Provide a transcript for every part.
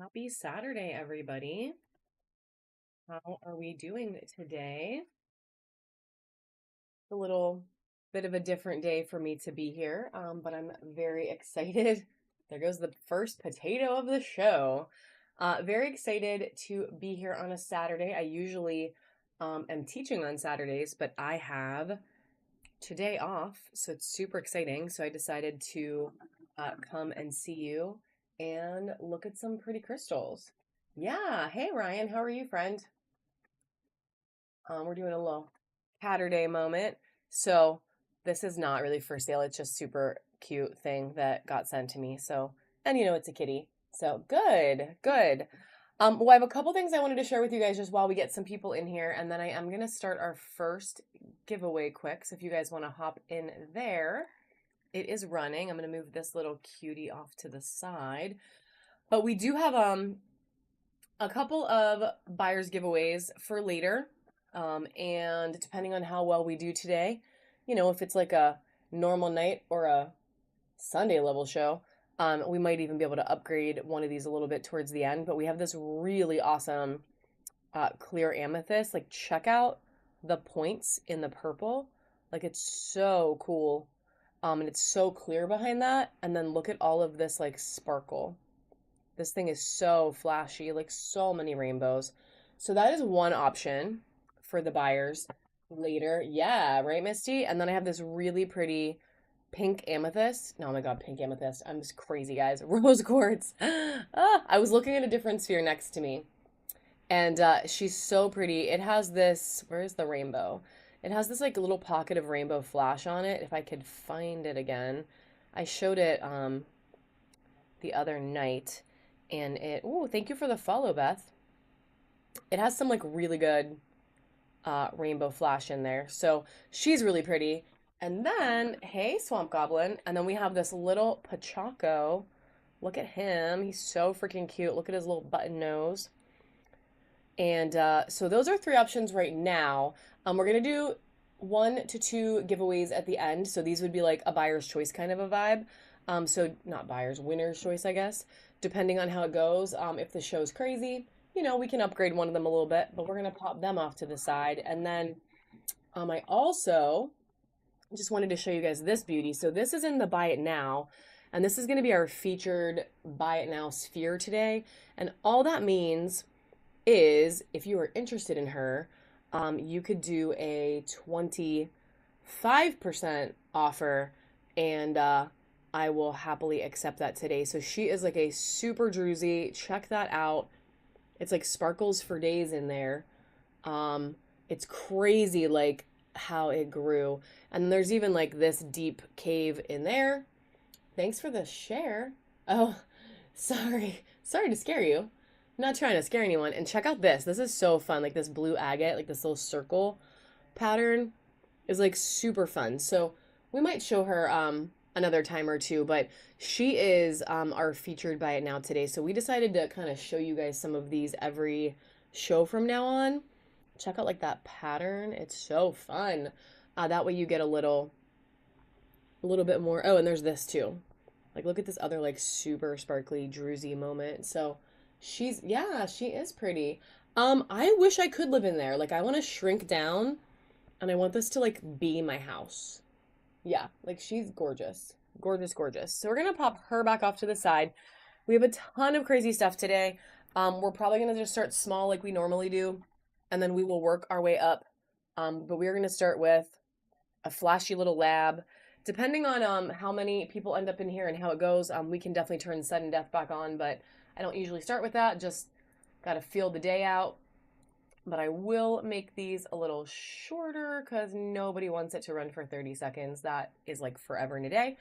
Happy Saturday, everybody. How are we doing today? A little bit of a different day for me to be here, but I'm very excited. There goes the first potato of the show. Very excited to be here on a Saturday. I usually am teaching on Saturdays, but I have today off, so it's super exciting. So I decided to come and see you and look at some pretty crystals. Yeah. Hey, Ryan, how are you, friend? We're doing a little Saturday moment. So this is not really for sale. It's just super cute thing that got sent to me. So, and it's a kitty. So good, good. Well, I have a couple things I wanted to share with you guys just while we get some people in here, and then I am gonna start our first giveaway quick. So if you guys want to hop in there, it is running. I'm gonna move this little cutie off to the side. But we do have a couple of buyers giveaways for later. And depending on how well we do today, if it's like a normal night or a Sunday level show, we might even be able to upgrade one of these a little bit towards the end. But we have this really awesome clear amethyst. Like, check out the points in the purple. Like, it's so cool. And it's so clear behind that. And then look at all of this like sparkle. This thing is so flashy, like so many rainbows. So that is one option for the buyers later. Yeah, right, Misty? And then I have this really pretty pink amethyst. No, oh my God, pink amethyst. I'm just crazy, guys. Rose quartz. I was looking at a different sphere next to me, and she's so pretty. It has this, where's the rainbow? It has this like little pocket of rainbow flash on it. If I could find it again. I showed it the other night, and thank you for the follow, Beth. It has some like really good rainbow flash in there. So she's really pretty. And then, hey, Swamp Goblin. And then we have this little Pachaco. Look at him. He's so freaking cute. Look at his little button nose. And so those are three options right now. We're going to do 1 to 2 giveaways at the end. So these would be like a buyer's choice kind of a vibe. So not buyer's, winner's choice, I guess, depending on how it goes. If the show's crazy, we can upgrade one of them a little bit, but we're going to pop them off to the side. And then I also just wanted to show you guys this beauty. So this is in the Buy It Now, and this is going to be our featured Buy It Now sphere today. And all that means is if you are interested in her, you could do a 25% offer, and I will happily accept that today. So she is like a super druzy. Check that out. It's like sparkles for days in there. It's crazy like how it grew. And there's even like this deep cave in there. Thanks for the share. Oh, sorry. Sorry to scare you. I'm not trying to scare anyone. And check out this. This is so fun. Like this blue agate, like this little circle pattern is like super fun. So we might show her another time or two, but she is our featured Buy It Now today. So we decided to kind of show you guys some of these every show from now on. Check out like that pattern. It's so fun. That way you get a little bit more. Oh, and there's this too. Like look at this other like super sparkly druzy moment. So yeah, she is pretty. I wish I could live in there. Like I want to shrink down and I want this to like be my house. Yeah, like she's gorgeous. Gorgeous, gorgeous. So we're gonna pop her back off to the side. We have a ton of crazy stuff today. We're probably gonna just start small like we normally do, and then we will work our way up. But we're gonna start with a flashy little lab. Depending on how many people end up in here and how it goes, we can definitely turn sudden death back on, but I don't usually start with that. Just gotta feel the day out. But I will make these a little shorter because nobody wants it to run for 30 seconds. That is like forever and a day.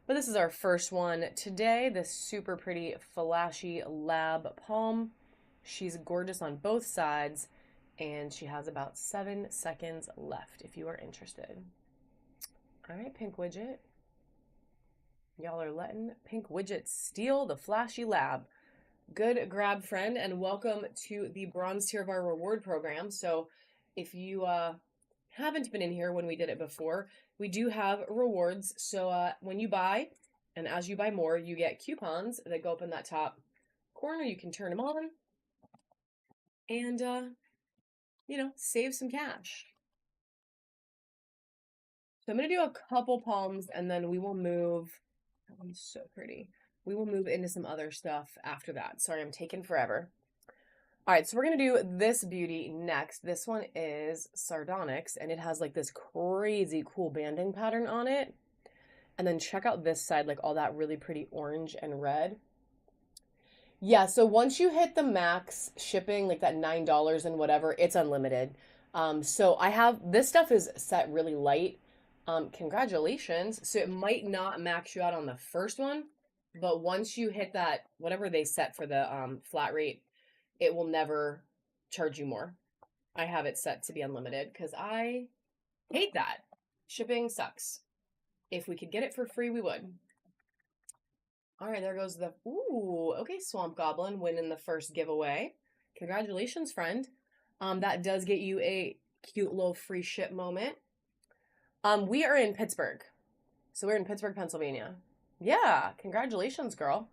But this is our first one today, this super pretty flashy lab palm. She's gorgeous on both sides, and she has about 7 seconds left if you are interested. All right, Pink Widget. Y'all are letting Pink Widget steal the flashy lab. Good grab, friend, and welcome to the bronze tier of our reward program. So if you haven't been in here when we did it before, we do have rewards. So when you buy, and as you buy more, you get coupons that go up in that top corner. You can turn them on and, you know, save some cash. So I'm going to do a couple palms and then we will move. That one's so pretty. We will move into some other stuff after that. Sorry, I'm taking forever. All right, so we're going to do this beauty next. This one is Sardonyx, and it has like this crazy cool banding pattern on it. And then check out this side, like all that really pretty orange and red. Yeah, so once you hit the max shipping, like that $9 and whatever, it's unlimited. So I have, this stuff is set really light. Congratulations. So it might not max you out on the first one, but once you hit that, whatever they set for the flat rate, it will never charge you more. I have it set to be unlimited because I hate that. Shipping sucks. If we could get it for free, we would. All right, there goes the, ooh, okay, Swamp Goblin winning the first giveaway. Congratulations, friend. That does get you a cute little free ship moment. We are in Pittsburgh. So we're in Pittsburgh, Pennsylvania. Yeah, congratulations, girl.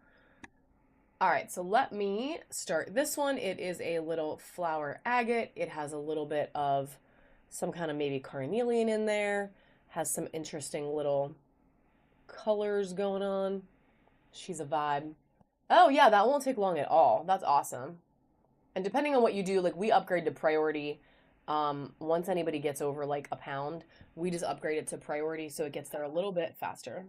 All right, so let me start this one. It is a little flower agate. It has a little bit of some kind of maybe carnelian in there. Has some interesting little colors going on. She's a vibe. Oh yeah, that won't take long at all. That's awesome. And depending on what you do, like we upgrade to priority. Once anybody gets over like a pound, we just upgrade it to priority so it gets there a little bit faster.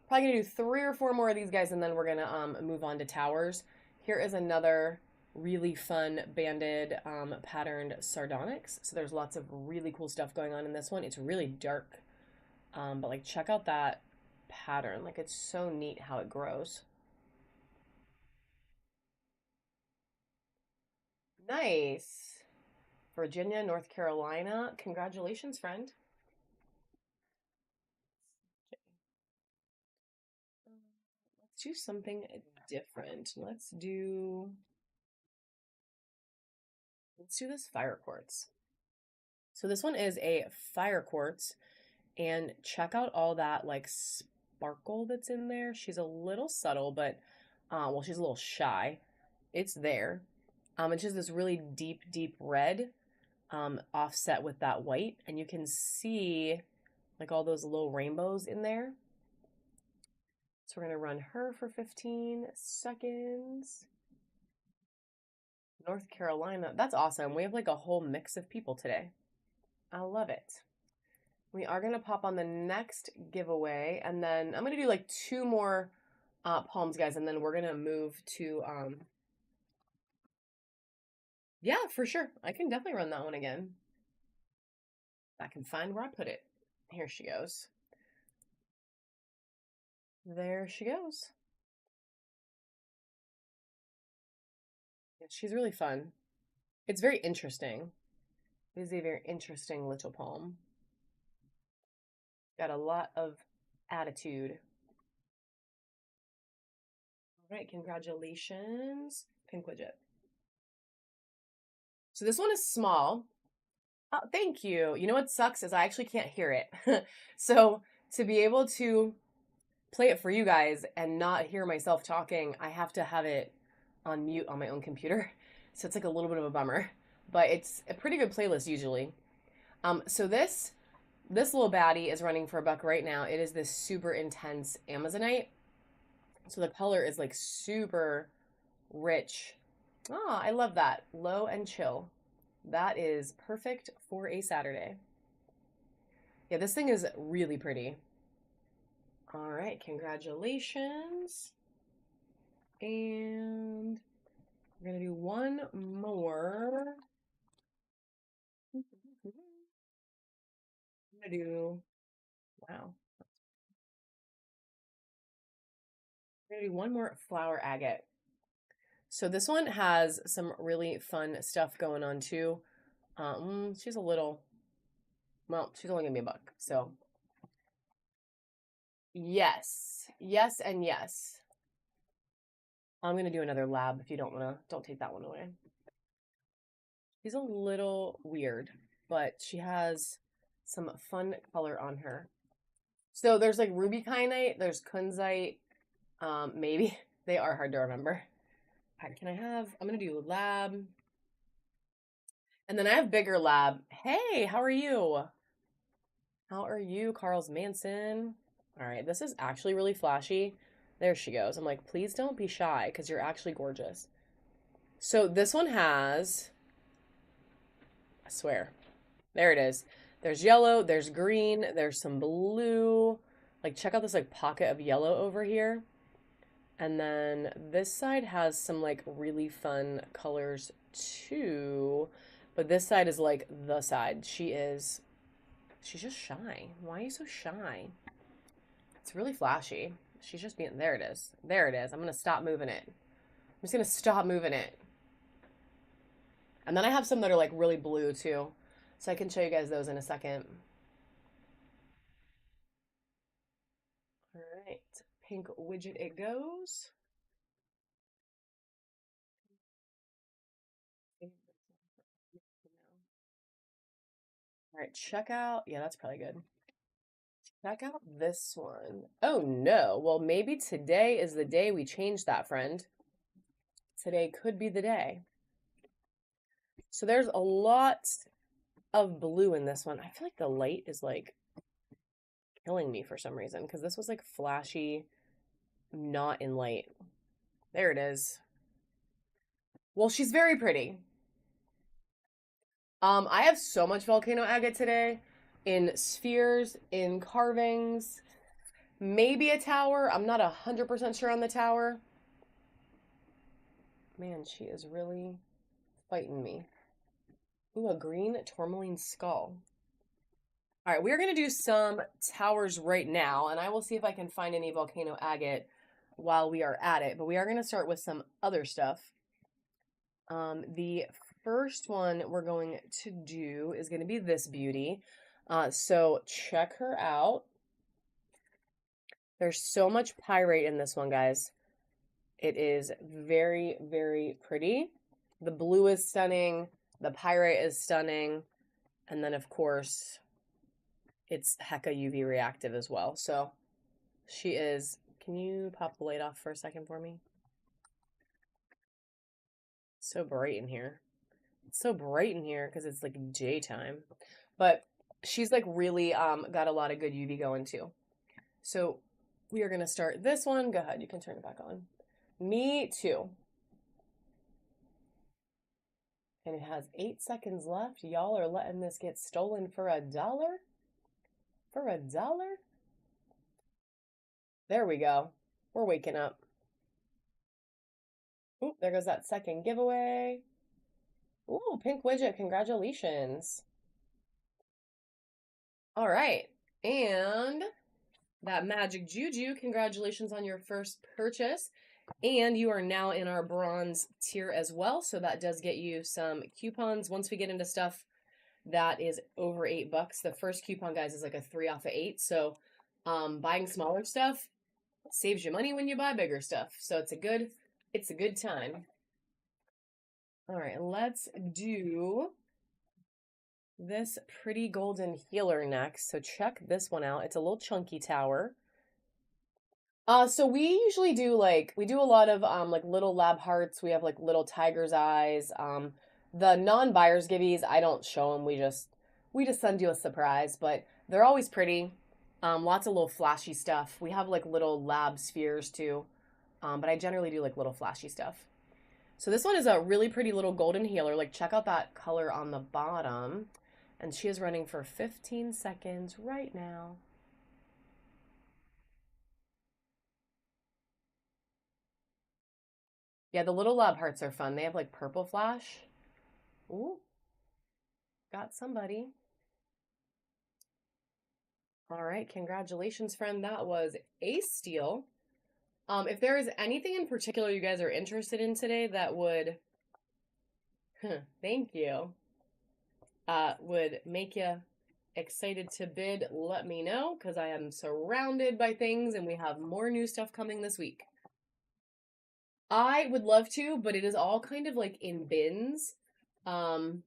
Probably gonna do 3 or 4 more of these guys and then we're gonna move on to towers. Here is another really fun banded patterned Sardonyx. So there's lots of really cool stuff going on in this one. It's really dark, but like check out that pattern. Like it's so neat how it grows. Nice. Virginia, North Carolina. Congratulations, friend. Let's do something different. Let's do this fire quartz. So this one is a fire quartz, and check out all that like sparkle that's in there. She's a little subtle, but well, she's a little shy. It's there. It's just this really deep, deep red, offset with that white, and you can see like all those little rainbows in there. So we're gonna run her for 15 seconds. North Carolina. That's awesome. We have like a whole mix of people today. I love it. We are going to pop on the next giveaway, and then I'm going to do like 2 more palms, guys, and then we're going to move to, yeah, for sure. I can definitely run that one again. I can find where I put it. Here she goes. There she goes. She's really fun. It's very interesting. It is a very interesting little palm. Got a lot of attitude. All right, congratulations, Pink Widget. So this one is small. Oh, thank you. You know what sucks is I actually can't hear it. So to be able to play it for you guys and not hear myself talking, I have to have it on mute on my own computer. So it's like a little bit of a bummer, but it's a pretty good playlist usually. So this little baddie is running for $1 right now. It is this super intense Amazonite. So the color is like super rich. Ah, I love that. Low and chill. That is perfect for a Saturday. Yeah, this thing is really pretty. All right, congratulations. And we're going to do 1 more. I'm going to do, wow. We're going to do 1 more flower agate. So this one has some really fun stuff going on too. She's a little, well, she's only gonna be $1. So yes, yes, and yes. I'm gonna do another lab if you don't take that one away. She's a little weird, but she has some fun color on her. So there's like ruby kyanite, there's kunzite, maybe They are hard to remember. All right, I'm going to do lab. And then I have bigger lab. Hey, how are you? How are you, Carl's Manson? All right, this is actually really flashy. There she goes. I'm like, please don't be shy because you're actually gorgeous. So this one has, I swear, there it is. There's yellow, there's green, there's some blue. Like, check out this like pocket of yellow over here. And then this side has some like really fun colors too. But this side is like the side. She's just shy. Why are you so shy? It's really flashy. She's just being, there it is. There it is. I'm going to stop moving it. I'm just going to stop moving it. And then I have some that are like really blue too. So I can show you guys those in a second. All right. Pink widget it goes. All right, check out. Yeah, that's probably good. Check out this one. Oh no. Well, maybe today is the day we change that, friend. Today could be the day. So there's a lot of blue in this one. I feel like the light is like killing me for some reason because this was like flashy, not in light. There it is. Well, she's very pretty. I have so much volcano agate today in spheres, in carvings, maybe a tower. I'm not 100% sure on the tower. Man, she is really fighting me. Ooh, a green tourmaline skull. All right, we're going to do some towers right now, and I will see if I can find any volcano agate while we are at it. But we are going to start with some other stuff. The first one we're going to do is going to be this beauty. So check her out. There's so much pyrite in this one, guys. It is very, very pretty. The blue is stunning. The pyrite is stunning. And then, of course, it's hecka UV reactive as well. So she is... Can you pop the light off for a second for me? It's so bright in here. It's so bright in here because it's like daytime. But she's like really got a lot of good UV going too. So we are going to start this one. Go ahead. You can turn it back on. Me too. And it has 8 seconds left. Y'all are letting this get stolen for $1? For $1? There we go. We're waking up. Oop, there goes that second giveaway. Ooh, pink widget. Congratulations. All right. And that magic juju. Congratulations on your first purchase. And you are now in our bronze tier as well. So that does get you some coupons. Once we get into stuff that is over $8, the first coupon, guys, is like a 3 off of 8. So buying smaller stuff saves you money when you buy bigger stuff. So it's a good time. All right, let's do this pretty golden healer next. So check this one out. It's a little chunky tower. So we usually do we do a lot of like little lab hearts. We have like little tiger's eyes. The non-buyers gibbies, I don't show them. We just send you a surprise, but they're always pretty. Lots of little flashy stuff. We have like little lab spheres too. But I generally do like little flashy stuff. So this one is a really pretty little golden healer. Like check out that color on the bottom. And she is running for 15 seconds right now. Yeah, the little lab hearts are fun. They have like purple flash. Ooh, got somebody. All right, congratulations, friend. That was a steal. If there is anything in particular you guys are interested in today that would, thank you, would make you excited to bid, let me know, because I am surrounded by things and we have more new stuff coming this week. I would love to, but it is all kind of like in bins. So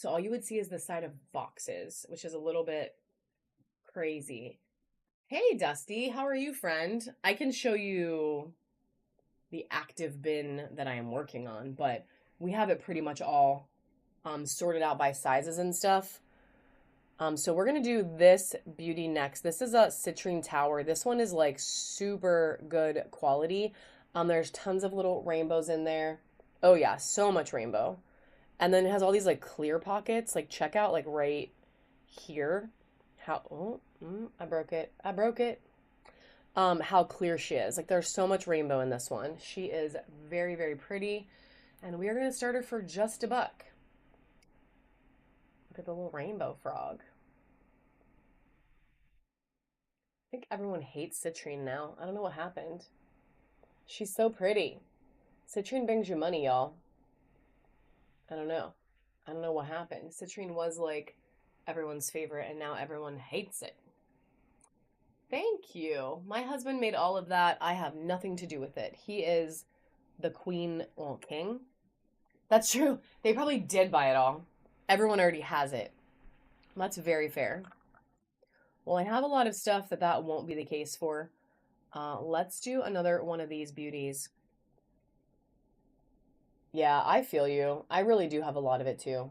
all you would see is the side of boxes, which is a little bit crazy. Hey, Dusty, how are you, friend? I can show you the active bin that I am working on, but we have it pretty much all sorted out by sizes and stuff. So we're gonna do this beauty next. This is a citrine tower. This one is like super good quality. There's tons of little rainbows in there. Oh yeah, so much rainbow. And then it has all these like clear pockets. Like check out like right here. How I broke it. I broke it. How clear she is. Like there's so much rainbow in this one. She is very, very pretty. And we are gonna start her for just $1. Look at the little rainbow frog. I think everyone hates Citrine now. I don't know what happened. She's so pretty. Citrine brings you money, y'all. I don't know. I don't know what happened. Citrine was like everyone's favorite, and now everyone hates it. Thank you. My husband made all of that. I have nothing to do with it. He is the queen, well, king. That's true. They probably did buy it all. Everyone already has it. That's very fair. Well, I have a lot of stuff that won't be the case for. Let's do another one of these beauties. Yeah, I feel you. I really do have a lot of it too.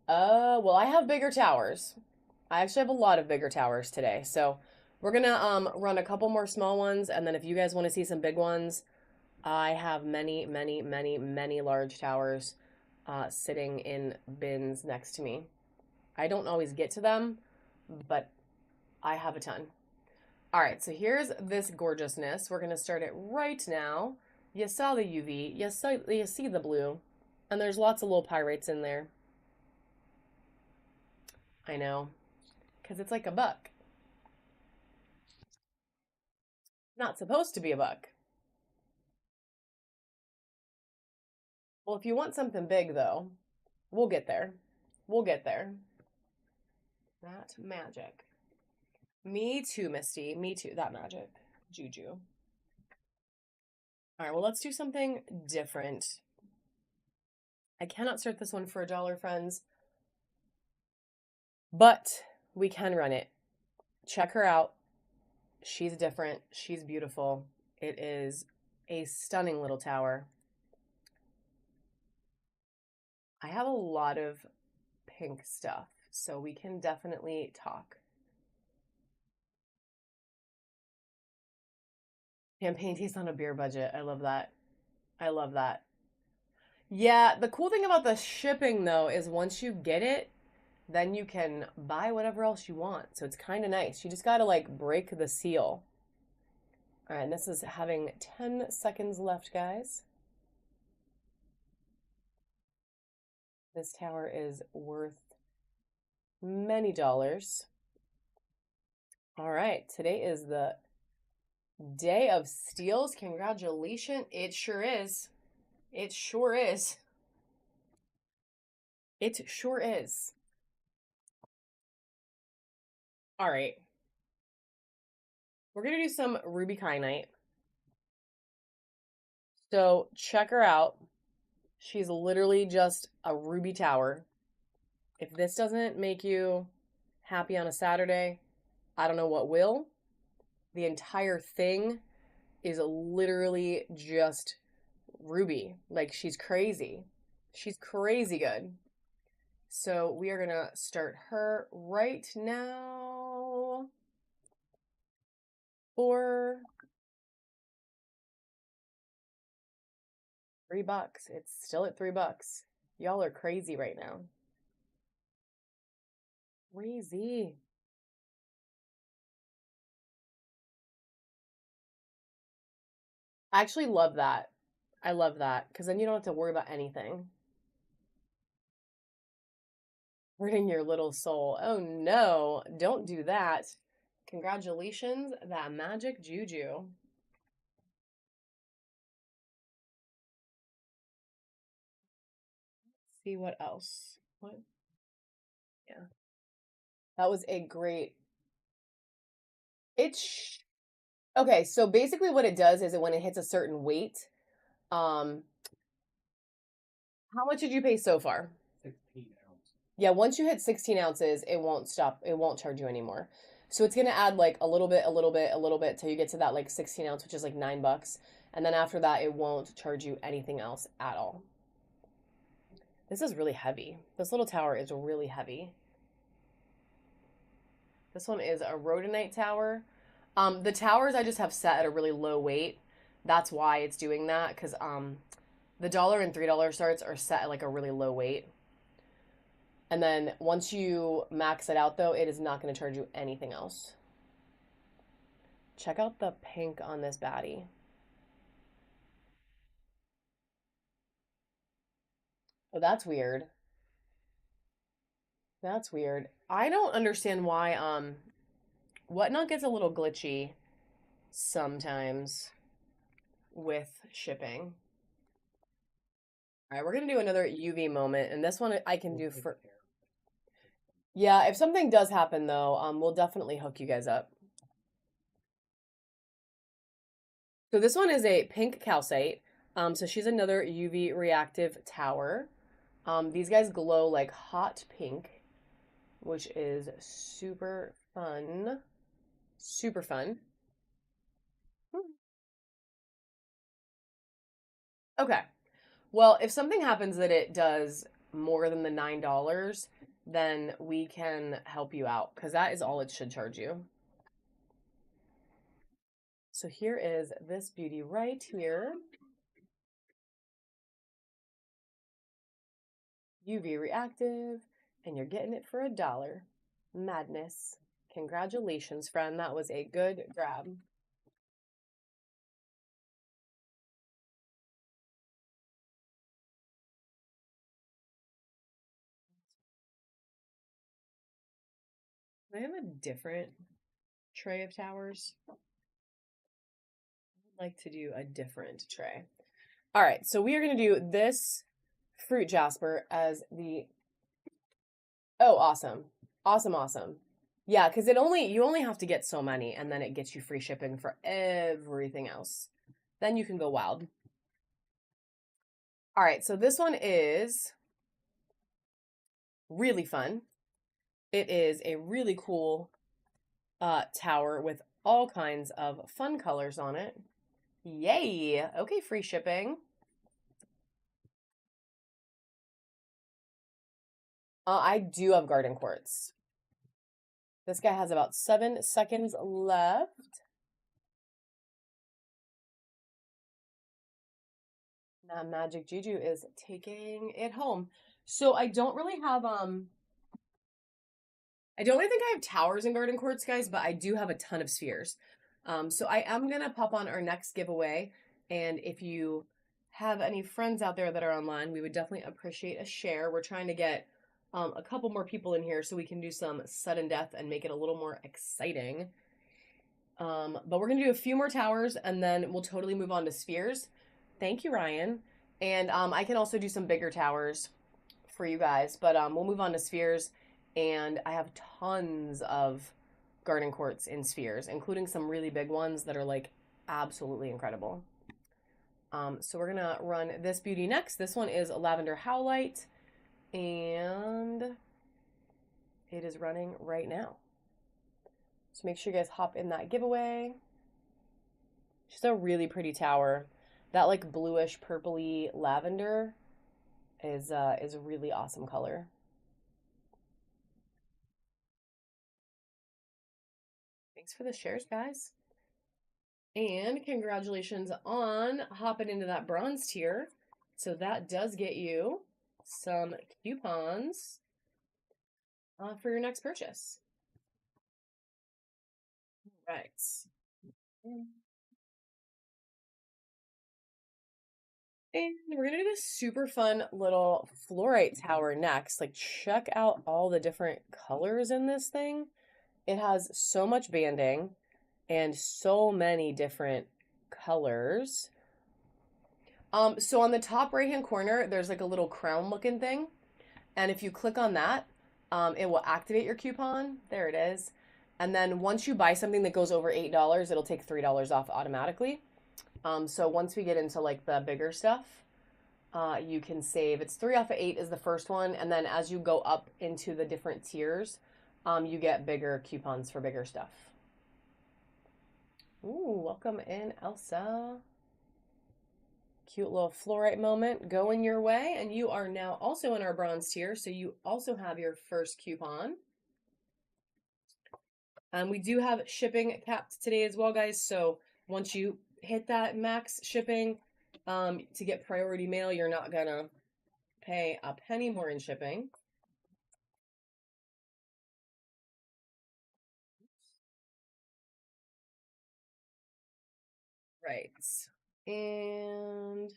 Well, I have bigger towers. I actually have a lot of bigger towers today. So we're gonna run a couple more small ones, and then if you guys want to see some big ones, I have many, many, many, many large towers sitting in bins next to me. I don't always get to them, but I have a ton. All right, so here's this gorgeousness. We're gonna start it right now. You saw the UV, you see the blue, and there's lots of little pyrites in there. I know, because it's like $1. Not supposed to be $1. Well, if you want something big, though, we'll get there. We'll get there. That magic. Me too, Misty. Me too. That magic. Juju. All right, well, let's do something different. I cannot start this one for $1, friends, but we can run it. Check her out. She's different. She's beautiful. It is a stunning little tower. I have a lot of pink stuff, so we can definitely talk. Champagne tastes on a beer budget. I love that. I love that. Yeah, the cool thing about the shipping, though, is once you get it, then you can buy whatever else you want. So it's kind of nice. You just got to like break the seal. All right, and this is having 10 seconds left, guys. This tower is worth many dollars. All right, today is the day of steals. Congratulations. It sure is. It sure is. It sure is. All right. We're going to do some ruby kyanite. So check her out. She's literally just a ruby tower. If this doesn't make you happy on a Saturday, I don't know what will. The entire thing is literally just ruby. Like, she's crazy. She's crazy good. So we are going to start her right now for $3. It's still at $3. Y'all are crazy right now. Crazy. I actually love that. I love that because then you don't have to worry about anything. Hurting your little soul. Oh no, don't do that. Congratulations, that magic juju. Let's see what else. What? Yeah. That was a great. It's okay, so basically what it does is when it hits a certain weight, how much did you pay so far? 16 ounces. Yeah, once you hit 16 ounces, it won't stop. It won't charge you anymore. So it's gonna add like a little bit, a little bit, a little bit till you get to that like 16 ounce, which is like $9. And then after that, it won't charge you anything else at all. This is really heavy. This little tower is really heavy. This one is a rhodonite tower. The towers I just have set at a really low weight. That's why it's doing that, because the $1 and $3 starts are set at like a really low weight. And then once you max it out, though, it is not going to charge you anything else. Check out the pink on this baddie. Oh, that's weird. That's weird. I don't understand why Whatnot gets a little glitchy sometimes with shipping. All right, we're gonna do another UV moment, and this one I can do for. Yeah, if something does happen though, we'll definitely hook you guys up. So this one is a pink calcite. So she's another UV reactive tower. These guys glow like hot pink, which is super fun. Super fun. Okay. Well, if something happens that it does more than the $9, then we can help you out because that is all it should charge you. So here is this beauty right here. UV reactive, and you're getting it for $1. Madness. Congratulations, friend. That was a good grab. I have a different tray of towers. I'd like to do a different tray. All right, so we are going to do this fruit jasper as the. Oh, awesome. Awesome, awesome. Yeah, because you only have to get so many, and then it gets you free shipping for everything else. Then you can go wild. All right, so this one is really fun. It is a really cool tower with all kinds of fun colors on it. Yay! Okay, free shipping. I do have garden quartz. This guy has about 7 seconds left. Now Magic Juju is taking it home. So I don't really have I don't really think I have towers in garden quartz, guys, but I do have a ton of spheres. So I am gonna pop on our next giveaway, and if you have any friends out there that are online, we would definitely appreciate a share. We're trying to get a couple more people in here so we can do some sudden death and make it a little more exciting. But we're gonna do a few more towers, and then we'll totally move on to spheres. Thank you, Ryan. And I can also do some bigger towers for you guys, but we'll move on to spheres. And I have tons of garden quartz in spheres, including some really big ones that are like absolutely incredible. So we're gonna run this beauty next. This one is a lavender howlite, and it is running right now. So make sure you guys hop in that giveaway. She's a really pretty tower. That like bluish purpley lavender is a really awesome color. Thanks for the shares, guys. And congratulations on hopping into that bronze tier. So that does get you some coupons for your next purchase. Right. And we're going to do this super fun little fluorite tower next. Like, check out all the different colors in this thing. It has so much banding and so many different colors. So on the top right-hand corner, there's like a little crown looking thing. And if you click on that, it will activate your coupon. There it is. And then once you buy something that goes over $8, it'll take $3 off automatically. So once we get into like the bigger stuff, you can save. It's 3 off of 8 is the first one. And then as you go up into the different tiers, you get bigger coupons for bigger stuff. Ooh, welcome in, Elsa. Cute little fluorite moment going your way. And you are now also in our bronze tier, so you also have your first coupon. We do have shipping capped today as well, guys. So once you hit that max shipping, to get priority mail, you're not gonna pay a penny more in shipping. Right. And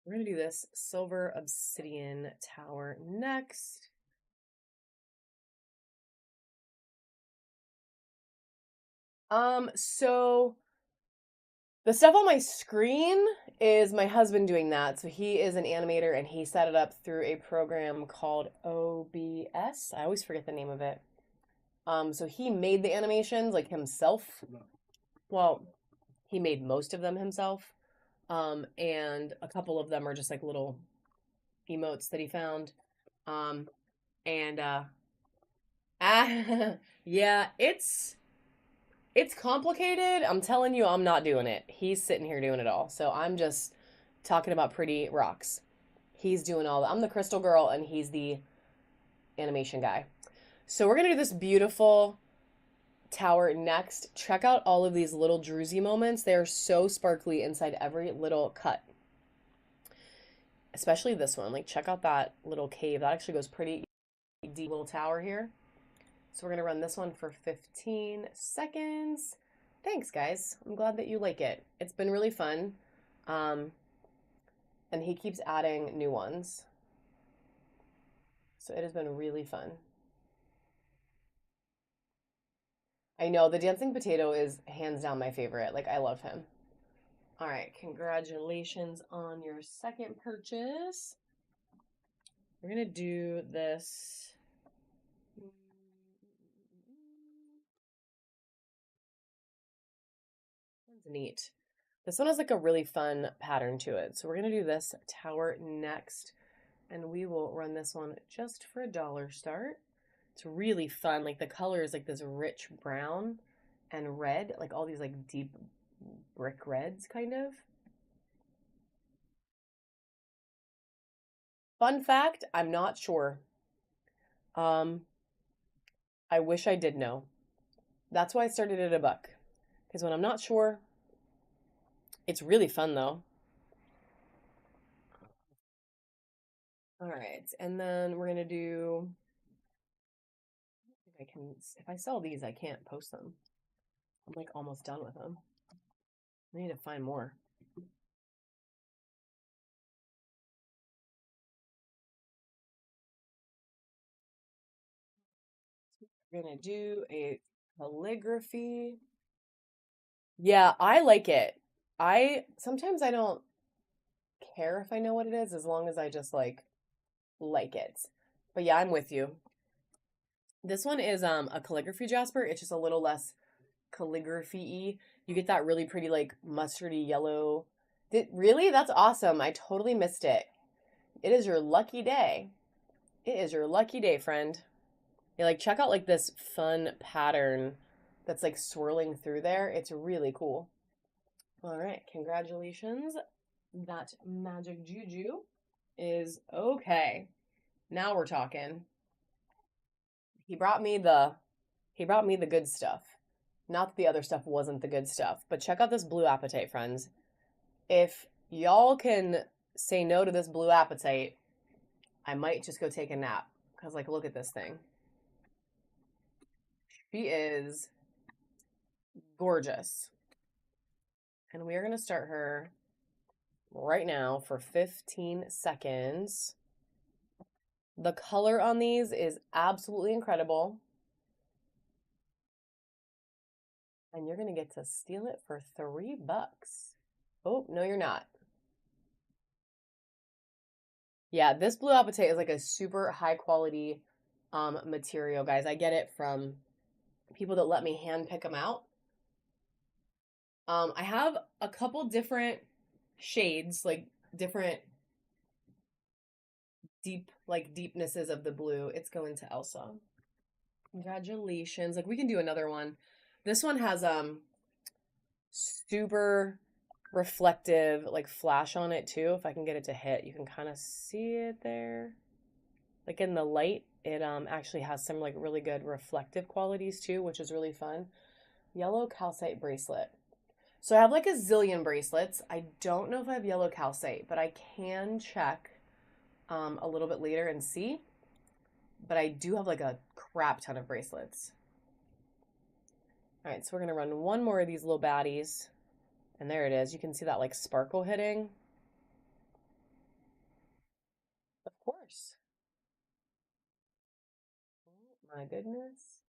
we're gonna do this silver obsidian tower next. So the stuff on my screen is my husband doing that. So he is an animator and he set it up through a program called OBS. I always forget the name of it. So he made the animations like himself. Well, he made most of them himself. And a couple of them are just like little emotes that he found. And yeah, it's complicated. I'm telling you, I'm not doing it. He's sitting here doing it all. So I'm just talking about pretty rocks. He's doing all I'm the crystal girl and he's the animation guy. So we're going to do this beautiful tower next. Check out all of these little druzy moments. They are so sparkly inside every little cut. Especially this one. Like, check out that little cave. That actually goes pretty deep. Little tower here. So we're going to run this one for 15 seconds. Thanks, guys. I'm glad that you like it. It's been really fun. And he keeps adding new ones. So it has been really fun. I know, the dancing potato is hands down my favorite. Like, I love him. All right, congratulations on your second purchase. We're going to do this. That's neat. This one has like a really fun pattern to it. So we're going to do this tower next. And we will run this one just for $1 start. It's really fun. Like the color is like this rich brown and red. Like all these like deep brick reds kind of. Fun fact, I'm not sure. I wish I did know. That's why I started at $1. Because when I'm not sure, it's really fun though. All right, and then we're gonna do. I can. If I sell these, I can't post them. I'm like almost done with them. I need to find more. We're gonna do a calligraphy. Yeah, I like it. Sometimes I don't care if I know what it is as long as I just like it. But yeah, I'm with you. This one is a calligraphy jasper. It's just a little less calligraphy-y. You get that really pretty like mustardy yellow. Really? That's awesome. I totally missed it. It is your lucky day. It is your lucky day, friend. Yeah, like check out like this fun pattern that's like swirling through there. It's really cool. All right, congratulations. That magic juju is okay. Now we're talking. He brought me the good stuff. Not that the other stuff wasn't the good stuff, but check out this blue apatite, friends. If y'all can say no to this blue apatite, I might just go take a nap. Because, like, look at this thing. She is gorgeous. And we are going to start her right now for 15 seconds. The color on these is absolutely incredible. And you're going to get to steal it for $3. Oh, no, you're not. Yeah, this blue apatite is like a super high quality material, guys. I get it from people that let me hand pick them out. I have a couple different shades, like different deepnesses of the blue. It's going to Elsa. Congratulations. Like we can do another one. This one has super reflective like flash on it too. If I can get it to hit, you can kind of see it there. Like in the light, it actually has some like really good reflective qualities too, which is really fun. Yellow calcite bracelet. So I have like a zillion bracelets. I don't know if I have yellow calcite, but I can check a little bit later and see. But I do have like a crap ton of bracelets. All right, so we're gonna run one more of these little baddies. And there it is. You can see that like sparkle hitting. Of course. Oh my goodness.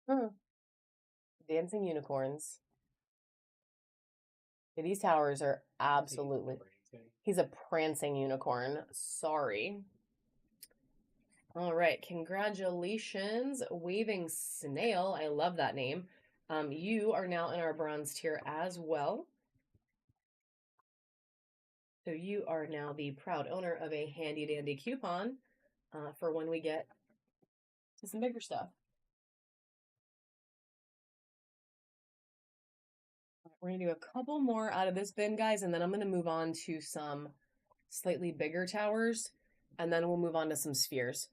Huh. Dancing unicorns. Yeah, these towers are absolutely. He's a prancing unicorn. Sorry. All right. Congratulations, Waving Snail. I love that name. You are now in our bronze tier as well. So you are now the proud owner of a handy dandy coupon for when we get to some bigger stuff. We're going to do a couple more out of this bin, guys, and then I'm going to move on to some slightly bigger towers, and then we'll move on to some spheres.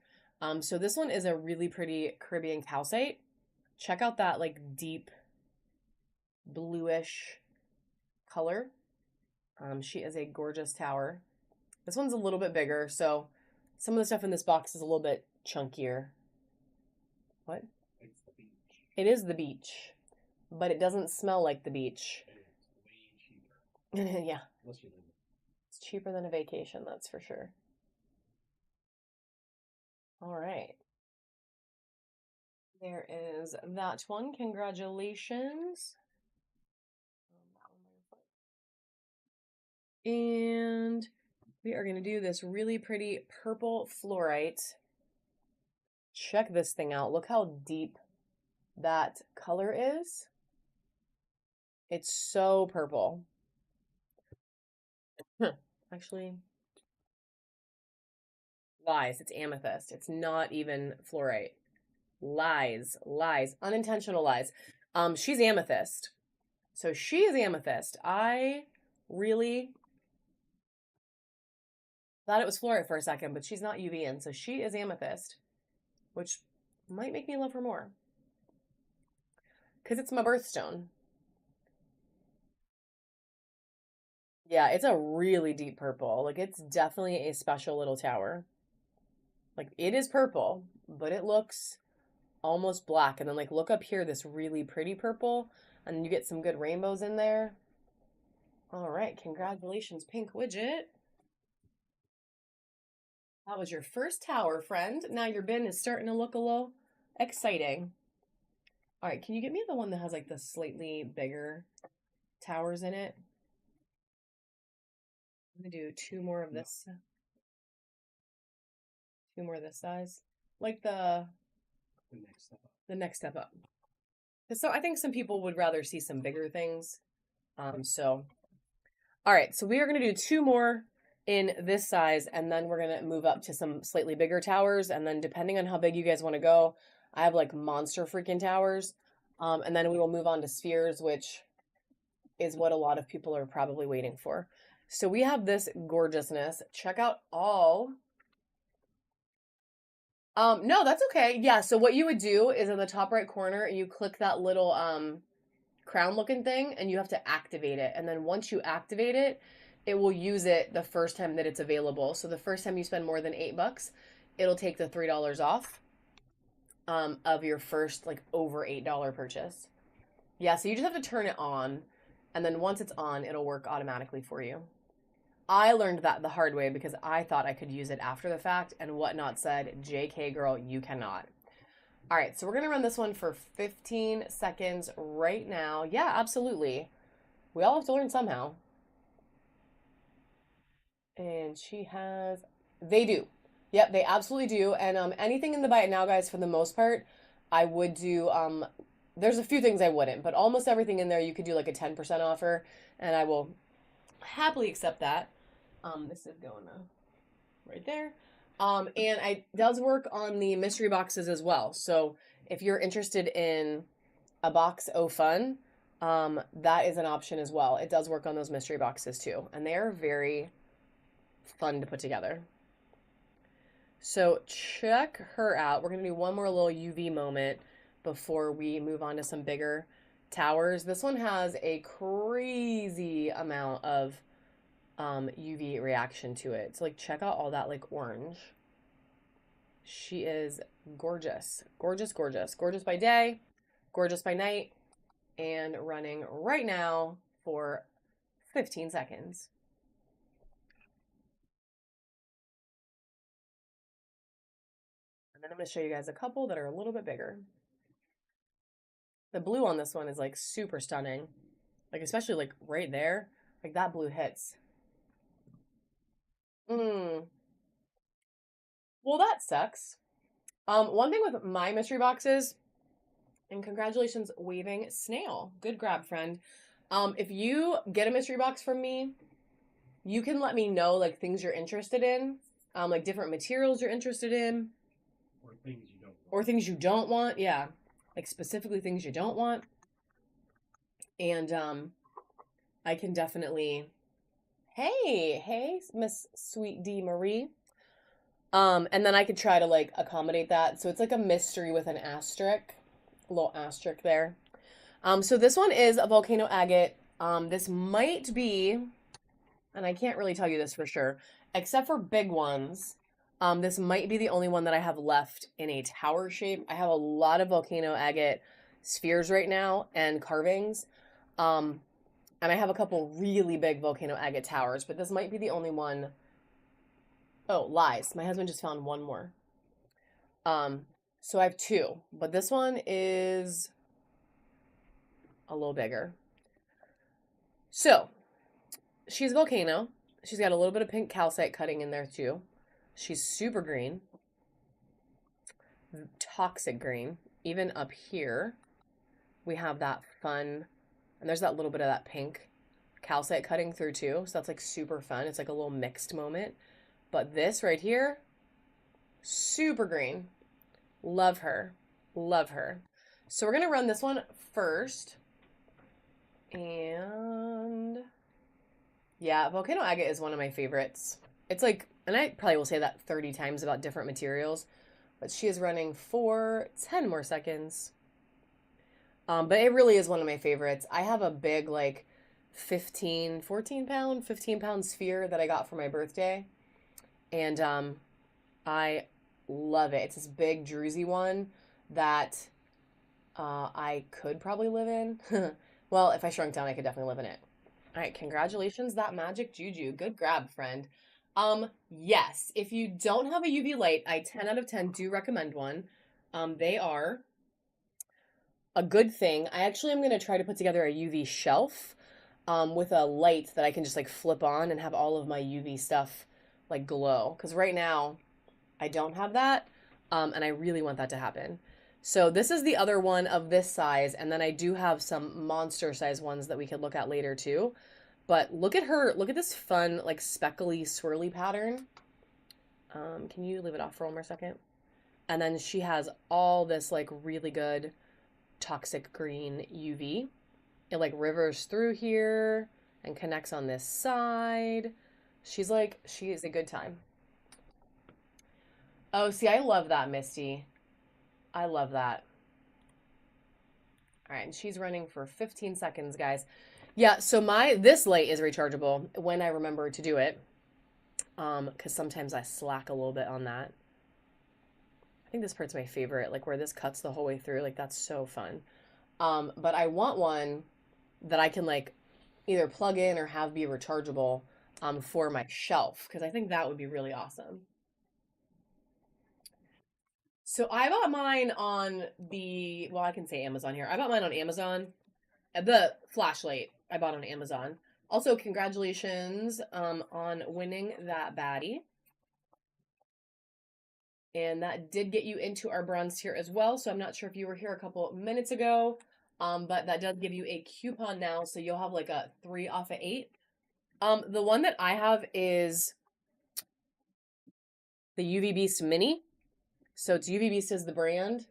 So this one is a really pretty Caribbean calcite. Check out that like deep bluish color. She is a gorgeous tower. This one's a little bit bigger, so some of the stuff in this box is a little bit chunkier. What? It's the beach. It is the beach, but it doesn't smell like the beach. And it's way cheaper. Yeah. Unless you live in. It's cheaper than a vacation, that's for sure. All right. There is that one. Congratulations. And we are going to do this really pretty purple fluorite. Check this thing out. Look how deep that color is. It's so purple. Actually, lies. It's amethyst. It's not even fluorite. Lies. Unintentional lies. She's amethyst. So she is amethyst. I really thought it was fluorite for a second, but she's not UV-in, so she is amethyst, which might make me love her more. Because it's my birthstone. Yeah, it's a really deep purple. Like, it's definitely a special little tower. Like, it is purple, but it looks almost black. And then, like, look up here, this really pretty purple, and you get some good rainbows in there. All right, congratulations, Pink Widget. That was your first tower, friend. Now your bin is starting to look a little exciting. All right, can you get me the one that has like the slightly bigger towers in it? I'm gonna do two more of this. Two more of this size. Like The next step up. the next step up. So I think some people would rather see some bigger things. So all right, so we are gonna do two more in this size, and then we're gonna move up to some slightly bigger towers, and then depending on how big you guys want to go, I have like monster freaking towers. And then we will move on to spheres, which is what a lot of people are probably waiting for. So we have this gorgeousness. Check out all. No, that's okay. Yeah, so what you would do is in the top right corner, you click that little crown looking thing and you have to activate it. And then once you activate it, it will use it the first time that it's available. So the first time you spend more than $8, it'll take the $3 off of your first like over $8 purchase. Yeah, so you just have to turn it on, and then once it's on, it'll work automatically for you. I learned that the hard way because I thought I could use it after the fact, and Whatnot said, JK girl, you cannot. All right, so we're going to run this one for 15 seconds right now. Yeah, absolutely. We all have to learn somehow. And she has, they do. Yep, they absolutely do. And anything in the buy it now, guys, for the most part, I would do, there's a few things I wouldn't, but almost everything in there you could do like a 10% offer, and I will happily accept that. This is going right there. And it does work on the mystery boxes as well. So if you're interested in a box o fun, that is an option as well. It does work on those mystery boxes too, and they are very fun to put together. So check her out. We're gonna do one more little UV moment before we move on to some bigger towers. This one has a crazy amount of UV reaction to it. So like check out all that like orange. She is gorgeous. Gorgeous, gorgeous. Gorgeous by day, gorgeous by night, and running right now for 15 seconds. And then I'm going to show you guys a couple that are a little bit bigger. The blue on this one is like super stunning. Like especially like right there, like that blue hits. Well, that sucks. One thing with my mystery boxes, and congratulations, waving snail. Good grab, friend. If you get a mystery box from me, you can let me know like things you're interested in, like different materials you're interested in, Or things you don't want. or things you don't want. Yeah, like specifically things you don't want. And I can definitely. Hey, Miss Sweet D Marie. And then I could try to like accommodate that. So it's like a mystery with an asterisk, a little asterisk there. So this one is a volcano agate. This might be, and I can't really tell you this for sure, except for big ones. This might be the only one that I have left in a tower shape. I have a lot of volcano agate spheres right now and carvings. And I have a couple really big volcano agate towers, but this might be the only one. Oh, lies. My husband just found one more. So I have two, but this one is a little bigger. So she's a volcano. She's got a little bit of pink calcite cutting in there too. She's super green, toxic green. Even up here, we have that fun, and there's that little bit of that pink calcite cutting through too. So that's like super fun. It's like a little mixed moment. But this right here, super green. Love her. Love her. So we're going to run this one first. And yeah, volcano agate is one of my favorites. It's like, and I probably will say that 30 times about different materials, but she is running for 10 more seconds. But it really is one of my favorites. I have a big, like 15 pound sphere that I got for my birthday. And I love it. It's this big druzy one that I could probably live in. Well, if I shrunk down, I could definitely live in it. All right, congratulations, that magic juju. Good grab, friend. Yes, if you don't have a UV light, I 10 out of 10 do recommend one. They are a good thing. I actually am going to try to put together a UV shelf with a light that I can just like flip on and have all of my UV stuff like glow. Because right now, I don't have that, and I really want that to happen. So this is the other one of this size, and then I do have some monster size ones that we could look at later too. But look at her, look at this fun, like speckly, swirly pattern. Can you leave it off for one more second? And then she has all this like really good toxic green UV. It like rivers through here and connects on this side. She's like, she is a good time. Oh, see, I love that, Misty. I love that. All right, and she's running for 15 seconds, guys. Yeah, so this light is rechargeable when I remember to do it. Because sometimes I slack a little bit on that. I think this part's my favorite, like where this cuts the whole way through, like that's so fun. But I want one that I can like either plug in or have be rechargeable for my shelf, because I think that would be really awesome. So I bought mine on well, I can say Amazon here. I bought mine on Amazon. The flashlight I bought on Amazon. Also, congratulations on winning that baddie. And that did get you into our bronze tier as well. So I'm not sure if you were here a couple minutes ago, but that does give you a coupon now. So you'll have like a 3 off of 8. The one that I have is the UV Beast Mini. So it's UV Beast is the brand,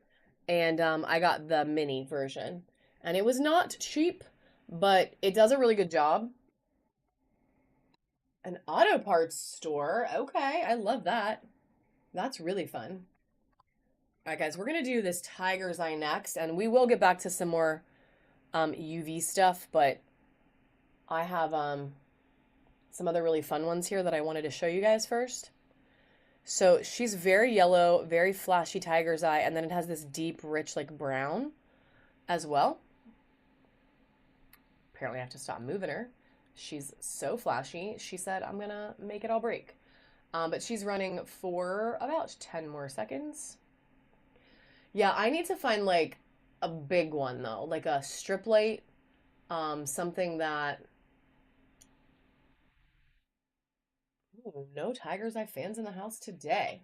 and I got the mini version, and it was not cheap, but it does a really good job. An auto parts store. Okay, I love that. That's really fun. All right, guys, we're gonna do this tiger's eye next, and we will get back to some more UV stuff, but I have some other really fun ones here that I wanted to show you guys first. So she's very yellow, very flashy tiger's eye, and then it has this deep, rich, like brown as well. Apparently, I have to stop moving her. She's so flashy. She said, I'm gonna make it all break. But she's running for about 10 more seconds. Yeah, I need to find like a big one though, like a strip light, something that. Ooh, no Tiger's Eye fans in the house today.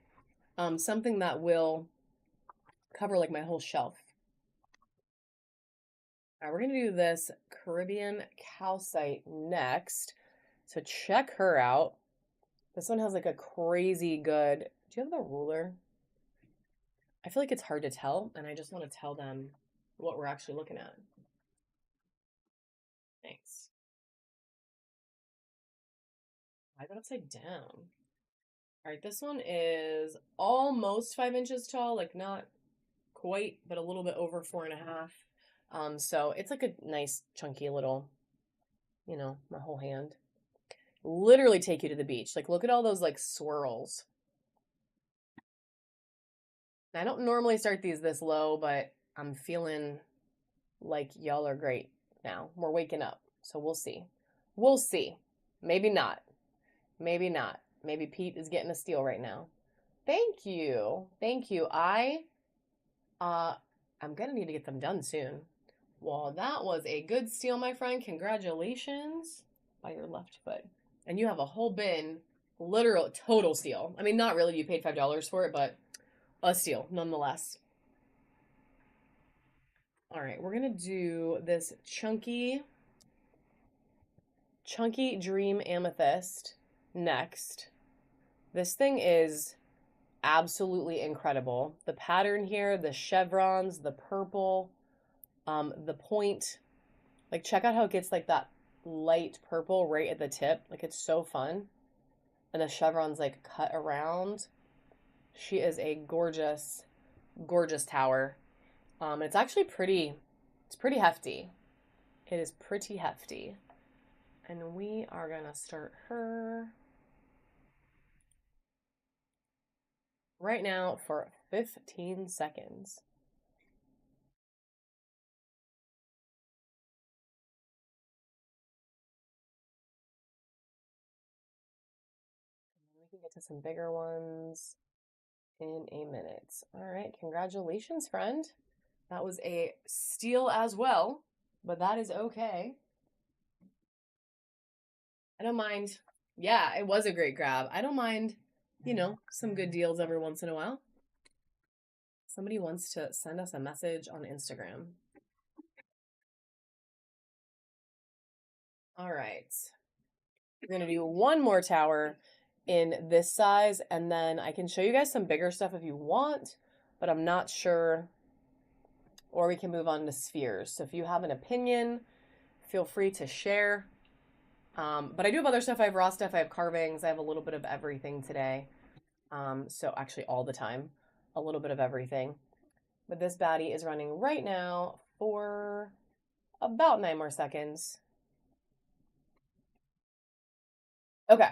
Something that will cover like my whole shelf. All right, we're gonna do this Caribbean calcite next. So check her out. This one has like a crazy good. Do you have the ruler? I feel like it's hard to tell, and I just want to tell them what we're actually looking at. Thanks. I got upside down. All right, this one is almost 5 inches tall, like not quite, but a little bit over 4.5. So it's like a nice chunky little, my whole hand. Literally take you to the beach. Like look at all those like swirls. I don't normally start these this low, but I'm feeling like y'all are great now. We're waking up. So we'll see. We'll see. Maybe not. Maybe not. Maybe Pete is getting a steal right now. Thank you. Thank you. I'm gonna need to get them done soon. Well, that was a good steal, my friend. Congratulations by your left foot. And you have a whole bin, literal total steal. I mean, not really, you paid $5 for it, but a steal nonetheless. All right, we're gonna do this chunky dream amethyst next. This thing is absolutely incredible. The pattern here, the chevrons, the purple, the point, like check out how it gets like that light purple right at the tip. Like it's so fun. And the chevrons like cut around. She is a gorgeous, gorgeous tower. It's actually it's pretty hefty. It is pretty hefty. And we are gonna start her right now for 15 seconds. We can get to some bigger ones in a minute. All right, congratulations, friend. That was a steal as well, but that is okay. I don't mind. Yeah, it was a great grab. I don't mind, some good deals every once in a while. Somebody wants to send us a message on Instagram. All right. We're going to do one more tower in this size, and then I can show you guys some bigger stuff if you want, but I'm not sure. Or we can move on to spheres. So if you have an opinion, feel free to share. But I do have other stuff. I have raw stuff. I have carvings. I have a little bit of everything today. So actually all the time, a little bit of everything. But this baddie is running right now for about 9 more seconds. Okay.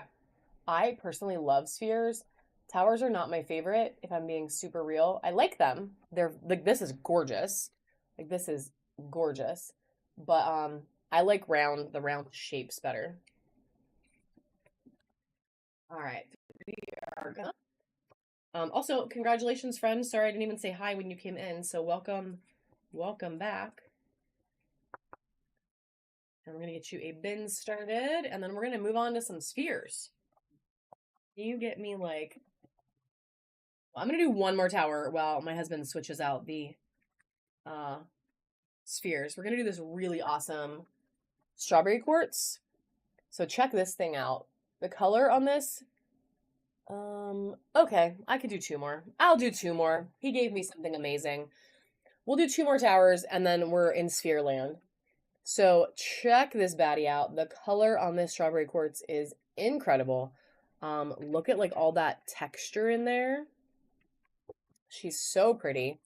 I personally love spheres. Towers are not my favorite, if I'm being super real. I like them. They're like, this is gorgeous. Like, this is gorgeous. But I like the round shapes better. All right. We are gonna. Also, congratulations, friends. Sorry I didn't even say hi when you came in. So welcome back. And we're gonna get you a bin started, and then we're gonna move on to some spheres. You get me like. Well, I'm gonna do one more tower while my husband switches out the spheres. We're gonna do this really awesome strawberry quartz. So check this thing out. The color on this, Okay, I could do two more. I'll do two more. He gave me something amazing. We'll do two more towers and then we're in Sphere Land. So check this baddie out. The color on this strawberry quartz is incredible. Look at like all that texture in there. She's so pretty.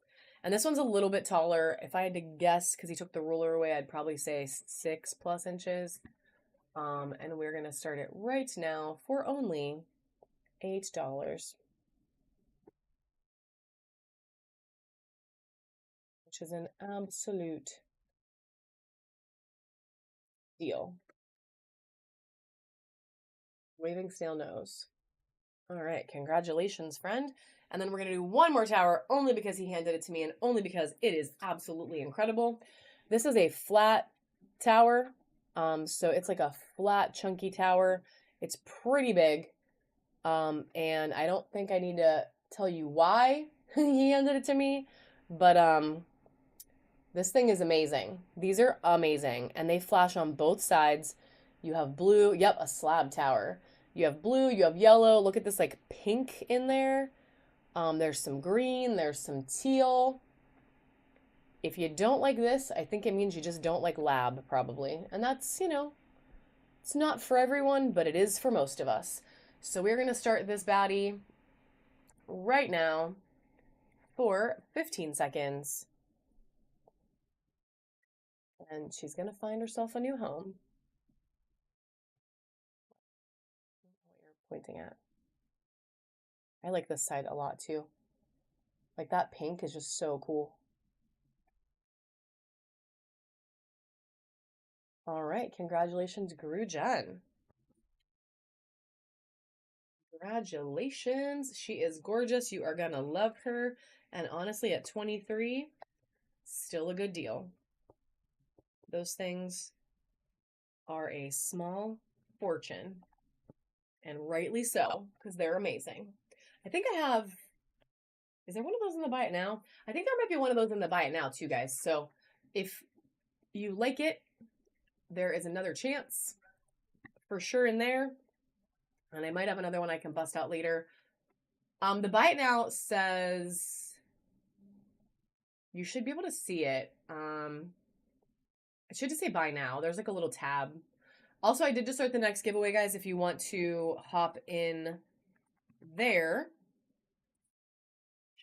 And this one's a little bit taller. If I had to guess, because he took the ruler away, I'd probably say 6+ inches. And we're gonna start it right now for only $8, which is an absolute deal. Waving snail nose. All right, congratulations, friend. And then we're going to do one more tower only because he handed it to me and only because it is absolutely incredible. This is a flat tower. So it's like a flat, chunky tower. It's pretty big. And I don't think I need to tell you why he handed it to me, but this thing is amazing. These are amazing, and they flash on both sides. You have blue, yep, a slab tower. You have blue, you have yellow. Look at this like pink in there. There's some green, there's some teal. If you don't like this, I think it means you just don't like lab, probably. And that's, it's not for everyone, but it is for most of us. So we're going to start this baddie right now for 15 seconds. And she's going to find herself a new home. What you're pointing at. I like this side a lot too. Like that pink is just so cool. All right, congratulations, Guru Jen. Congratulations. She is gorgeous. You are going to love her. And honestly, at 23, still a good deal. Those things are a small fortune. And rightly so, because they're amazing. I think I have, is there one of those in the buy it now? I think there might be one of those in the buy it now too, guys. So if you like it, there is another chance for sure in there. And I might have another one I can bust out later. The buy it now says you should be able to see it. It should just say buy now. There's like a little tab. Also, I did just start the next giveaway, guys. If you want to hop in there,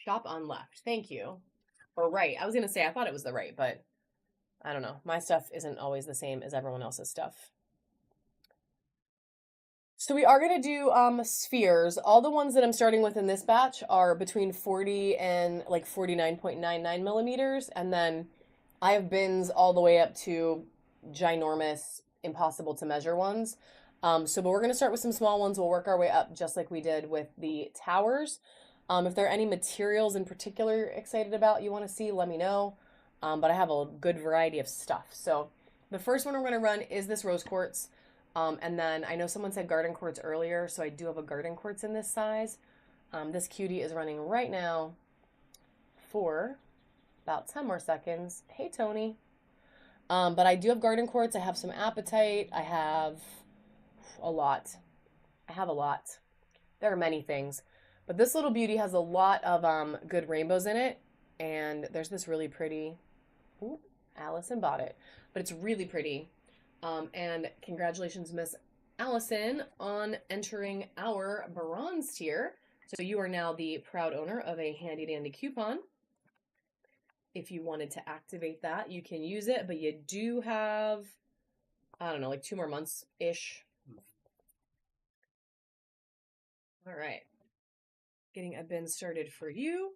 shop on left. Thank you. Or right. I was going to say, I thought it was the right, but I don't know. My stuff isn't always the same as everyone else's stuff. So we are going to do spheres. All the ones that I'm starting with in this batch are between 40 and like 49.99 millimeters. And then I have bins all the way up to ginormous, impossible to measure ones. But we're going to start with some small ones. We'll work our way up just like we did with the towers. If there are any materials in particular you're excited about you want to see, let me know. But I have a good variety of stuff. So the first one we're going to run is this rose quartz. And then I know someone said garden quartz earlier, so I do have a garden quartz in this size. This cutie is running right now for about 10 more seconds. Hey, Tony. But I do have garden quartz. I have some apatite. I have a lot. There are many things. But this little beauty has a lot of good rainbows in it. And there's this really pretty... Ooh, Allison bought it. But it's really pretty. And congratulations, Miss Allison, on entering our bronze tier. So you are now the proud owner of a handy dandy coupon. If you wanted to activate that, you can use it, but you do have, I don't know, like 2 more months-ish. All right. Getting a bin started for you.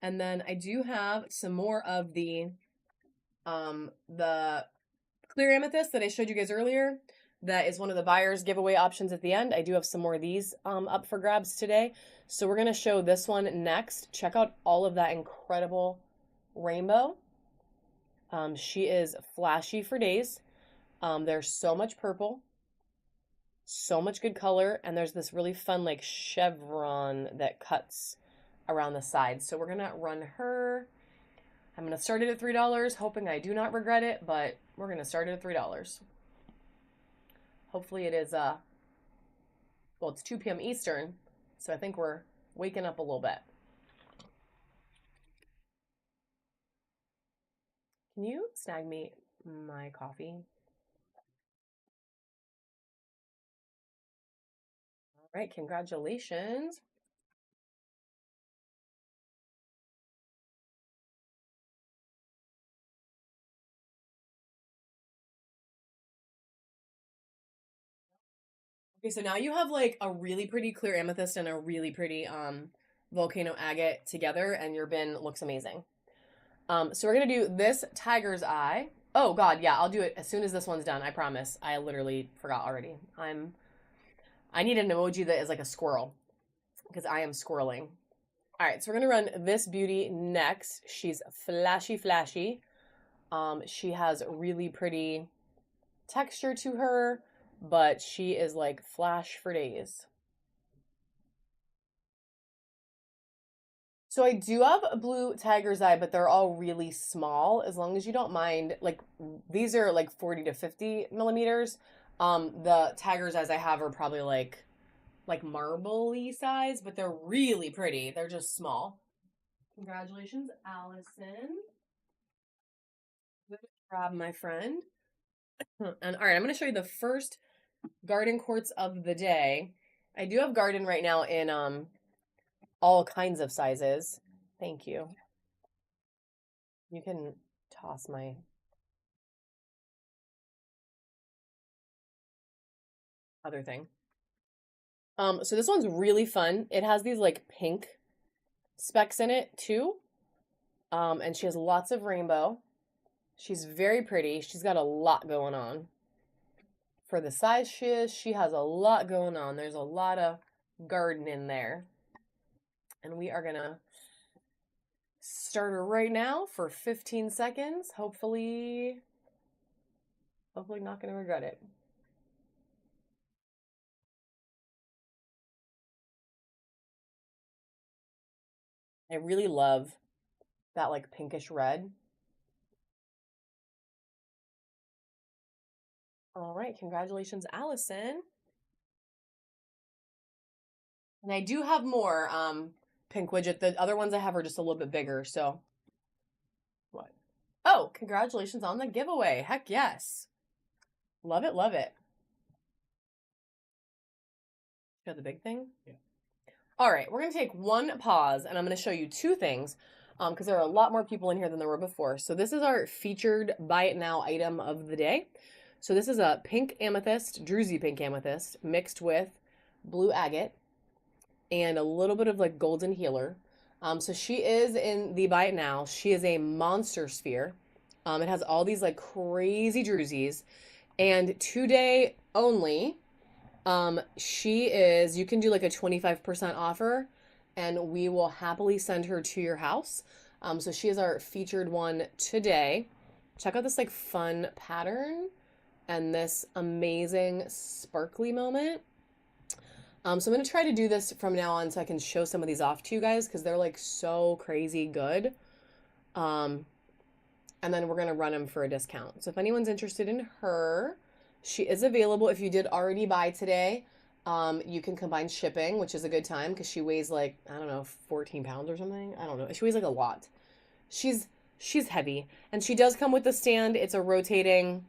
And then I do have some more of the clear amethyst that I showed you guys earlier. That is one of the buyer's giveaway options at the end. I do have some more of these up for grabs today. So we're going to show this one next. Check out all of that incredible rainbow. She is flashy for days. There's so much purple. So much good color. And there's this really fun like chevron that cuts around the sides. So we're going to run her. I'm going to start it at $3, hoping I do not regret it, but we're going to start it at $3. Hopefully it is, well, it's 2 p.m. Eastern, So I think we're waking up a little bit. Can you snag me my coffee? All right, congratulations. Okay, so now you have like a really pretty clear amethyst and a really pretty volcano agate together, and your bin looks amazing. So we're gonna do this tiger's eye. Oh God, yeah, I'll do it as soon as this one's done. I promise. I literally forgot already. I need an emoji that is like a squirrel because I am squirreling. All right, so we're gonna run this beauty next. She's flashy, flashy. She has really pretty texture to her, but she is like flash for days. So I do have a blue tiger's eye, but they're all really small. As long as you don't mind, like these are like 40 to 50 millimeters. The tiger's eyes I have are probably like marbly size, but they're really pretty. They're just small. Congratulations, Allison. Good job, my friend. And all right, I'm going to show you the first garden quartz of the day. I do have garden right now in all kinds of sizes. Thank you. You can toss my other thing. So this one's really fun. It has these like pink specks in it too. And she has lots of rainbow. She's very pretty. She's got a lot going on. For the size she has a lot going on. There's a lot of garden in there. And we are gonna start her right now for 15 seconds. Hopefully not gonna regret it. I really love that like pinkish red. All right, congratulations, Allison. And I do have more pink widget. The other ones I have are just a little bit bigger, so what? Oh, congratulations on the giveaway. Heck yes. Love it, love it. Got the big thing? Yeah. All right, we're going to take one pause and I'm going to show you two things because there are a lot more people in here than there were before. So this is our featured buy it now item of the day. So this is a pink amethyst, druzy pink amethyst, mixed with blue agate and a little bit of like golden healer. So she is in the buy it now. She is a monster sphere. It has all these like crazy druzies. And today only, you can do like a 25% offer and we will happily send her to your house. So she is our featured one today. Check out this like fun pattern and this amazing sparkly moment. So I'm going to try to do this from now on so I can show some of these off to you guys because they're like so crazy good. And then we're going to run them for a discount. So if anyone's interested in her, she is available. If you did already buy today, you can combine shipping, which is a good time because she weighs like, I don't know, 14 pounds or something. I don't know. She weighs like a lot. She's heavy. And she does come with the stand. It's a rotating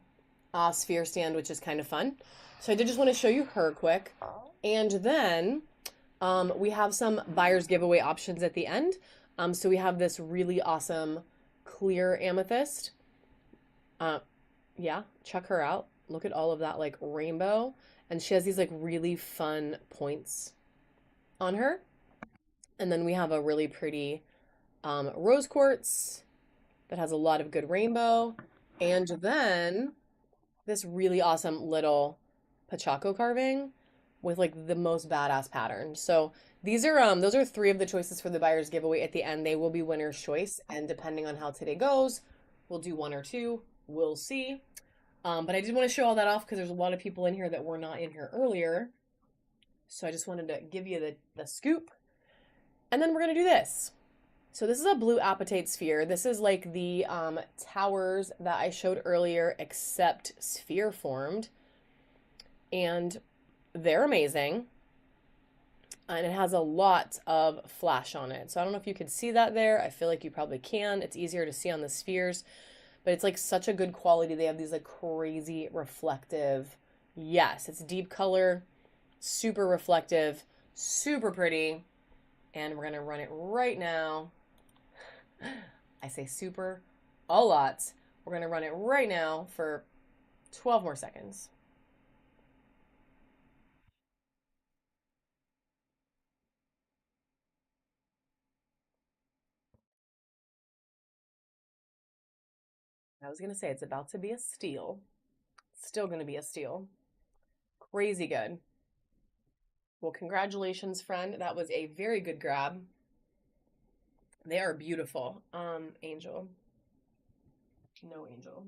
sphere stand, which is kind of fun. So I did just want to show you her quick. And then we have some buyer's giveaway options at the end. So we have this really awesome clear amethyst. Yeah, check her out. Look at all of that like rainbow. And she has these like really fun points on her. And then we have a really pretty rose quartz that has a lot of good rainbow. And then this really awesome little Pachaco carving with like the most badass pattern. So these are those are three of the choices for the buyer's giveaway at the end. They will be winner's choice, and depending on how today goes, we'll do one or two. We'll see. But I did want to show all that off because there's a lot of people in here that were not in here earlier. So I just wanted to give you the scoop. And then we're gonna do this. So this is a blue apatite sphere. This is like the towers that I showed earlier, except sphere formed. And they're amazing. And it has a lot of flash on it. So I don't know if you could see that there. I feel like you probably can. It's easier to see on the spheres, but it's like such a good quality. They have these like crazy reflective. Yes, it's deep color, super reflective, super pretty. And we're going to run it right now. I say super a lot. We're going to run it right now for 12 more seconds. I was going to say it's about to be a steal. Still going to be a steal. Crazy good. Well, congratulations, friend. That was a very good grab. They are beautiful. Angel. No, Angel.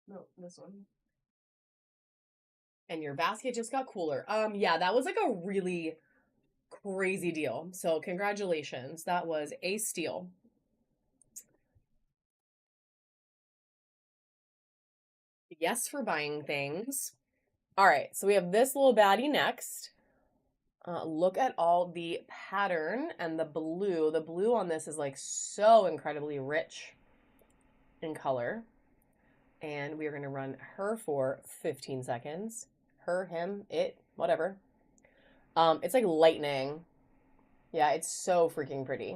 No, this one. And your basket just got cooler. Yeah, that was like a really crazy deal. So, congratulations. That was a steal. Yes, for buying things. All right, so we have this little baddie next. Look at all the pattern and the blue. The blue on this is like so incredibly rich in color. And we are going to run her for 15 seconds. Her, him, it, whatever. It's like lightning. Yeah, it's so freaking pretty.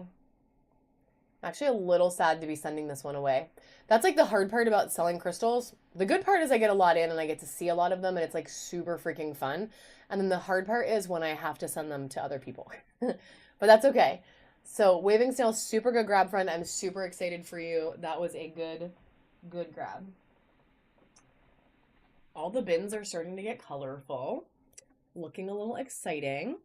Actually, a little sad to be sending this one away. That's like the hard part about selling crystals. The good part is I get a lot in and I get to see a lot of them and it's like super freaking fun. And then the hard part is when I have to send them to other people. But that's okay. So, Waving Snail, super good grab, friend. I'm super excited for you. That was a good grab. All the bins are starting to get colorful, looking a little exciting.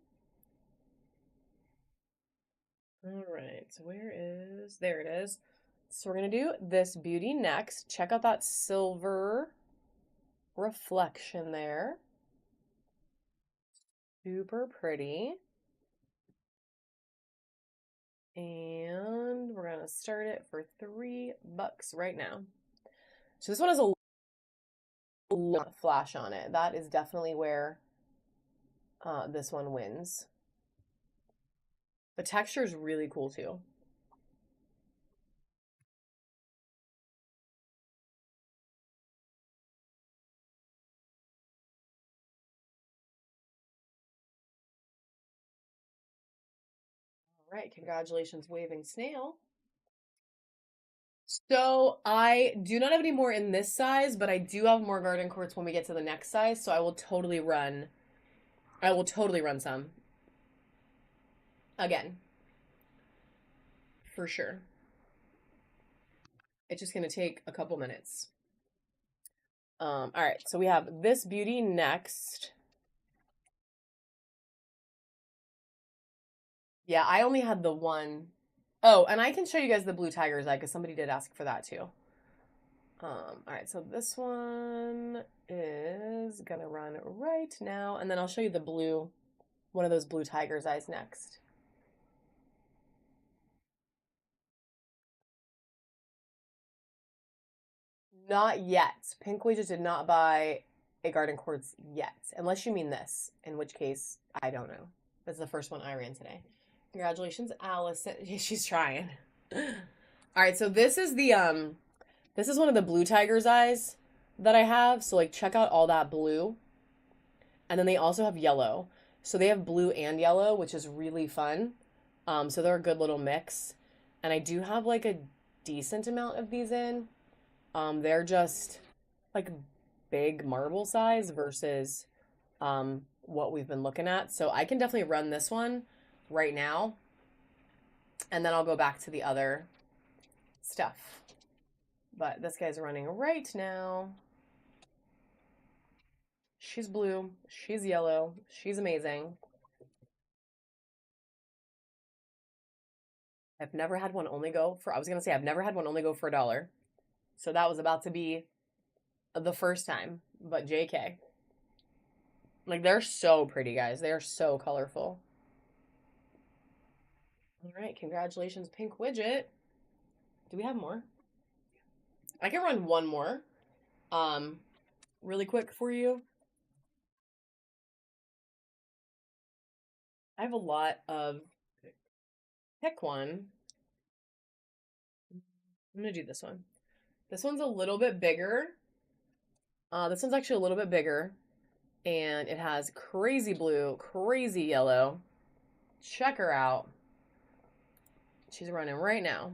All right, so there it is. So we're going to do this beauty next. Check out that silver reflection there. Super pretty. And we're going to start it for $3 right now. So this one has a lot flash on it. That is definitely where this one wins. The texture is really cool too. All right, congratulations, Waving Snail. So I do not have any more in this size, but I do have more garden quartz when we get to the next size. So I will totally run. I will totally run some again for sure. It's just gonna take a couple minutes. All right, so we have this beauty next. Yeah, I only had the one. Oh, and I can show you guys the blue tiger's eye because somebody did ask for that too. All right, so this one is gonna run right now, and then I'll show you the blue, one of those blue tiger's eyes next. Not yet. Pink just did not buy a garden quartz yet, unless you mean this, in which case I don't know. That's the first one I ran today. Congratulations, Allison. She's trying. All right, so this is one of the blue tiger's eyes that I have. So like check out all that blue. And then they also have yellow. So they have blue and yellow, which is really fun. So they're a good little mix. And I do have like a decent amount of these in. They're just like big marble size versus what we've been looking at. So I can definitely run this one right now. And then I'll go back to the other stuff. But this guy's running right now. She's blue. She's yellow. She's amazing. I've never had one only go for, I was going to say, I've never had one only go for $1. So that was about to be the first time. But JK. Like, they're so pretty, guys. They are so colorful. All right. Congratulations, Pink Widget. Do we have more? I can run one more um, really quick for you. I have a lot of pick one. I'm gonna do this one. This one's a little bit bigger. This one's actually a little bit bigger, and it has crazy blue, crazy yellow. Check her out. She's running right now.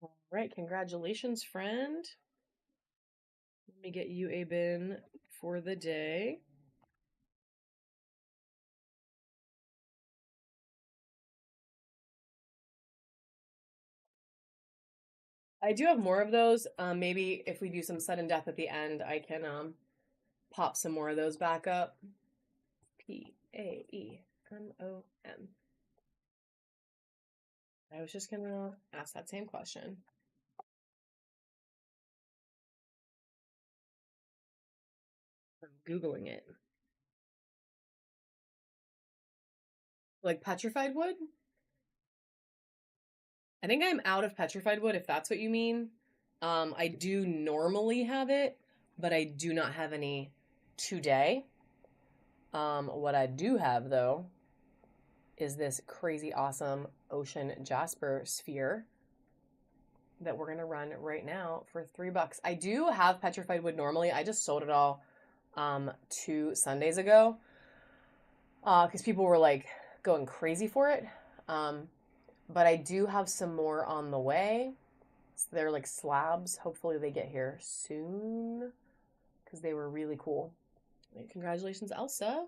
All right, congratulations, friend. Let me get you a bin for the day. I do have more of those. Maybe if we do some sudden death at the end, I can pop some more of those back up. Paemon. I was just gonna ask that same question. I'm Googling it. Like petrified wood? I think I'm out of petrified wood, if that's what you mean. I do normally have it, but I do not have any today. What I do have though is this crazy awesome ocean jasper sphere that we're gonna run right now for $3. I do have petrified wood normally. I just sold it all 2 Sundays ago because people were like going crazy for it. But I do have some more on the way. So they're like slabs. Hopefully they get here soon because they were really cool. Congratulations, Elsa.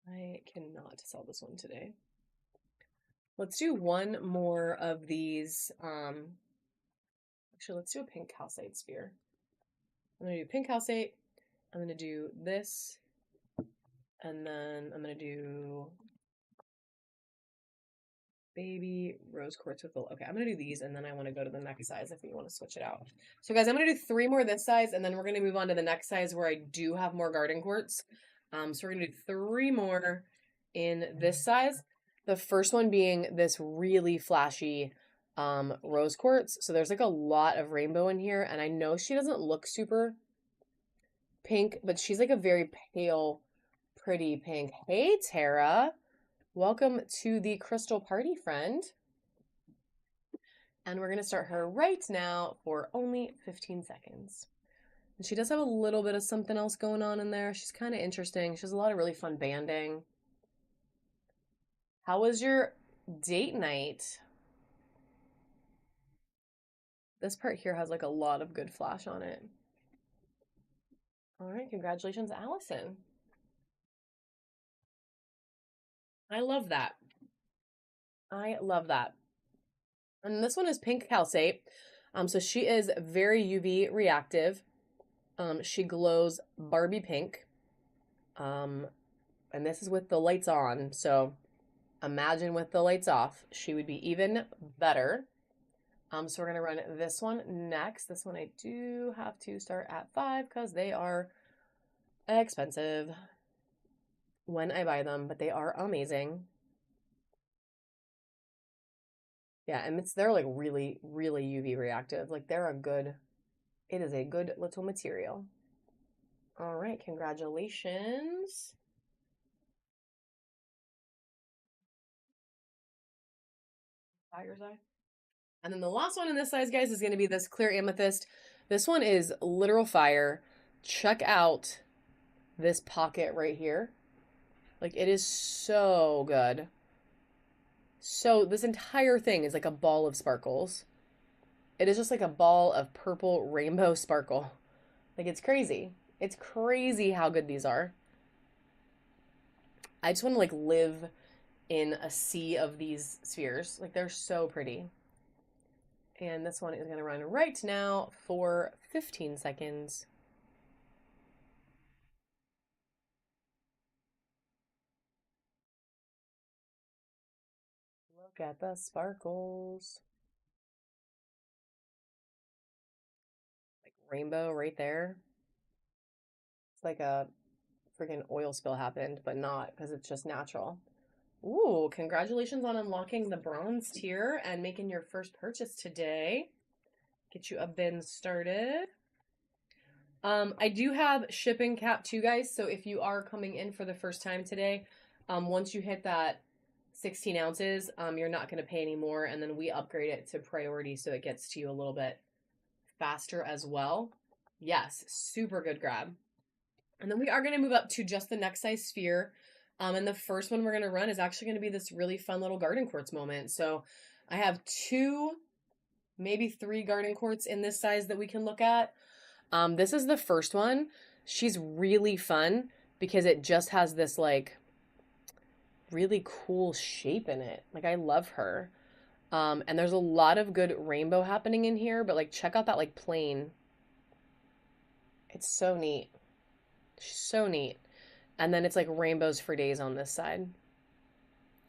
I cannot sell this one today. Let's do one more of these. Actually, let's do a pink calcite sphere. I'm going to do pink calcite. I'm going to do this. And then I'm going to do baby rose quartz with gold. Okay, I'm gonna do these and then I want to go to the next size if we want to switch it out. So guys, I'm gonna do 3 more this size and then we're gonna move on to the next size where I do have more garden quartz. So we're gonna do 3 more in this size. The first one being this really flashy rose quartz. So there's like a lot of rainbow in here and I know she doesn't look super pink, but she's like a very pale, pretty pink. Hey, Tara. Welcome to the crystal party, friend. And we're going to start her right now for only 15 seconds. And she does have a little bit of something else going on in there. She's kind of interesting. She has a lot of really fun banding. How was your date night? This part here has like a lot of good flash on it. All right, congratulations, Allison. I love that. I love that. And this one is pink calcite. So she is very UV reactive. She glows Barbie pink. And this is with the lights on. So imagine with the lights off, she would be even better. So we're going to run this one next. This one I do have to start at 5 because they are expensive when I buy them, but they are amazing. Yeah, and they're like really, really UV reactive. Like it is a good little material. All right, congratulations. Tiger's eye. And then the last one in this size, guys, is going to be this clear amethyst. This one is literal fire. Check out this pocket right here. Like, it is so good. So this entire thing is like a ball of sparkles. It is just like a ball of purple rainbow sparkle. Like, it's crazy. It's crazy how good these are. I just want to like live in a sea of these spheres. Like, they're so pretty. And this one is going to run right now for 15 seconds. Look at the sparkles. Like rainbow right there. It's like a freaking oil spill happened, but not because it's just natural. Ooh, congratulations on unlocking the bronze tier and making your first purchase today. Get you a bin started. I do have shipping cap too, guys. So if you are coming in for the first time today, once you hit that 16 ounces, you're not going to pay any more. And then we upgrade it to priority so it gets to you a little bit faster as well. Yes, super good grab. And then we are going to move up to just the next size sphere. And the first one we're going to run is actually going to be this really fun little garden quartz moment. So I have 2, maybe 3 garden quartz in this size that we can look at. This is the first one. She's really fun because it just has this like really cool shape in it. Like I love her. And there's a lot of good rainbow happening in here, but like check out that like plain. It's so neat. She's so neat. And then it's like rainbows for days on this side.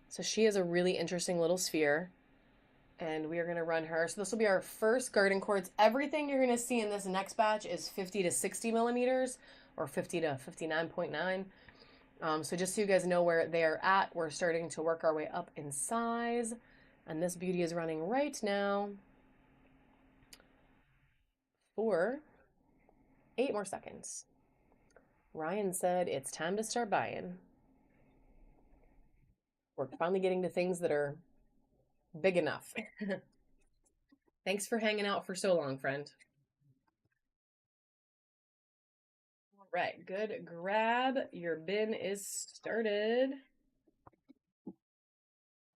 So she is a really interesting little sphere. And we are going to run her. So this will be our first garden quartz. Everything you're going to see in this next batch is 50 to 60 millimeters or 50 to 59.9. So just so you guys know where they are at, we're starting to work our way up in size. And this beauty is running right now for 8 more seconds. Ryan said it's time to start buying. We're finally getting to things that are big enough. Thanks for hanging out for so long, friend. All right, good grab. Your bin is started.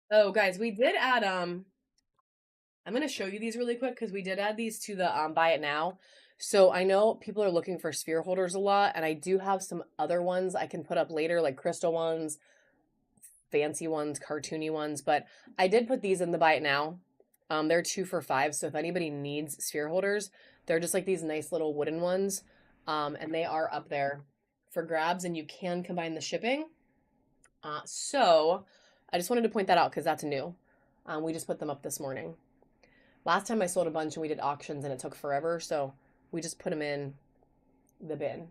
Oh, guys, we did add I'm going to show you these really quick because we did add these to the buy it now. So I know people are looking for sphere holders a lot, and I do have some other ones I can put up later, like crystal ones, fancy ones, cartoony ones, but I did put these in the buy it now. They're 2 for $5, so if anybody needs sphere holders, they're just like these nice little wooden ones, and they are up there for grabs, and you can combine the shipping. So I just wanted to point that out because that's new. We just put them up this morning. Last time I sold a bunch and we did auctions and it took forever, so we just put them in the bin.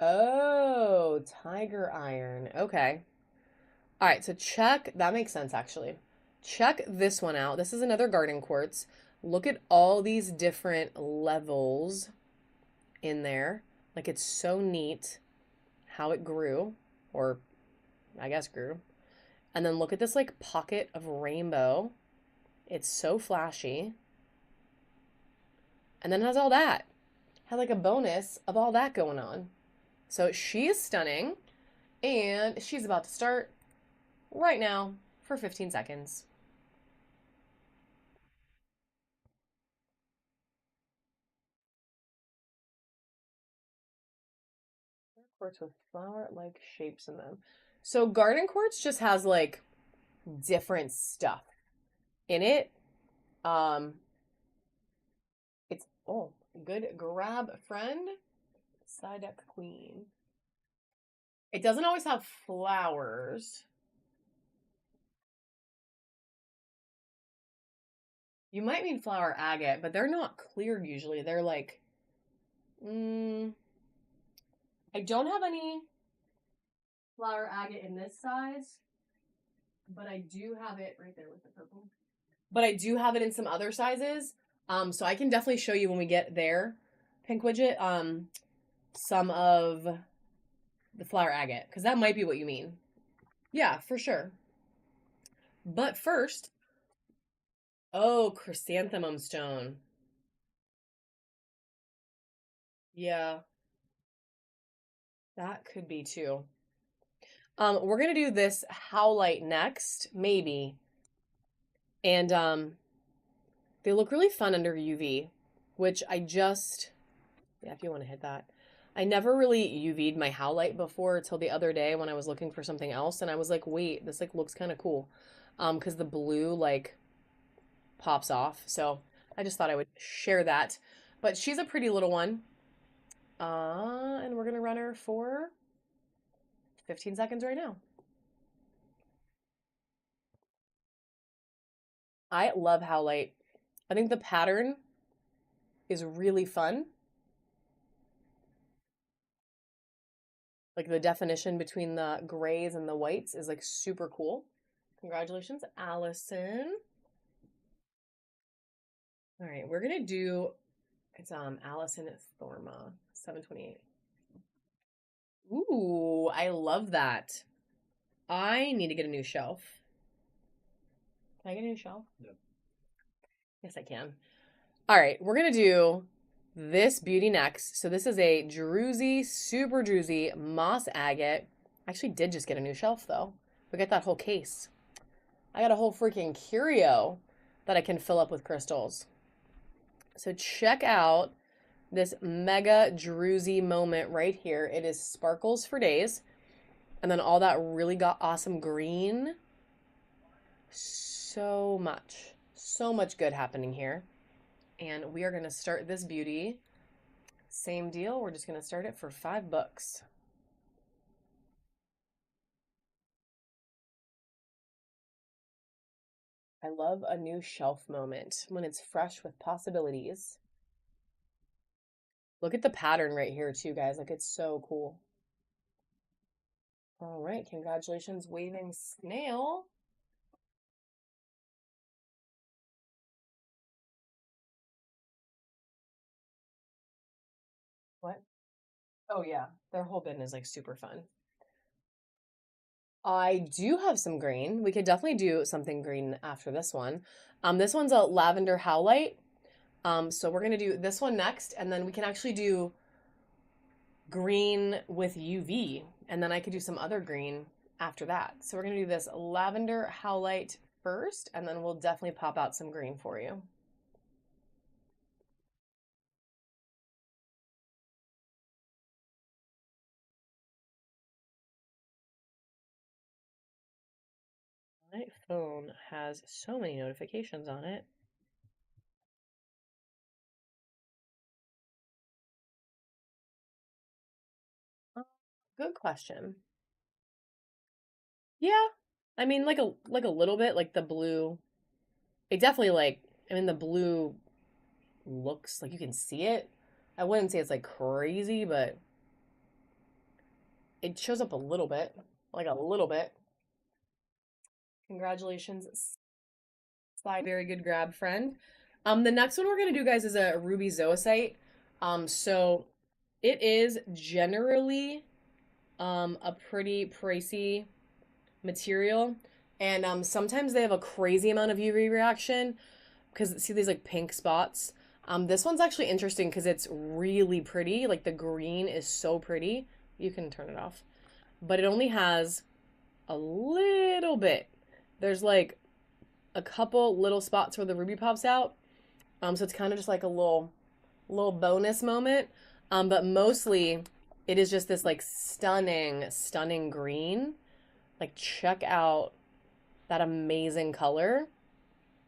Oh, tiger iron. Okay. All right, so check, that makes sense actually. Check this one out. This is another garden quartz. Look at all these different levels in there. Like it's so neat how it grew, or I guess grew. And then look at this like pocket of rainbow. It's so flashy. And then it has all that. Had like a bonus of all that going on. So she is stunning. And she's about to start right now for 15 seconds. Quartz with flower-like shapes in them. So garden quartz just has like different stuff in it. It's good grab, friend. Side deck queen. It doesn't always have flowers. You might mean flower agate, but they're not cleared usually. They're like, I don't have any flower agate in this size, but I do have it right there with the purple. But I do have it in some other sizes. So I can definitely show you when we get there, Pink Widget, some of the flower agate, because that might be what you mean. Yeah, for sure. But first, oh, chrysanthemum stone. Yeah, that could be too. We're gonna do this howlite next, maybe. And they look really fun under UV, which I just, yeah, if you want to hit that. I never really UV'd my howlite before till the other day when I was looking for something else, and I was like, wait, this like looks kind of cool. Because the blue like pops off. So I just thought I would share that. But she's a pretty little one. And we're gonna run her for 15 seconds right now. I love howlite. I think the pattern is really fun. Like the definition between the grays and the whites is like super cool. Congratulations, Allison. All right, we're gonna do it's Allison Thorma, 728. Ooh, I love that. I need to get a new shelf. Can I get a new shelf? No. Yes, I can. All right, we're gonna do this beauty next. So this is a druzy, super druzy moss agate. I actually did just get a new shelf though. We got that whole case. I got a whole freaking curio that I can fill up with crystals. So check out this mega druzy moment right here. It is sparkles for days. And then all that really got awesome green. So much good happening here. And we are going to start this beauty. Same deal. We're just going to start it for $5. I love a new shelf moment when it's fresh with possibilities. Look at the pattern right here too, guys. Like it's so cool. All right, congratulations, Waving Snail. What? Oh yeah, their whole bin is like super fun. I do have some green. We could definitely do something green after this one. This one's a lavender howlite. So we're gonna do this one next, and then we can actually do green with UV, and then I could do some other green after that. So we're gonna do this lavender howlite first, and then we'll definitely pop out some green for you. My phone has so many notifications on it. Good question. Yeah. I mean like a little bit like the blue. It definitely like I mean the blue looks like you can see it. I wouldn't say it's like crazy, but it shows up a little bit. Like a little bit. Congratulations. Slide, very good grab, friend. The next one we're gonna do, guys, is a ruby zoisite. So it is generally a pretty pricey material, and sometimes they have a crazy amount of UV reaction because see these like pink spots. This one's actually interesting because it's really pretty. Like the green is so pretty. You can turn it off, but it only has a little bit. There's like a couple little spots where the ruby pops out. So it's kind of just like a little bonus moment. But mostly it is just this like stunning green. Like check out that amazing color.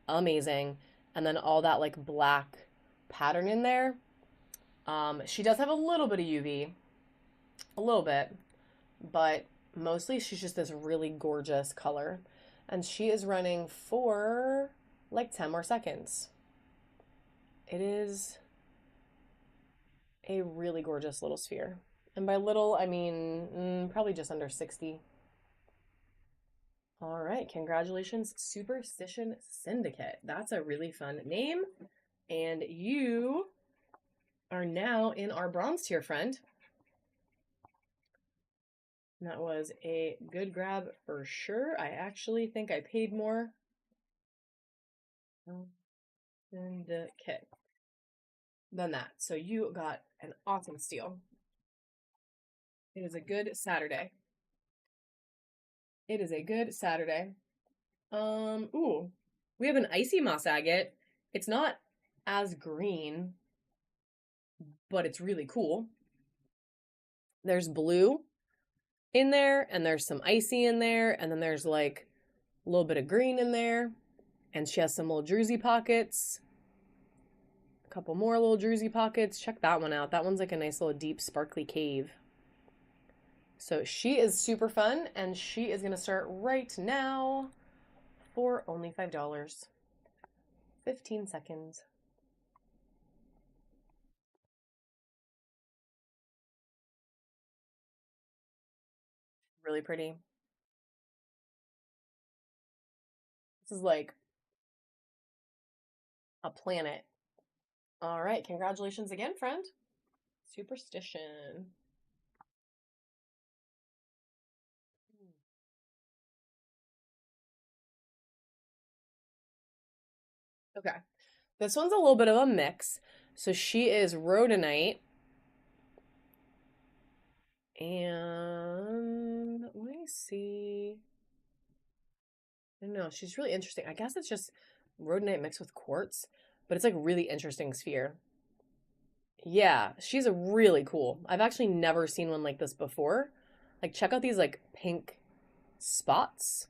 Amazing. And then all that like black pattern in there. She does have a little bit of UV, a little bit, but mostly she's just this really gorgeous color. And she is running for like 10 more seconds. It is a really gorgeous little sphere. And by little, I mean probably just under 60. All right, congratulations, Superstition Syndicate. That's a really fun name. And you are now in our bronze tier, friend. That was a good grab for sure. I actually think I paid more. Syndicate than that. So you got an awesome steal. It is a good Saturday. It is a good Saturday. Ooh. We have an icy moss agate. It's not as green, but it's really cool. There's blue in there, and there's some icy in there, and then there's like a little bit of green in there. And she has some little druzy pockets. A couple more little druzy pockets. Check that one out. That one's like a nice little deep sparkly cave. So she is super fun, and she is going to start right now for only $5. 15 seconds. really pretty. This is like a planet. All right, congratulations again, friend. Superstition. Okay. This one's a little bit of a mix. So she is rhodonite. And let me see. I don't know. She's really interesting. I guess it's just rhodonite mixed with quartz, but it's like really interesting sphere. Yeah, she's a really cool. I've actually never seen one like this before. Like check out these like pink spots.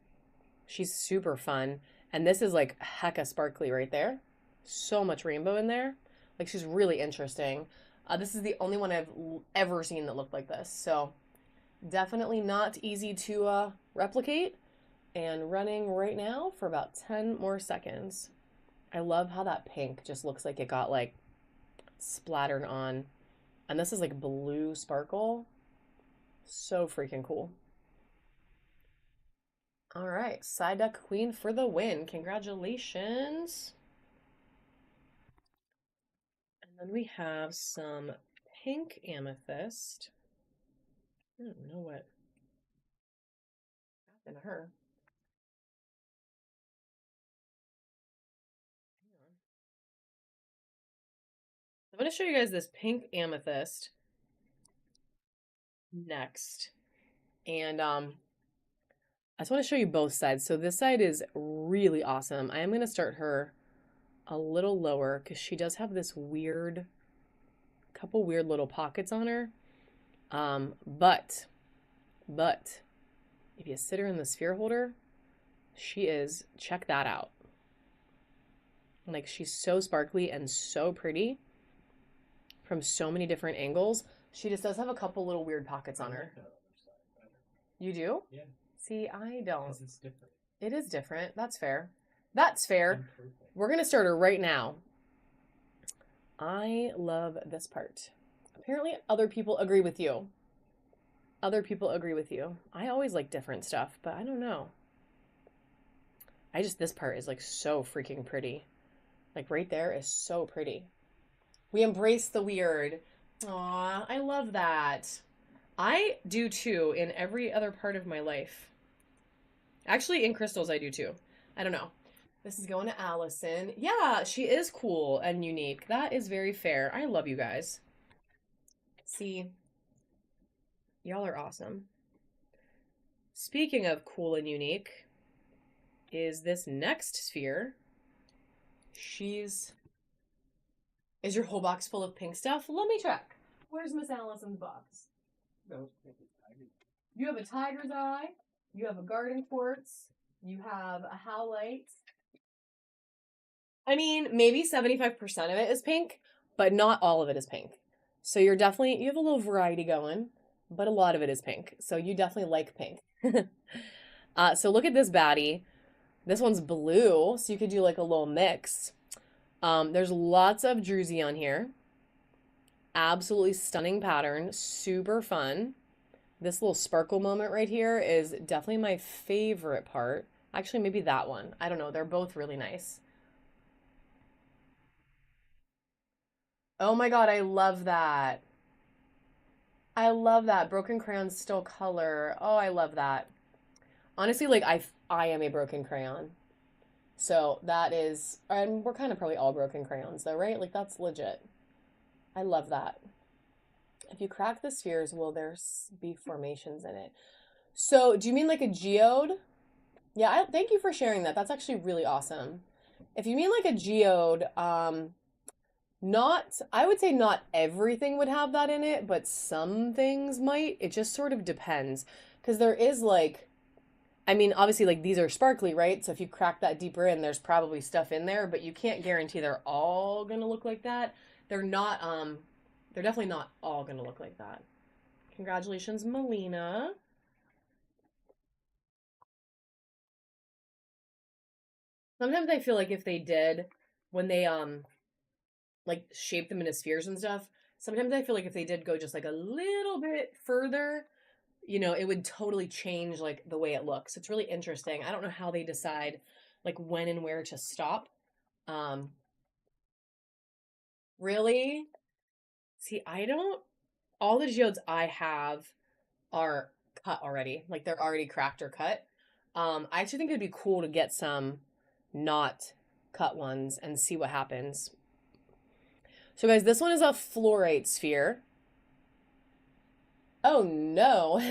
She's super fun. And this is like hecka sparkly right there. So much rainbow in there. Like she's really interesting. This is the only one I've ever seen that looked like this. So definitely not easy to replicate. And running right now for about 10 more seconds. I love how that pink just looks like it got like splattered on. And this is like blue sparkle. So freaking cool. All right, side duck queen for the win. Congratulations. And then we have some pink amethyst. I don't know what happened to her. I'm going to show you guys this pink amethyst next. And I just want to show you both sides. So this side is really awesome. I am going to start her a little lower because she does have this couple weird little pockets on her. But if you sit her in the sphere holder, check that out. Like she's so sparkly and so pretty from so many different angles. She just does have a couple little weird pockets on her. You do? Yeah. See, I don't. Because it's different. It is different. That's fair. That's fair. We're going to start her right now. I love this part. Apparently, other people agree with you. Other people agree with you. I always like different stuff, but I don't know. This part is like so freaking pretty. Like right there is so pretty. We embrace the weird. Aw, I love that. I do too in every other part of my life. Actually, in crystals, I do too. I don't know. This is going to Allison. Yeah, she is cool and unique. That is very fair. I love you guys. See, y'all are awesome. Speaking of cool and unique, is this next sphere. Is your whole box full of pink stuff? Let me check. Where's Miss Allison's box? No, You have a tiger's eye. You have a garden quartz. You have a howlite. I mean, maybe 75% of it is pink, but not all of it is pink. So you have a little variety going, but a lot of it is pink. So you definitely like pink. So look at this baddie. This one's blue, so you could do like a little mix. There's lots of druzy on here. Absolutely stunning pattern. Super fun. This little sparkle moment right here is definitely my favorite part. Actually, maybe that one. I don't know. They're both really nice. Oh my God, I love that. I love that. Broken crayons still color. Oh, I love that. Honestly, like I am a broken crayon. So that is, and we're kind of probably all broken crayons though, right? Like that's legit. I love that. If you crack the spheres, will there be formations in it? So do you mean like a geode? Yeah, thank you for sharing that. That's actually really awesome. If you mean like a geode, I would say not everything would have that in it, but some things might. It just sort of depends. Because there is like, I mean, obviously, like these are sparkly, right? So if you crack that deeper in, there's probably stuff in there, but you can't guarantee they're all gonna look like that. They're not, they're definitely not all gonna look like that. Congratulations, Melina. Sometimes I feel like if they did, when they like shape them into spheres and stuff, sometimes I feel like if they did go just like a little bit further, you know, it would totally change like the way it looks. It's really interesting. I don't know how they decide like when and where to stop. Um, really? See, I don't, all the geodes I have are cut already. Like they're already cracked or cut. I actually think it'd be cool to get some not cut ones and see what happens. So guys, this one is a fluorite sphere. Oh no.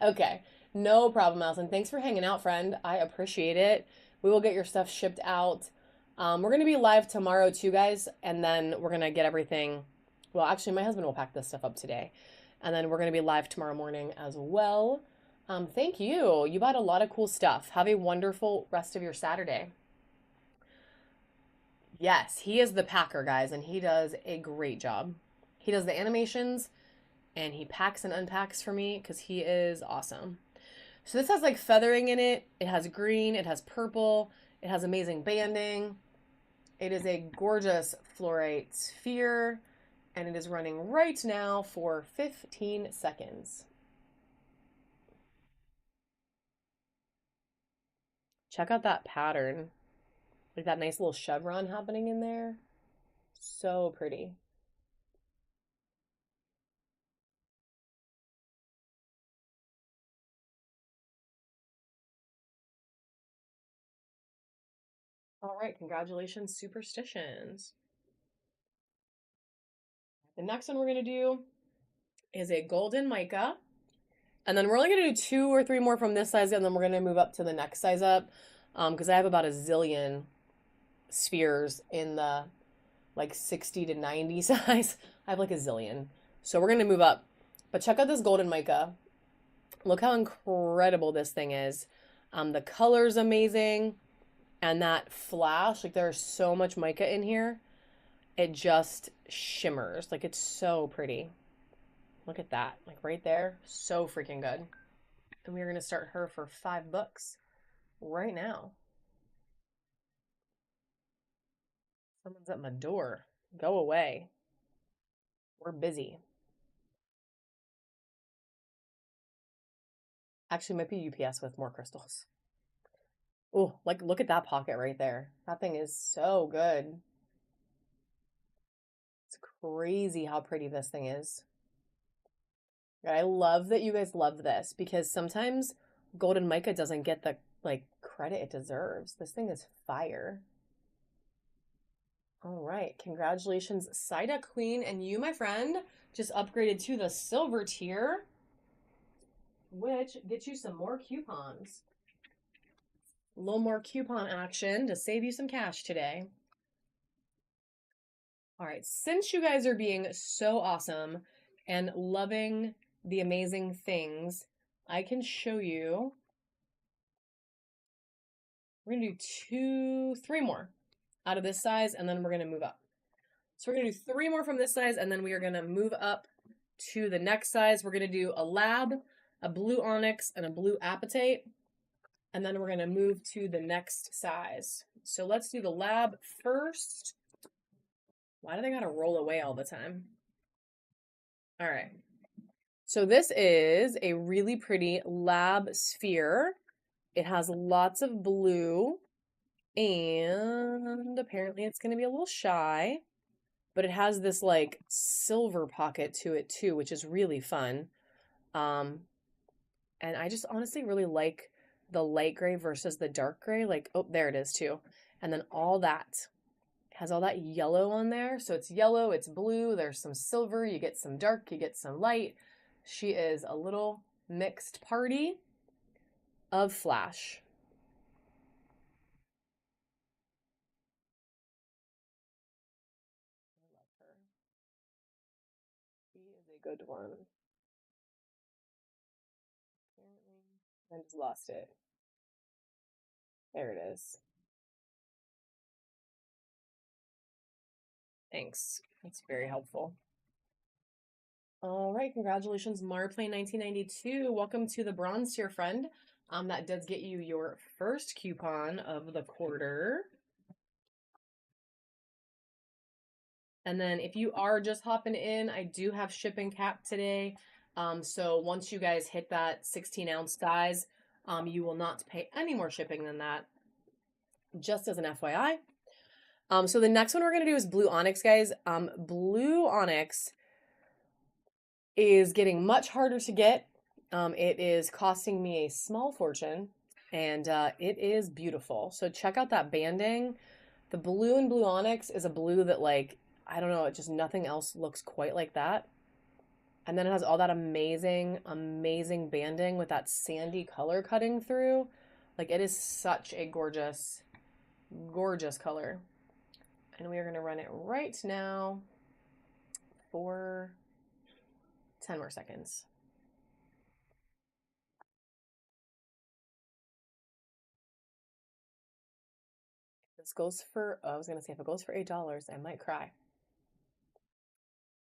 Okay. No problem, Allison. Thanks for hanging out, friend. I appreciate it. We will get your stuff shipped out. We're gonna be live tomorrow too, guys, and then we're gonna get everything. Well, actually, my husband will pack this stuff up today, and then we're gonna be live tomorrow morning as well. Thank you. You bought a lot of cool stuff. Have a wonderful rest of your Saturday. Yes, he is the packer, guys, and he does a great job. He does the animations and he packs and unpacks for me because he is awesome. So this has like feathering in it. It has green, it has purple, it has amazing banding. It is a gorgeous fluorite sphere, and it is running right now for 15 seconds. Check out that pattern. Like that nice little chevron happening in there. So pretty. All right, congratulations, Superstitions. The next one we're going to do is a golden mica. And then we're only going to do 2 or 3 more from this size, and then we're going to move up to the next size up. Because I have about a zillion spheres in the like 60 to 90 size. I have like a zillion. So we're going to move up. But check out this golden mica. Look how incredible this thing is. The color's amazing. And that flash, like there's so much mica in here. It just shimmers. Like it's so pretty. Look at that. Like right there. So freaking good. And we're going to start her for $5 right now. Someone's at my door. Go away. We're busy. Actually, might be UPS with more crystals. Oh, like look at that pocket right there. That thing is so good. It's crazy how pretty this thing is. I love that you guys love this because sometimes golden mica doesn't get the like credit it deserves. This thing is fire. All right, congratulations, Saida Queen, and you, my friend, just upgraded to the silver tier, which gets you some more coupons. A little more coupon action to save you some cash today. All right, since you guys are being so awesome and loving the amazing things, I can show you. We're going to do 3 more out of this size, and then we're going to move up. So we're going to do 3 more from this size, and then we are going to move up to the next size. We're going to do a lab, a blue onyx, and a blue apatite. And then we're going to move to the next size. So let's do the lab first. Why do they got to roll away all the time? All right. So this is a really pretty lab sphere. It has lots of blue, and apparently it's going to be a little shy, but it has this like silver pocket to it too, which is really fun. And I just honestly really like the light gray versus the dark gray. Like, oh, there it is too. And then all that has all that yellow on there. So it's yellow, it's blue, there's some silver, you get some dark, you get some light. She is a little mixed party of Flash. I love her. She is a good one. Apparently, I just lost it. There it is. Thanks. That's very helpful. All right, congratulations, Marplay 1992. Welcome to the bronze tier, friend. That does get you your first coupon of the quarter. And then if you are just hopping in, I do have shipping cap today. So once you guys hit that 16-ounce size, you will not pay any more shipping than that, just as an FYI. So the next one we're going to do is Blue Onyx, guys. Blue Onyx is getting much harder to get. It is costing me a small fortune, and it is beautiful. So check out that banding. The blue in Blue Onyx is a blue that, like, I don't know, it just nothing else looks quite like that. And then it has all that amazing, amazing banding with that sandy color cutting through. Like, it is such a gorgeous, gorgeous color. And we are going to run it right now for 10 more seconds. This goes for, I was going to say, if it goes for $8, I might cry.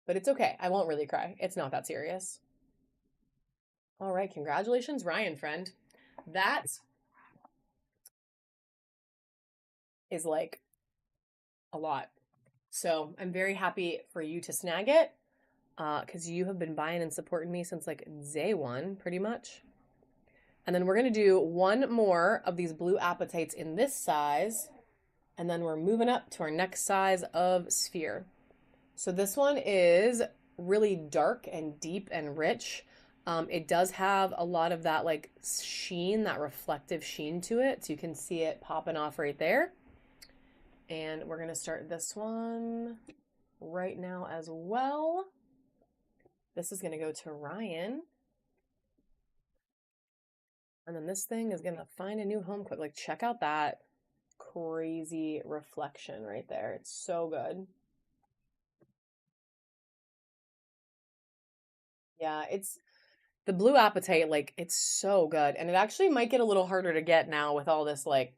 But it's okay. I won't really cry. It's not that serious. All right. Congratulations, Ryan, friend. That is like a lot. So I'm very happy for you to snag it because you have been buying and supporting me since like day one, pretty much. And then we're going to do one more of these blue appetites in this size. And then we're moving up to our next size of sphere. So this one is really dark and deep and rich. It does have a lot of that like sheen, that reflective sheen to it. So you can see it popping off right there. And we're going to start this one right now as well. This is going to go to Ryan. And then this thing is going to find a new home quick. Like, check out that crazy reflection right there. It's so good. Yeah, it's the blue appetite, like, it's so good. And it actually might get a little harder to get now with all this, like,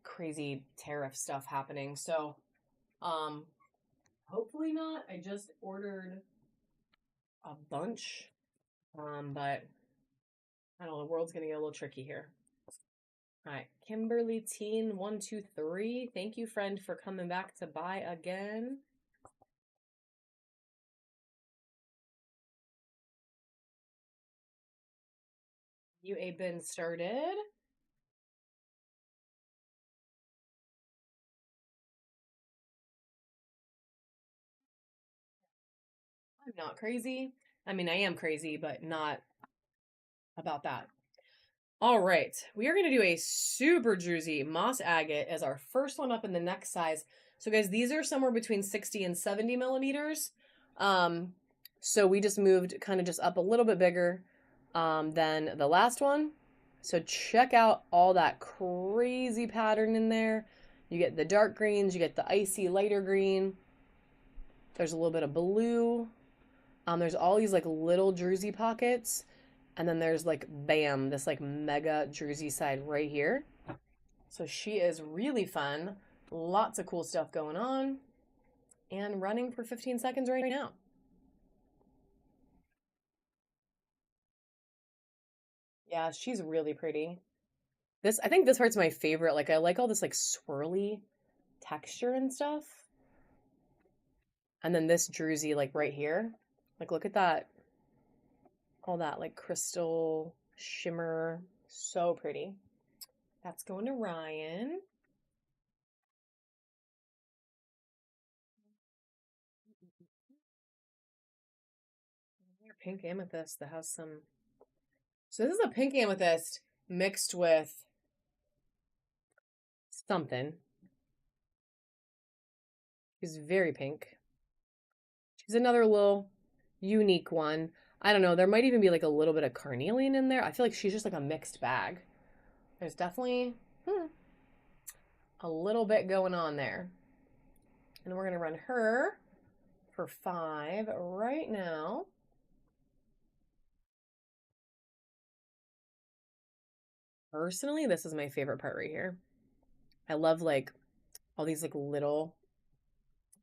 crazy tariff stuff happening. So, hopefully not. I just ordered a bunch. But I don't know, the world's gonna get a little tricky here. All right, Kimberly Teen 123. Thank you, friend, for coming back to buy again. You a been started. I'm not crazy. I mean, I am crazy, but not about that. All right, we are going to do a super juicy moss agate as our first one up in the next size. So, guys, these are somewhere between 60 and 70 millimeters. So we just moved kind of just up a little bit bigger than the last one. So check out all that crazy pattern in there. You get the dark greens, you get the icy lighter green. There's a little bit of blue. There's all these like little druzy pockets. And then there's like, bam, this like mega druzy side right here. So she is really fun. Lots of cool stuff going on. And running for 15 seconds right now. Yeah, she's really pretty. I think this part's my favorite. Like, I like all this like swirly texture and stuff. And then this druzy like right here. Like, look at that. All that like crystal shimmer. So pretty. That's going to Ryan. Pink amethyst that has some. So this is a pink amethyst mixed with something. She's very pink. She's another little unique one. I don't know. There might even be like a little bit of carnelian in there. I feel like she's just like a mixed bag. There's definitely a little bit going on there. And we're going to run her for 5 right now. Personally, this is my favorite part right here. I love like all these like little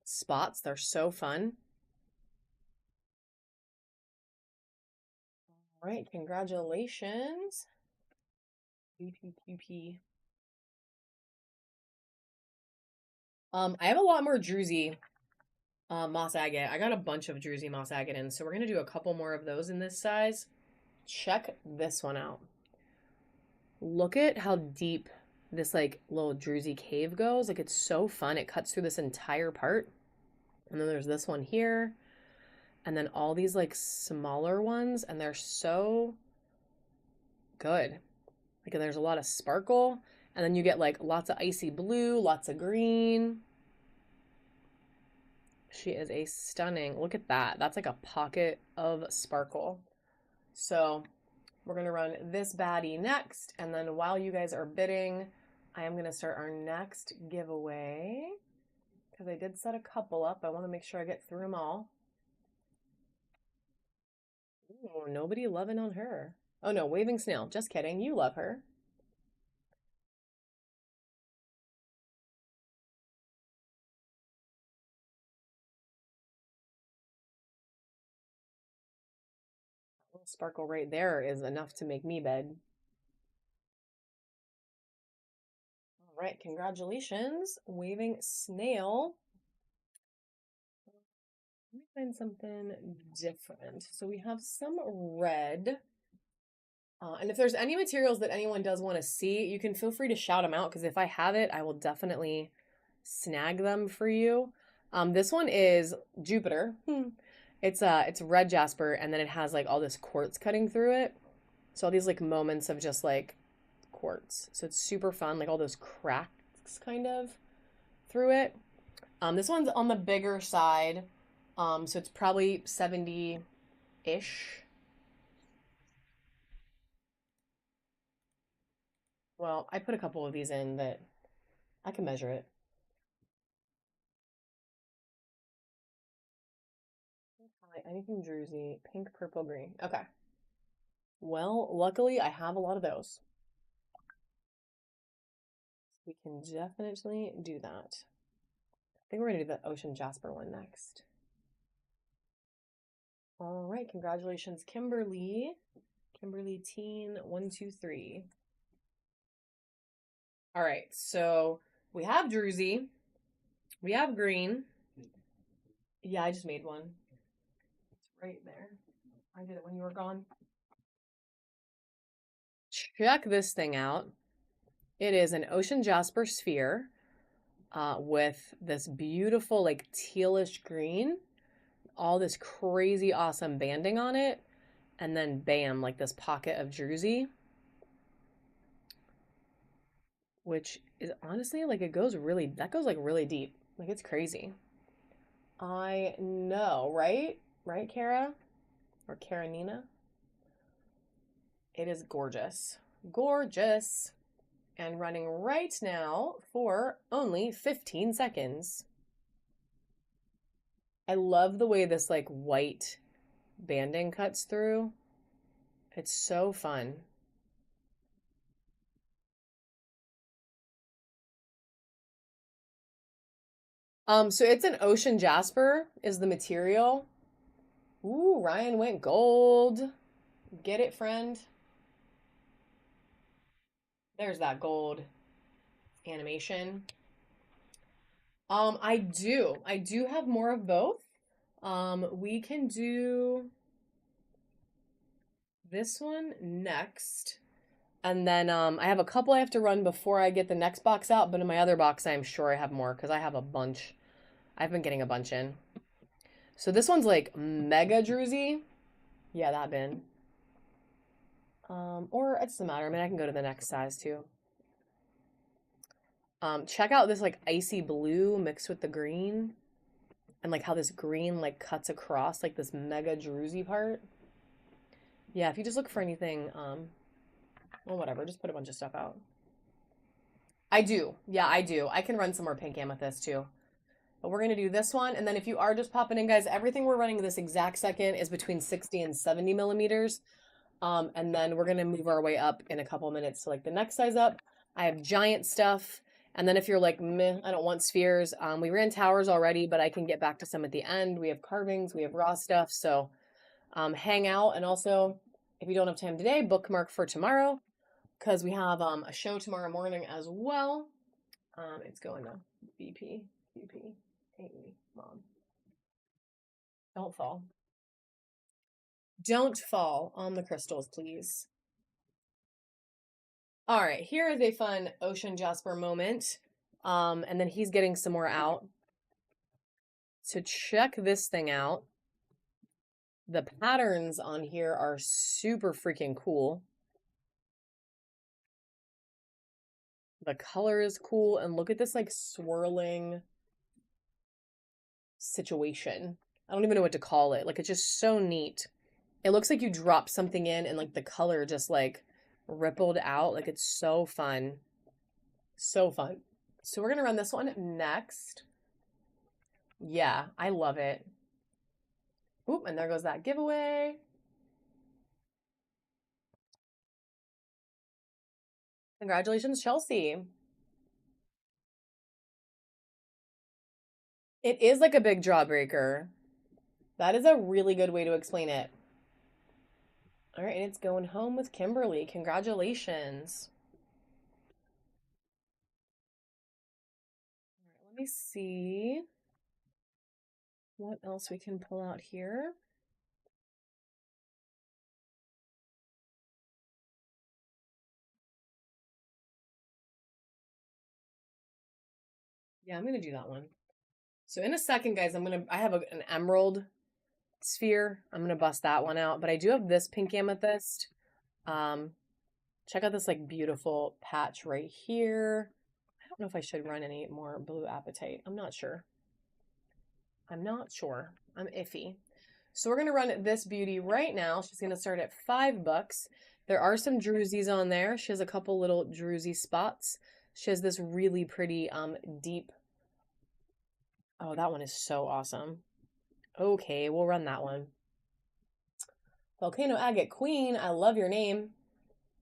spots. They're so fun. All right, congratulations. BPQP. I have a lot more druzy Moss agate. I got a bunch of druzy moss agate in, so we're going to do a couple more of those in this size. Check this one out. Look at how deep this like little druzy cave goes. Like it's so fun. It cuts through this entire part. And then there's this one here. And then all these like smaller ones, and they're so good. Like there's a lot of sparkle, and then you get like lots of icy blue, lots of green. She is a stunning, look at that. That's like a pocket of sparkle. So we're going to run this baddie next. And then while you guys are bidding, I am going to start our next giveaway because I did set a couple up. I want to make sure I get through them all. Ooh, nobody loving on her. Oh no, Waving Snail. Just kidding. You love her. Sparkle right there is enough to make me bed. All right, congratulations, Waving Snail. Let me find something different. So we have some red. And if there's any materials that anyone does want to see, you can feel free to shout them out because if I have it, I will definitely snag them for you. This one is Jupiter. It's red jasper, and then it has like all this quartz cutting through it. So all these like moments of just like quartz. So it's super fun, like all those cracks kind of through it. This one's on the bigger side. So it's probably 70-ish. Well, I put a couple of these in that I can measure it. Anything druzy, pink, purple, green. Okay. Well, luckily I have a lot of those. We can definitely do that. I think we're going to do the Ocean Jasper one next. All right, congratulations, Kimberly. Kimberly Teen 123. All right, so we have druzy. We have green. Yeah, I just made one. It's right there. I did it when you were gone. Check this thing out. It is an Ocean Jasper sphere with this beautiful like tealish green, all this crazy awesome banding on it, and then bam, like this pocket of druzy, which is honestly like it goes really, that goes like really deep. Like it's crazy. I know, right? Right, Kara? Or Karanina? It is gorgeous. Gorgeous. And running right now for only 15 seconds. I love the way this like white banding cuts through. It's so fun. So it's an ocean jasper is the material. Ooh, Ryan went gold. Get it, friend? There's that gold animation. I do. I do have more of both. We can do this one next. And then I have a couple I have to run before I get the next box out, but in my other box I'm sure I have more because I have a bunch. I've been getting a bunch in. So this one's like mega druzy. Yeah, that bin. Or it doesn't matter. I mean, I can go to the next size too. Check out this like icy blue mixed with the green. And like how this green like cuts across like this mega druzy part. Yeah, if you just look for anything, well, whatever, just put a bunch of stuff out. I do. Yeah, I do. I can run some more pink amethyst too. But we're going to do this one. And then if you are just popping in, guys, everything we're running this exact second is between 60 and 70 millimeters. And then we're going to move our way up in a couple minutes to like the next size up. I have giant stuff. And then if you're like, meh, I don't want spheres, we ran towers already, but I can get back to some at the end. We have carvings, we have raw stuff. So hang out. And also, if you don't have time today, bookmark for tomorrow because we have a show tomorrow morning as well. It's going to BP, AE, Mom. Don't fall. Don't fall on the crystals, please. All right, here is a fun Ocean Jasper moment. And then he's getting some more out. So check this thing out. The patterns on here are super freaking cool. The color is cool. And look at this like swirling situation. I don't even know what to call it. Like, it's just so neat. It looks like you dropped something in and like the color just like rippled out. Like, it's so fun. So fun. So we're going to run this one next. Yeah, I love it. Oop, and there goes that giveaway. Congratulations, Chelsea. It is like a big jawbreaker. That is a really good way to explain it. All right, and it's going home with Kimberly. Congratulations. All right, let me see what else we can pull out here. Yeah, I'm gonna do that one. So in a second, guys, I have an emerald sphere. I'm gonna bust that one out, but I do have this pink amethyst. Check out this like beautiful patch right here. I don't know if I should run any more blue apatite. I'm not sure. I'm iffy. So we're gonna run this beauty right now. She's gonna start at $5. There are some drusies on there. She has a couple little druzy spots. She has this really pretty deep. Oh, that one is so awesome. Okay, we'll run that one. Volcano Agate Queen, I love your name.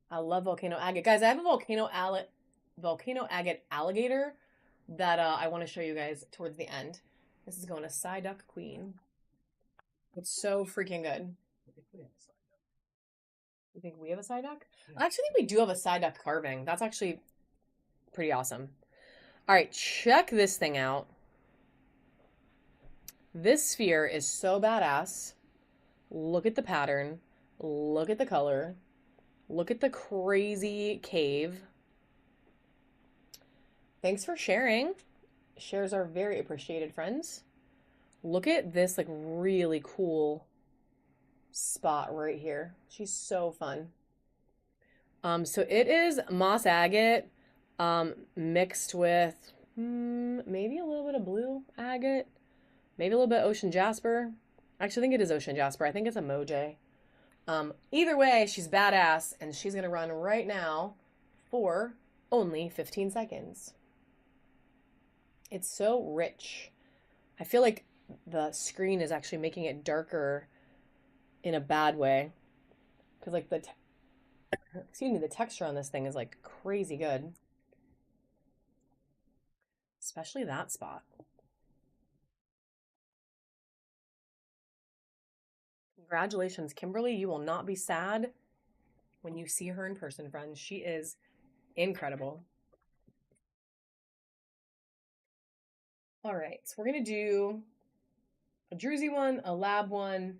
I love Volcano Agate. Guys, I have a Volcano Agate alligator that I want to show you guys towards the end. This is going to Psyduck Queen. It's so freaking good. You think we have a Psyduck? Yeah. I actually think we do have a Psyduck carving. That's actually pretty awesome. All right, check this thing out. This sphere is so badass. Look at the pattern. Look at the color. Look at the crazy cave. Thanks for sharing. Shares are very appreciated, friends. Look at this like really cool spot right here. She's so fun. So it is moss agate mixed with maybe a little bit of blue agate, maybe a little bit of ocean jasper. Actually, I think it is ocean jasper. I think it's a Moj. Either way, she's badass, and she's gonna run right now for only 15 seconds. It's so rich. I feel like the screen is actually making it darker in a bad way, because like the texture on this thing is like crazy good, especially that spot. Congratulations, Kimberly. You will not be sad when you see her in person, friends. She is incredible. All right, so we're going to do a druzy one, a lab one,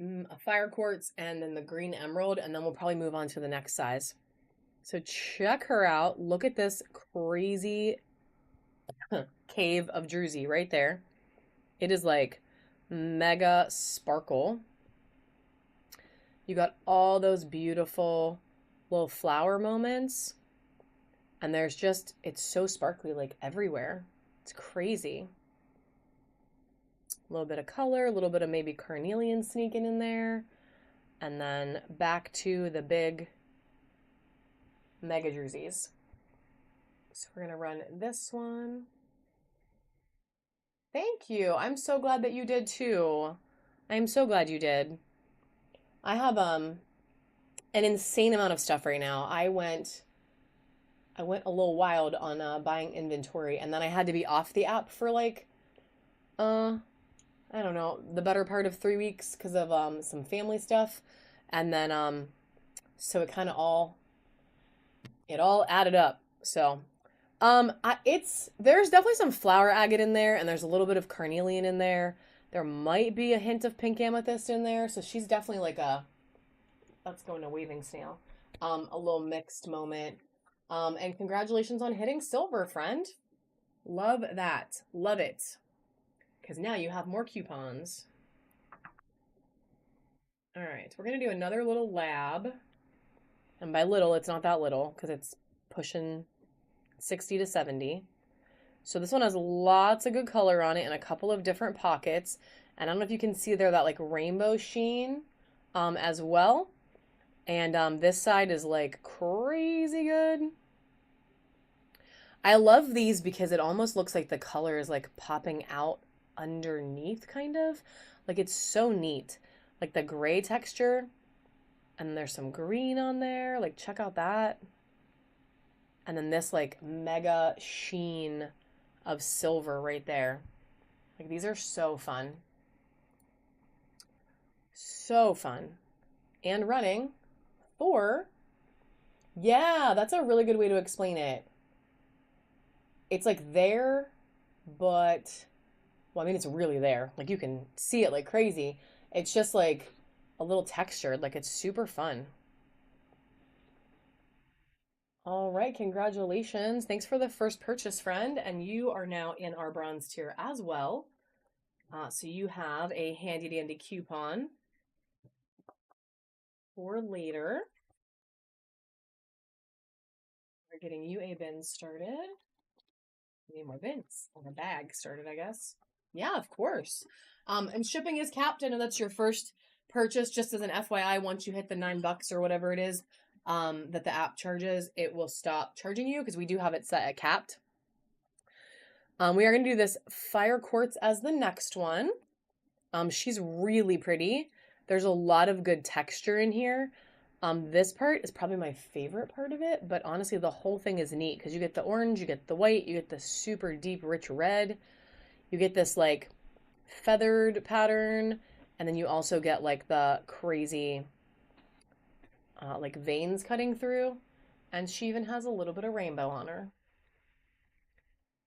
a fire quartz, and then the green emerald, and then we'll probably move on to the next size. So check her out. Look at this crazy cave of druzy right there. It is like mega sparkle. You got all those beautiful little flower moments. And there's just, it's so sparkly like everywhere. It's crazy. A little bit of color, a little bit of maybe carnelian sneaking in there. And then back to the big mega drusies. So we're going to run this one. Thank you. I'm so glad that you did too. I'm so glad you did. I have an insane amount of stuff right now. I went a little wild on buying inventory, and then I had to be off the app for like I don't know, the better part of 3 weeks because of some family stuff. And then so it kind of all added up. So there's definitely some flower agate in there, and there's a little bit of carnelian in there. There might be a hint of pink amethyst in there, so she's definitely like let's go into waving snail. A little mixed moment. And congratulations on hitting silver, friend. Love that. Love it. Because now you have more coupons. All right, we're going to do another little lab. And by little, it's not that little because it's pushing 60 to 70. So this one has lots of good color on it and a couple of different pockets. And I don't know if you can see there that like rainbow sheen as well. And this side is like crazy good. I love these because it almost looks like the color is like popping out underneath, kind of. Like it's so neat. Like the gray texture, and there's some green on there. Like, check out that. And then this like mega sheen of silver right there. Like, these are so fun. So fun. And running for, yeah, that's a really good way to explain it. It's like there, but well, I mean, it's really there. Like you can see it like crazy. It's just like a little textured. Like it's super fun. All right, congratulations. Thanks for the first purchase, friend. And you are now in our bronze tier as well. So you have a handy dandy coupon for later. We're getting you a bin started. We need more bins or a bag started, I guess. Yeah, of course. And shipping is capped. I know that's your first purchase. Just as an FYI, once you hit the $9 or whatever it is that the app charges, it will stop charging you because we do have it set at capped. We are going to do this fire quartz as the next one. She's really pretty. There's a lot of good texture in here. This part is probably my favorite part of it, but honestly, the whole thing is neat because you get the orange, you get the white, you get the super deep, rich red. You get this like feathered pattern, and then you also get like the crazy like veins cutting through. And she even has a little bit of rainbow on her.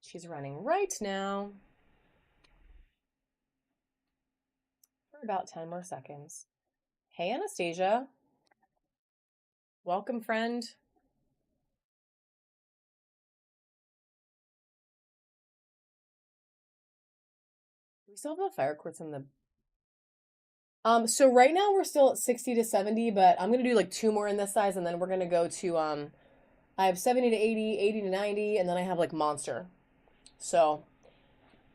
She's running right now for about 10 more seconds. Hey, Anastasia. Welcome, friend. Do we still have the fire quartz in the... So right now we're still at 60 to 70, but I'm gonna do like two more in this size, and then we're gonna go to I have 70 to 80, 80 to 90, and then I have like monster. So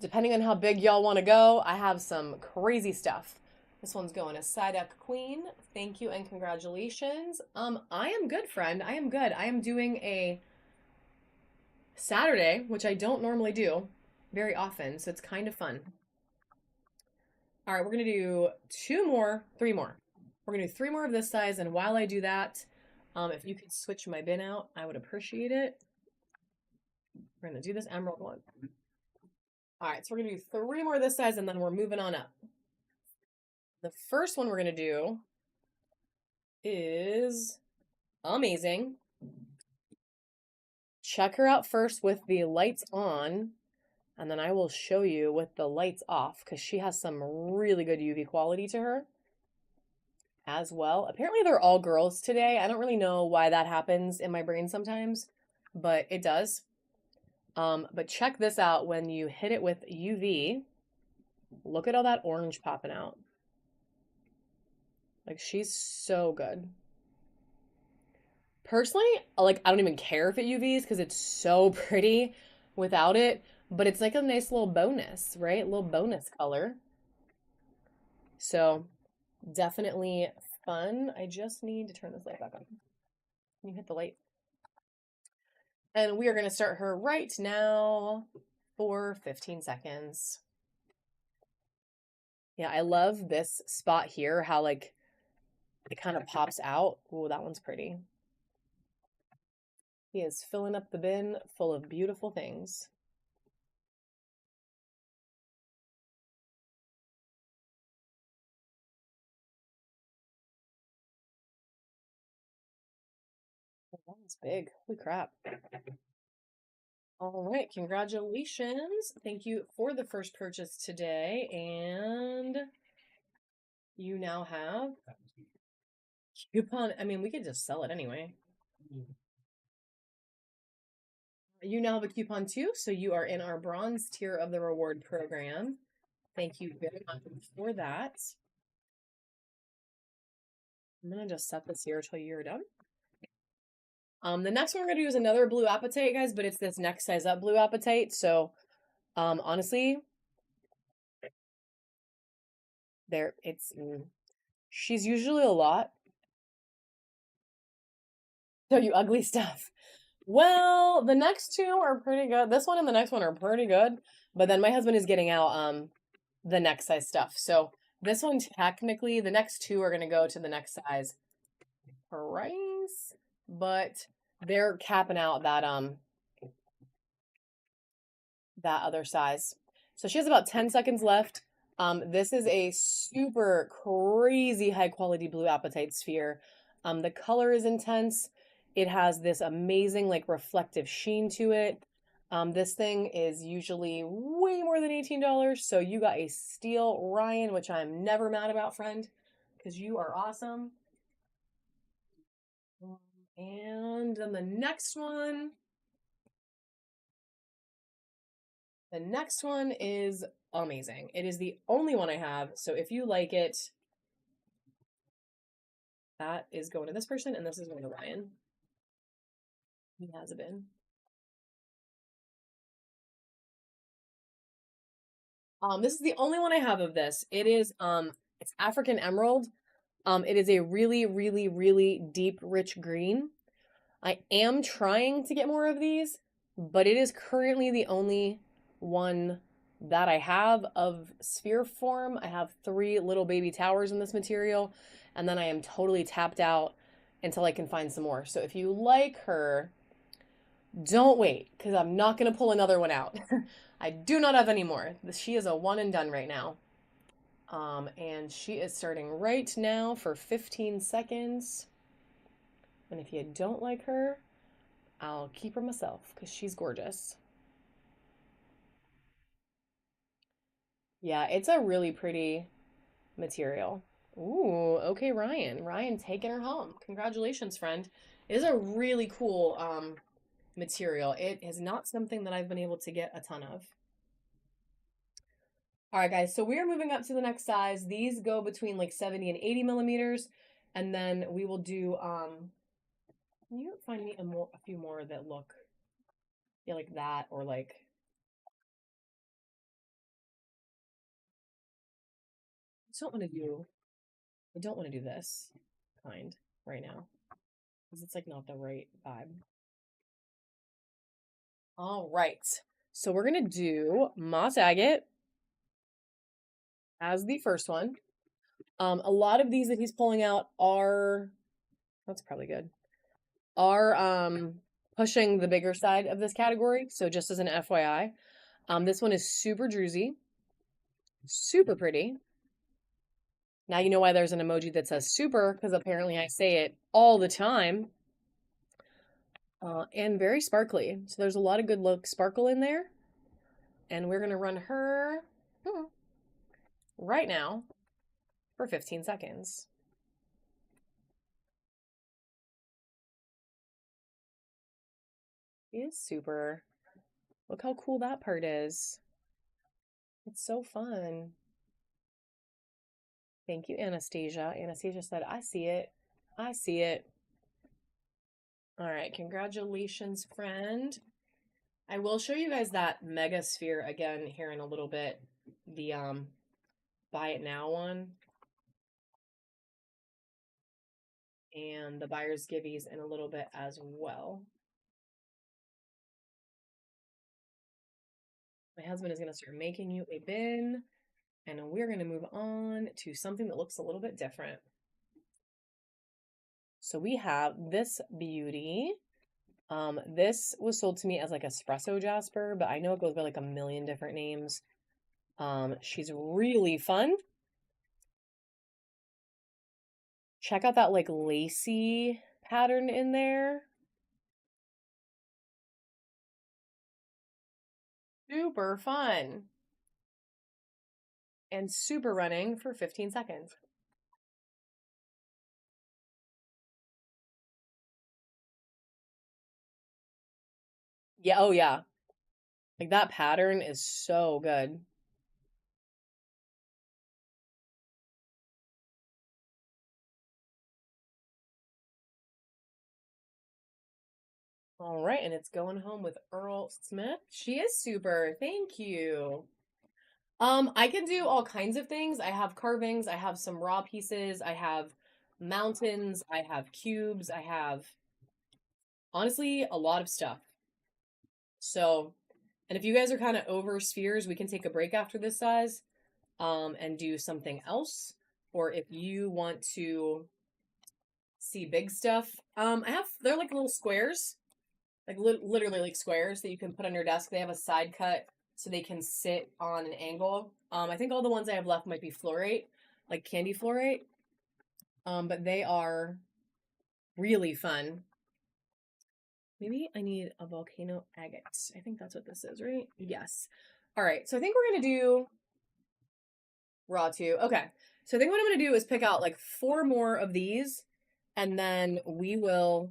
depending on how big y'all want to go, I have some crazy stuff. This one's going to Psyduck Queen. Thank you and congratulations. I am good, friend. I am good. I am doing a Saturday, which I don't normally do very often, so it's kind of fun. All right, we're gonna do three more. We're gonna do three more of this size, and while I do that, if you could switch my bin out, I would appreciate it. We're gonna do this emerald one. All right, so we're gonna do three more of this size, and then we're moving on up. The first one we're gonna do is amazing. Check her out first with the lights on, and then I will show you with the lights off because she has some really good UV quality to her as well. Apparently, they're all girls today. I don't really know why that happens in my brain sometimes, but it does. But check this out when you hit it with UV. Look at all that orange popping out. Like, she's so good. Personally, like, I don't even care if it UVs because it's so pretty without it, but it's like a nice little bonus, right? A little bonus color. So definitely fun. I just need to turn this light back on. Can you hit the light? And we are going to start her right now for 15 seconds. Yeah, I love this spot here, how like it kind of pops out. Ooh, that one's pretty. He is filling up the bin full of beautiful things. Oh, that one's big. Holy crap. All right, congratulations. Thank you for the first purchase today. And you now have coupon. I mean, we could just sell it anyway. You now have a coupon too, so you are in our bronze tier of the reward program. Thank you very much for that. I'm gonna just set this here until you're done. The next one we're gonna do is another blue apatite, guys, but it's this next size up blue apatite. So, honestly, she's usually a lot. So you ugly stuff. Well, the next two are pretty good. This one and the next one are pretty good. But then my husband is getting out the next size stuff. So this one technically, the next two are gonna go to the next size price, but they're capping out that other size. So she has about 10 seconds left. This is a super crazy high quality blue apatite sphere. The color is intense. It has this amazing like reflective sheen to it. This thing is usually way more than $18. So you got a steal, Ryan, which I'm never mad about, friend, because you are awesome. And then the next one is amazing. It is the only one I have. So if you like it, that is going to this person, and this is going to Ryan. He has a bin. This is the only one I have of this. It is it's African Emerald. It is a really, really, really deep, rich green. I am trying to get more of these, but it is currently the only one that I have of sphere form. I have 3 little baby towers in this material, and then I am totally tapped out until I can find some more. So if you like her, don't wait, because I'm not going to pull another one out. I do not have any more. She is a one and done right now. And she is starting right now for 15 seconds. And if you don't like her, I'll keep her myself because she's gorgeous. Yeah, it's a really pretty material. Ooh, okay, Ryan. Ryan taking her home. Congratulations, friend. It is a really cool material. It is not something that I've been able to get a ton of. All right, guys, so we are moving up to the next size. These go between like 70 and 80 millimeters. And then we will do, can you find me a few more that look, yeah, like that, or like, I don't want to do this kind right now because it's like not the right vibe. All right, so we're going to do Moss Agate as the first one. A lot of these that he's pulling out are, that's probably good, are pushing the bigger side of this category. So just as an FYI, this one is super druzy, super pretty. Now you know why there's an emoji that says super, because apparently I say it all the time. And very sparkly. So there's a lot of good look sparkle in there. And we're going to run her right now for 15 seconds. It is super. Look how cool that part is. It's so fun. Thank you, Anastasia. Anastasia said, I see it. I see it. All right. Congratulations, friend. I will show you guys that mega sphere again here in a little bit. The buy it now one. And the buyer's giveies in a little bit as well. My husband is going to start making you a bin, and we're going to move on to something that looks a little bit different. So we have this beauty. This was sold to me as like espresso jasper, but I know it goes by like a million different names. She's really fun. Check out that like lacy pattern in there. Super fun. And super running for 15 seconds. Yeah, oh yeah. Like that pattern is so good. All right, and it's going home with Earl Smith. She is super. Thank you. I can do all kinds of things. I have carvings, I have some raw pieces, I have mountains, I have cubes, I have honestly a lot of stuff. So, and if you guys are kind of over spheres, we can take a break after this size and do something else. Or if you want to see big stuff, they're like little squares, like literally like squares that you can put on your desk. They have a side cut so they can sit on an angle. I think all the ones I have left might be fluorite, like candy fluorite. But they are really fun. Maybe I need a volcano agate. I think that's what this is, right? Yes. All right. So I think we're going to do raw too. Okay. So I think what I'm going to do is pick out like 4 more of these and then we will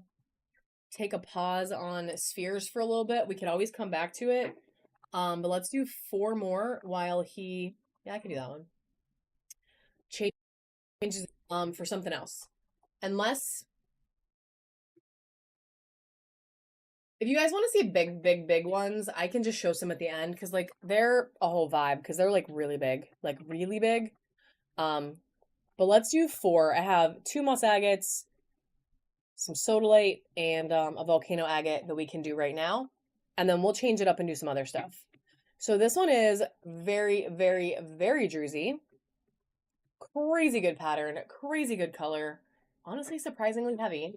take a pause on spheres for a little bit. We could always come back to it. But let's do 4 more while he, yeah, I can do that one. Changes for something else. Unless if you guys want to see big ones, I can just show some at the end because like they're a whole vibe because they're like really big. Um, but let's do 4. I have 2 moss agates, some sodalite, and a volcano agate that we can do right now, and then we'll change it up and do some other stuff. So this one is very druzy. Crazy good pattern, crazy good color. Honestly, surprisingly heavy.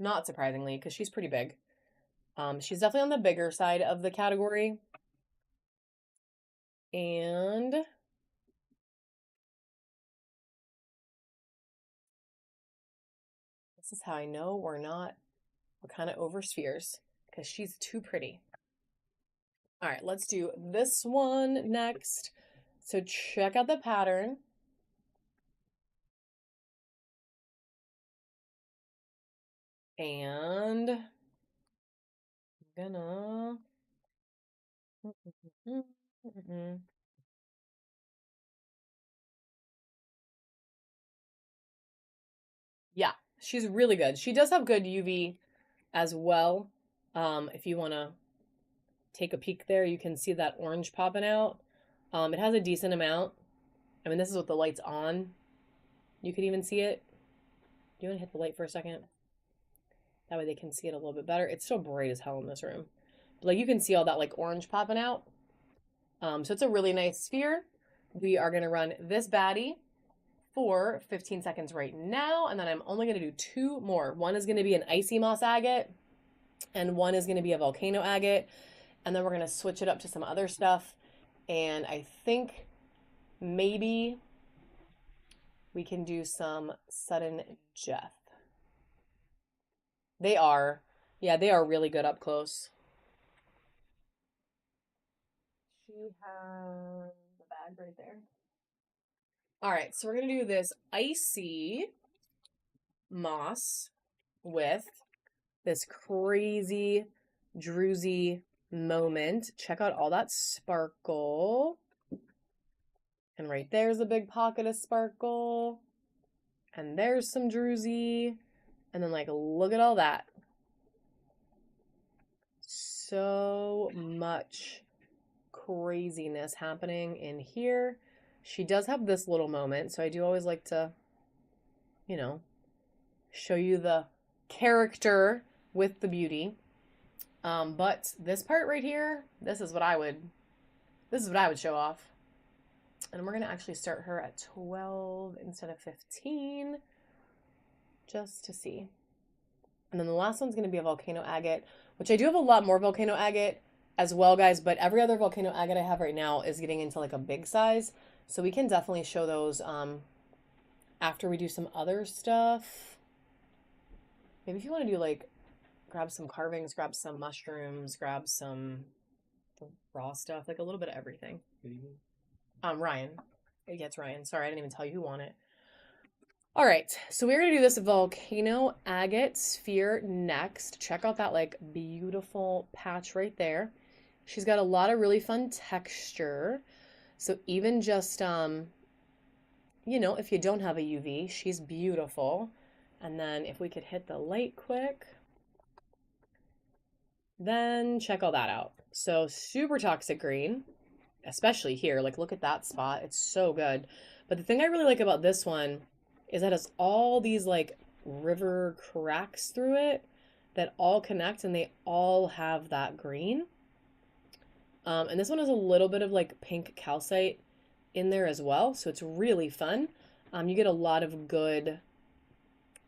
Not surprisingly, because she's pretty big. She's definitely on the bigger side of the category. And this is how I know we're kind of over spheres because she's too pretty. All right, let's do this one next. So check out the pattern. And I'm gonna yeah, she's really good. She does have good UV as well. If you want to take a peek there, you can see that orange popping out. It has a decent amount. I mean, this is with the lights on. You could even see it. Do you want to hit the light for a second? That way they can see it a little bit better. It's still bright as hell in this room. But like you can see all that like orange popping out. So it's a really nice sphere. We are going to run this baddie for 15 seconds right now. And then I'm only going to do 2 more. One is going to be an icy moss agate. And one is going to be a volcano agate. And then we're going to switch it up to some other stuff. And I think maybe we can do some sudden death. They are, yeah, they are really good up close. She has the bag right there. All right, so we're going to do this icy moss with this crazy druzy moment. Check out all that sparkle. And right there's a big pocket of sparkle. And there's some druzy. And then, like, look at all that. So much craziness happening in here. She does have this little moment, so I do always like to, you know, show you the character with the beauty. But this part right here, this is what I would show off. And we're going to actually start her at 12 instead of 15 just to see. And then the last one's going to be a volcano agate, which I do have a lot more volcano agate as well, guys, but every other volcano agate I have right now is getting into like a big size. So we can definitely show those after we do some other stuff. Maybe if you want to do like grab some carvings, grab some mushrooms, grab some the raw stuff, like a little bit of everything. Good evening. Ryan. Yeah, it's Ryan. Sorry, I didn't even tell you who won it. All right, so we're gonna do this volcano agate sphere next. Check out that like beautiful patch right there. She's got a lot of really fun texture. So even just if you don't have a UV, she's beautiful. And then if we could hit the light quick, then check all that out. So super toxic green, especially here. Like look at that spot. It's so good. But the thing I really like about this one is that it has all these like river cracks through it that all connect and they all have that green. And this one has a little bit of like pink calcite in there as well. So it's really fun. You get a lot of good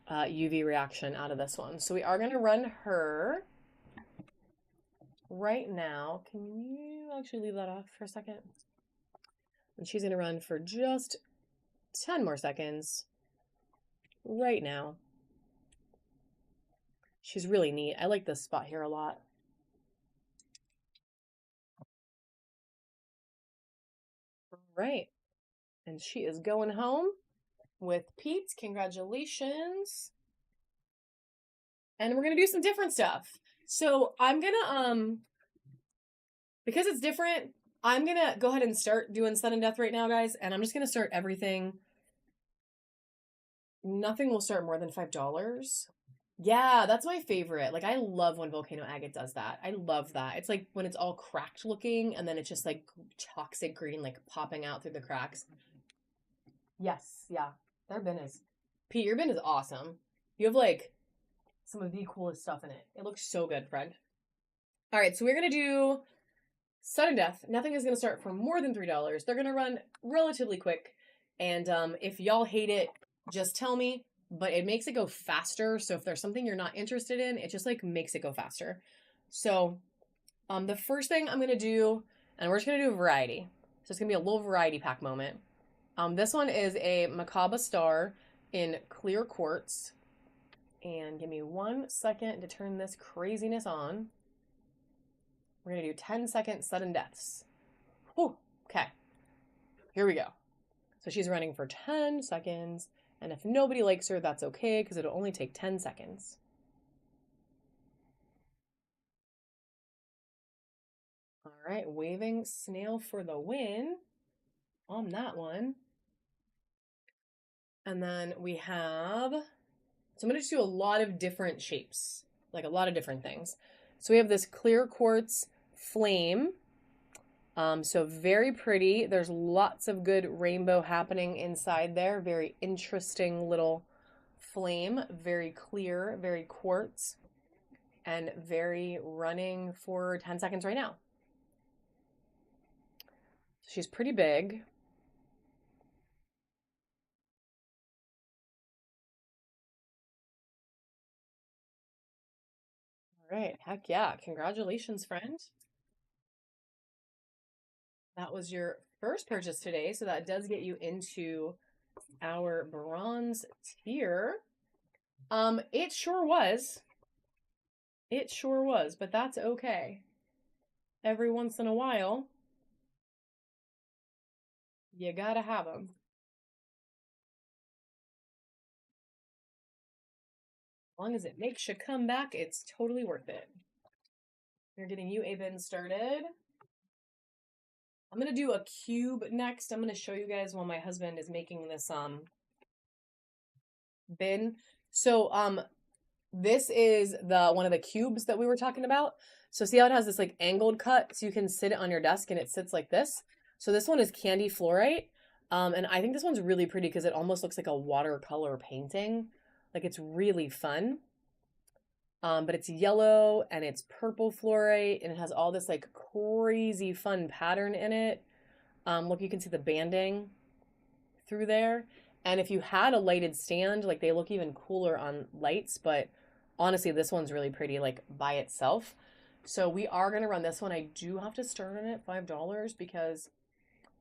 UV reaction out of this one. So we are going to run her right now. Can you actually leave that off for a second? And she's going to run for just 10 more seconds right now. She's really neat. I like this spot here a lot. Right. And she is going home with Pete. Congratulations. And we're going to do some different stuff. So I'm going to, because it's different, I'm going to go ahead and start doing sudden death right now, guys. And I'm just going to start everything. Nothing will start more than $5. Yeah, that's my favorite. Like, I love when Volcano Agate does that. I love that. It's like when it's all cracked looking and then it's just like toxic green, like popping out through the cracks. Yes, yeah. Their bin is... Pete, your bin is awesome. You have like some of the coolest stuff in it. It looks so good, friend. All right, so we're going to do sudden death. Nothing is going to start for more than $3. They're going to run relatively quick. And if y'all hate it, just tell me. But it makes it go faster. So if there's something you're not interested in, it just like makes it go faster. So the first thing I'm going to do, and we're just going to do a variety. So it's going to be a little variety pack moment. This one is a Macabre Star in clear quartz. And give me 1 second to turn this craziness on. We're going to do 10-second sudden deaths. Whew. Okay. Here we go. So she's running for 10 seconds. And if nobody likes her, that's okay, because it'll only take 10 seconds. All right, waving snail for the win on that one. And then we have, so I'm going to do a lot of different shapes, like a lot of different things. So we have this clear quartz flame. So very pretty. There's lots of good rainbow happening inside there. Very interesting little flame. Very clear, very quartz, and very running for 10 seconds right now. She's pretty big. All right. Heck yeah. Congratulations, friend. That was your first purchase today, so that does get you into our bronze tier. It sure was. It sure was, but that's okay. Every once in a while, you gotta have them. As long as it makes you come back, it's totally worth it. We're getting you a bin started. I'm going to do a cube next. I'm going to show you guys while my husband is making this bin. So this is one of the cubes that we were talking about. So see how it has this like angled cut, so you can sit it on your desk and it sits like this. So this one is candy fluorite. And I think this one's really pretty because it almost looks like a watercolor painting. Like it's really fun. But it's yellow and it's purple fluorite and it has all this like crazy fun pattern in it. Look, you can see the banding through there. And if you had a lighted stand, like they look even cooler on lights, but honestly, this one's really pretty like by itself. So we are going to run this one. I do have to start on it $5 because,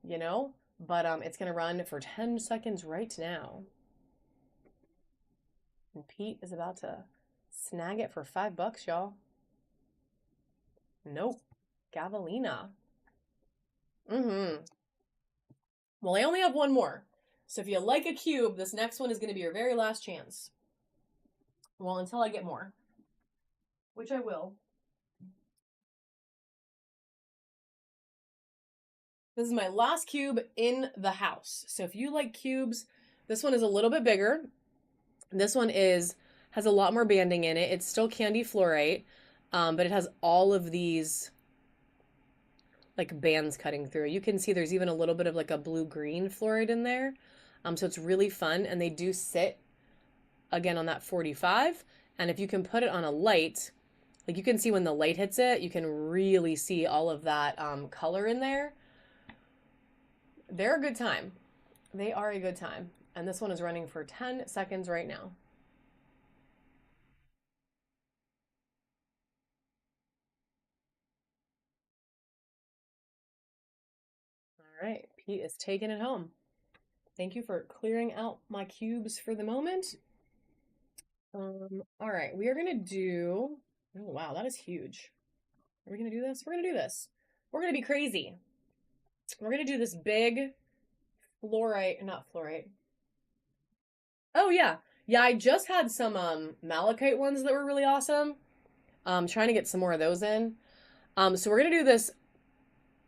but it's going to run for 10 seconds right now. And Pete is about to snag it for $5, y'all. Nope. Gavelina. Mm-hmm. Well, I only have one more. So if you like a cube, this next one is going to be your very last chance. Well, until I get more, which I will. This is my last cube in the house. So if you like cubes, this one is a little bit bigger. This one has a lot more banding in it. It's still candy fluorite, but it has all of these like bands cutting through. You can see there's even a little bit of like a blue-green fluorite in there. So it's really fun, and they do sit again on that 45. And if you can put it on a light, like you can see when the light hits it, you can really see all of that color in there. They're a good time. They are a good time. And this one is running for 10 seconds right now. All right, Pete is taking it home. Thank you for clearing out my cubes for the moment. All right, we are gonna do, oh wow, that is huge. Are we gonna do this? We're gonna do this. We're gonna be crazy. We're gonna do this big fluorite, not fluorite. Oh yeah. Yeah, I just had some malachite ones that were really awesome. Trying to get some more of those in. So we're gonna do this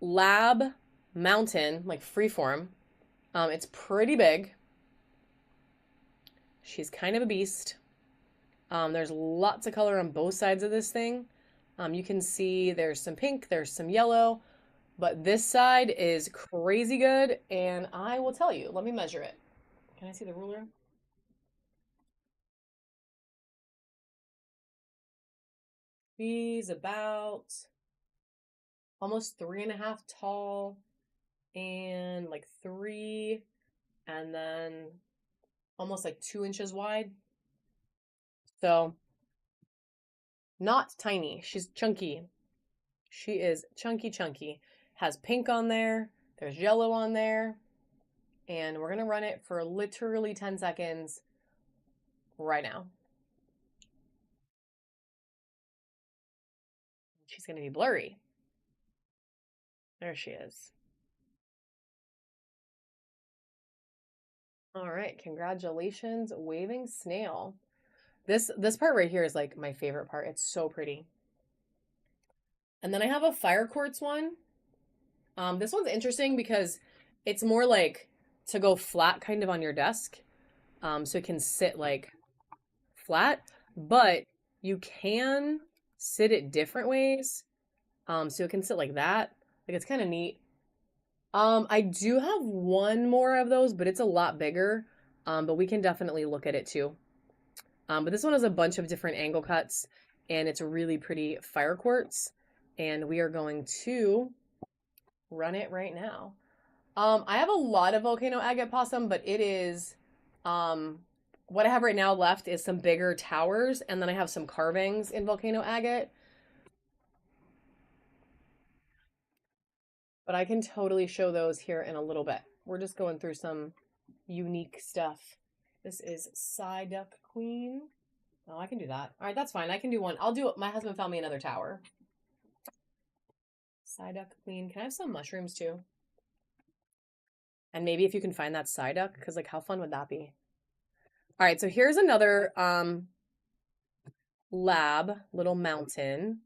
lab mountain, like freeform. It's pretty big. She's kind of a beast. There's lots of color on both sides of this thing. You can see there's some pink, there's some yellow, but this side is crazy good, and I will tell you, let me measure it. Can I see the ruler? She's about almost 3.5 tall and like 3, and then almost like 2 inches wide. So not tiny. She's chunky. She is chunky. Has pink on there. There's yellow on there. And we're going to run it for literally 10 seconds right now. She's going to be blurry. There she is. All right, congratulations, waving snail. This part right here is like my favorite part. It's so pretty. And then I have a fire quartz one. This one's interesting because it's more like to go flat kind of on your desk. So it can sit like flat, but you can sit it different ways. So it can sit like that. Like it's kind of neat. I do have one more of those, but it's a lot bigger. But we can definitely look at it too. But this one has a bunch of different angle cuts, and it's a really pretty fire quartz. And we are going to run it right now. I have a lot of volcano agate possum, but it is what I have right now left is some bigger towers, and then I have some carvings in volcano agate. But I can totally show those here in a little bit. We're just going through some unique stuff. This is Psyduck Queen. Oh, I can do that. All right, that's fine. I can do one. I'll do it. My husband found me another tower. Psyduck Queen. Can I have some mushrooms too? And maybe if you can find that Psyduck, because like how fun would that be? All right, so here's another lab, little mountain.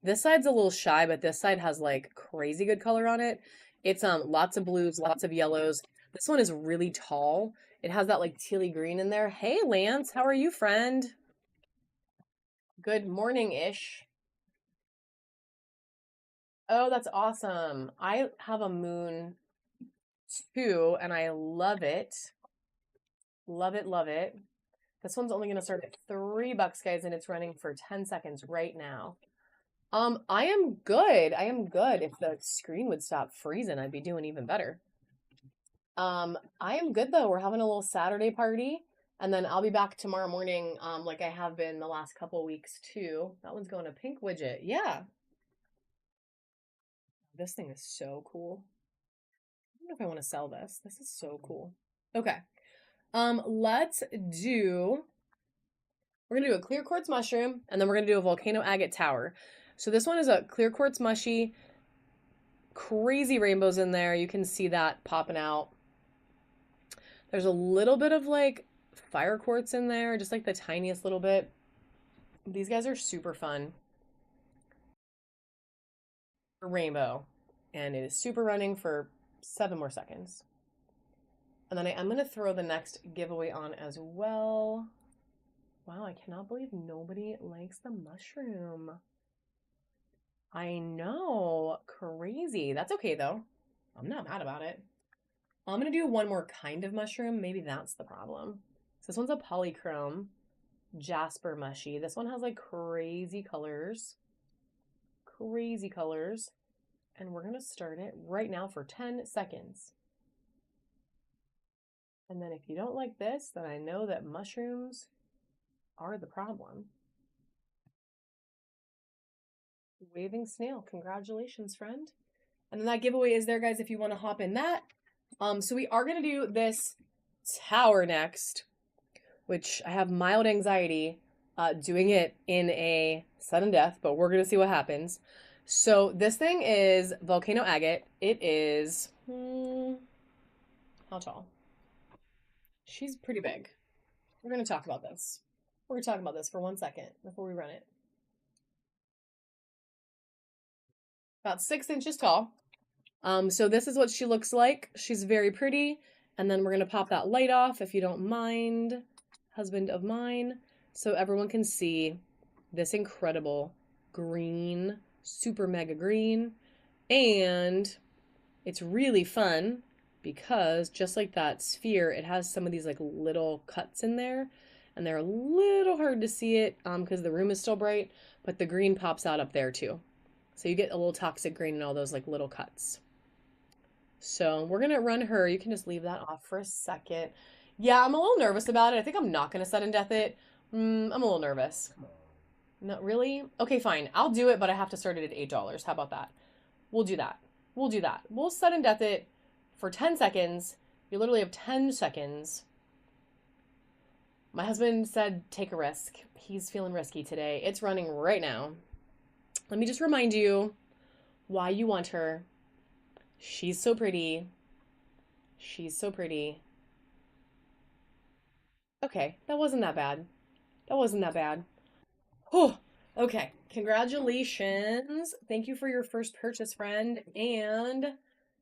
This side's a little shy, but this side has like crazy good color on it. It's lots of blues, lots of yellows. This one is really tall. It has that like tealy green in there. Hey, Lance, how are you, friend? Good morning-ish. Oh, that's awesome. I have a moon too, and I love it. Love it, love it. This one's only going to start at $3, guys, and it's running for 10 seconds right now. I am good. I am good. If the screen would stop freezing, I'd be doing even better. I am good though. We're having a little Saturday party, and then I'll be back tomorrow morning, like I have been the last couple weeks too. That one's going to pink widget. Yeah. This thing is so cool. I don't know if I want to sell this. This is so cool. Okay. We're gonna do a clear quartz mushroom, and then we're gonna do a volcano agate tower. So this one is a clear quartz mushy, crazy rainbows in there. You can see that popping out. There's a little bit of like fire quartz in there, just like the tiniest little bit. These guys are super fun. Rainbow. And it is super running for 7 more seconds. And then I am going to throw the next giveaway on as well. Wow, I cannot believe nobody likes the mushroom. I know. Crazy. That's okay, though. I'm not mad about it. I'm going to do one more kind of mushroom. Maybe that's the problem. So this one's a polychrome jasper mushy. This one has like crazy colors. Crazy colors. And we're going to start it right now for 10 seconds. And then if you don't like this, then I know that mushrooms are the problem. Waving snail. Congratulations, friend. And then that giveaway is there, guys, if you want to hop in that. So we are going to do this tower next, which I have mild anxiety doing it in a sudden death, but we're going to see what happens. So this thing is volcano agate. It is, how tall? She's pretty big. We're going to talk about this. We're going to talk about this for 1 second before we run it. About 6 inches tall. So this is what she looks like. She's very pretty. And then we're going to pop that light off if you don't mind, husband of mine, so everyone can see this incredible green, super mega green. And it's really fun because just like that sphere, it has some of these like little cuts in there. And they're a little hard to see it because the room is still bright, but the green pops out up there too. So you get a little toxic green and all those like little cuts. So we're going to run her. You can just leave that off for a second. Yeah, I'm a little nervous about it. I think I'm not going to sudden death it. I'm a little nervous. Not really? Okay, fine. I'll do it, but I have to start it at $8. How about that? We'll do that. We'll do that. We'll sudden death it for 10 seconds. You literally have 10 seconds. My husband said take a risk. He's feeling risky today. It's running right now. Let me just remind you why you want her. She's so pretty. She's so pretty. Okay, that wasn't that bad. That wasn't that bad. Oh, okay. Congratulations. Thank you for your first purchase, friend. And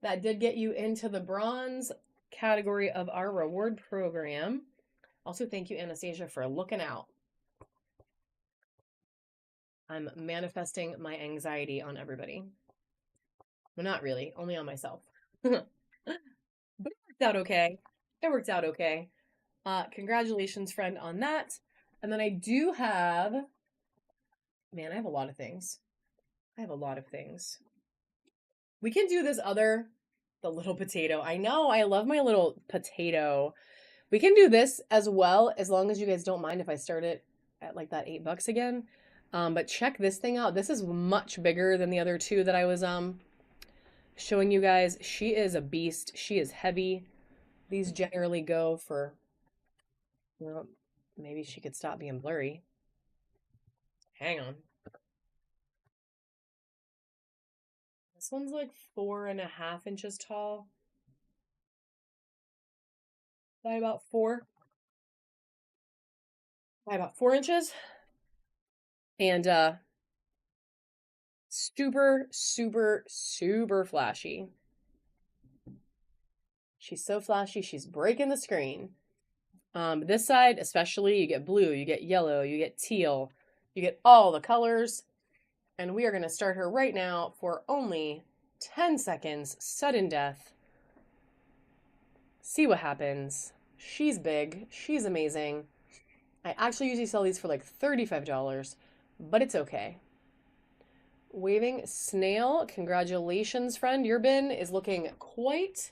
that did get you into the bronze category of our reward program. Also, thank you, Anastasia, for looking out. I'm manifesting my anxiety on everybody. Well, not really, only on myself. But it worked out okay. It worked out okay. Congratulations, friend, on that. And then I do have, man, I have a lot of things. I have a lot of things. We can do this other, the little potato. I know, I love my little potato. We can do this as well, as long as you guys don't mind if I start it at like that $8 again. But check this thing out. This is much bigger than the other two that I was showing you guys. She is a beast. She is heavy. These generally go for, well, maybe she could stop being blurry. Hang on. This one's like 4.5 inches tall. By about 4. By about 4 inches. And super, super, super flashy. She's so flashy, she's breaking the screen. This side, especially, you get blue, you get yellow, you get teal, you get all the colors. And we are going to start her right now for only 10 seconds, sudden death. See what happens. She's big, she's amazing. I actually usually sell these for like $35, but it's okay. Waving snail, congratulations, friend. Your bin is looking quite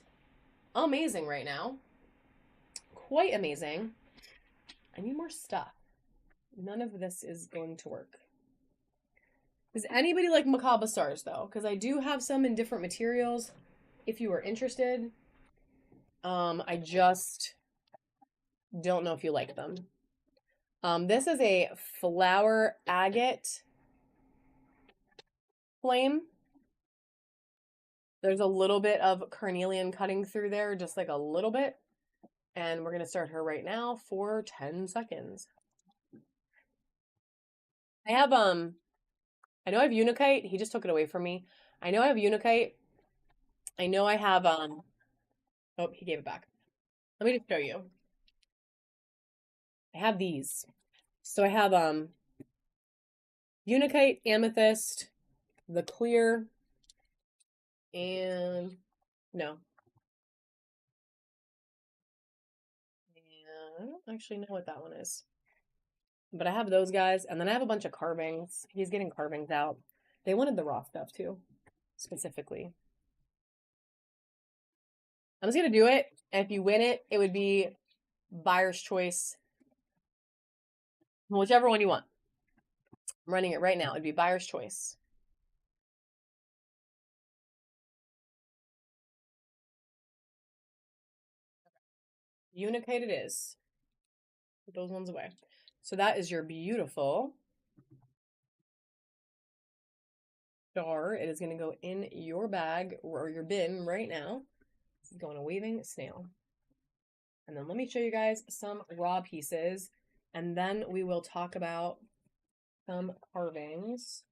amazing right now. Quite amazing. I need more stuff. None of this is going to work. Does anybody like macabre stars, though? Because I do have some in different materials, if you are interested. I just don't know if you like them. This is a flower agate flame. There's a little bit of carnelian cutting through there, just like a little bit. And we're going to start her right now for 10 seconds. I have, I know I have Unikite. He just took it away from me. I know I have Unikite. I know I have, oh, he gave it back. Let me just show you. I have these. So I have, Unikite, Amethyst, the clear, and no. And I don't actually know what that one is. But I have those guys, and then I have a bunch of carvings. He's getting carvings out. They wanted the raw stuff too, specifically. I'm just gonna do it, and if you win it, it would be buyer's choice. Whichever one you want. I'm running it right now. It'd be buyer's choice. Unikite it is. Put those ones away. So that is your beautiful star. It is going to go in your bag or your bin right now. This is going a waving snail. And then let me show you guys some raw pieces. And then we will talk about some carvings.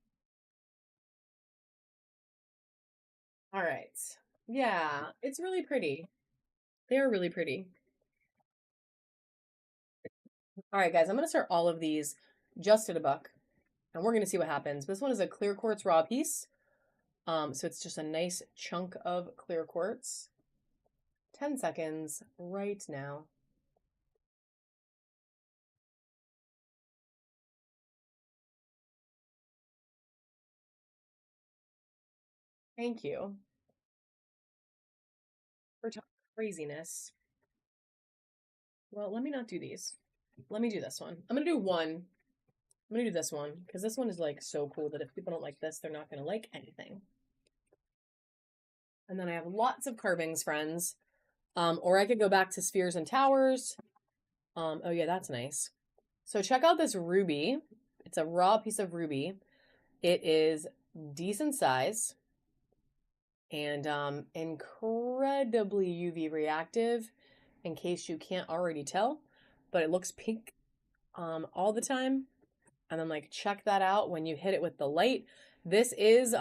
All right. Yeah, it's really pretty. They're really pretty. All right, guys, I'm going to start all of these just at $1. And we're going to see what happens. This one is a clear quartz raw piece. So it's just a nice chunk of clear quartz. 10 seconds right now. Thank you for craziness. Well, let me not do these. Let me do this one. I'm going to do one. I'm going to do this one because this one is like so cool that if people don't like this, they're not going to like anything. And then I have lots of carvings, friends. Or I could go back to spheres and towers. Oh yeah, that's nice. So check out this ruby. It's a raw piece of ruby. It is decent size and incredibly UV reactive, in case you can't already tell. But it looks pink all the time. And then like check that out when you hit it with the light. This is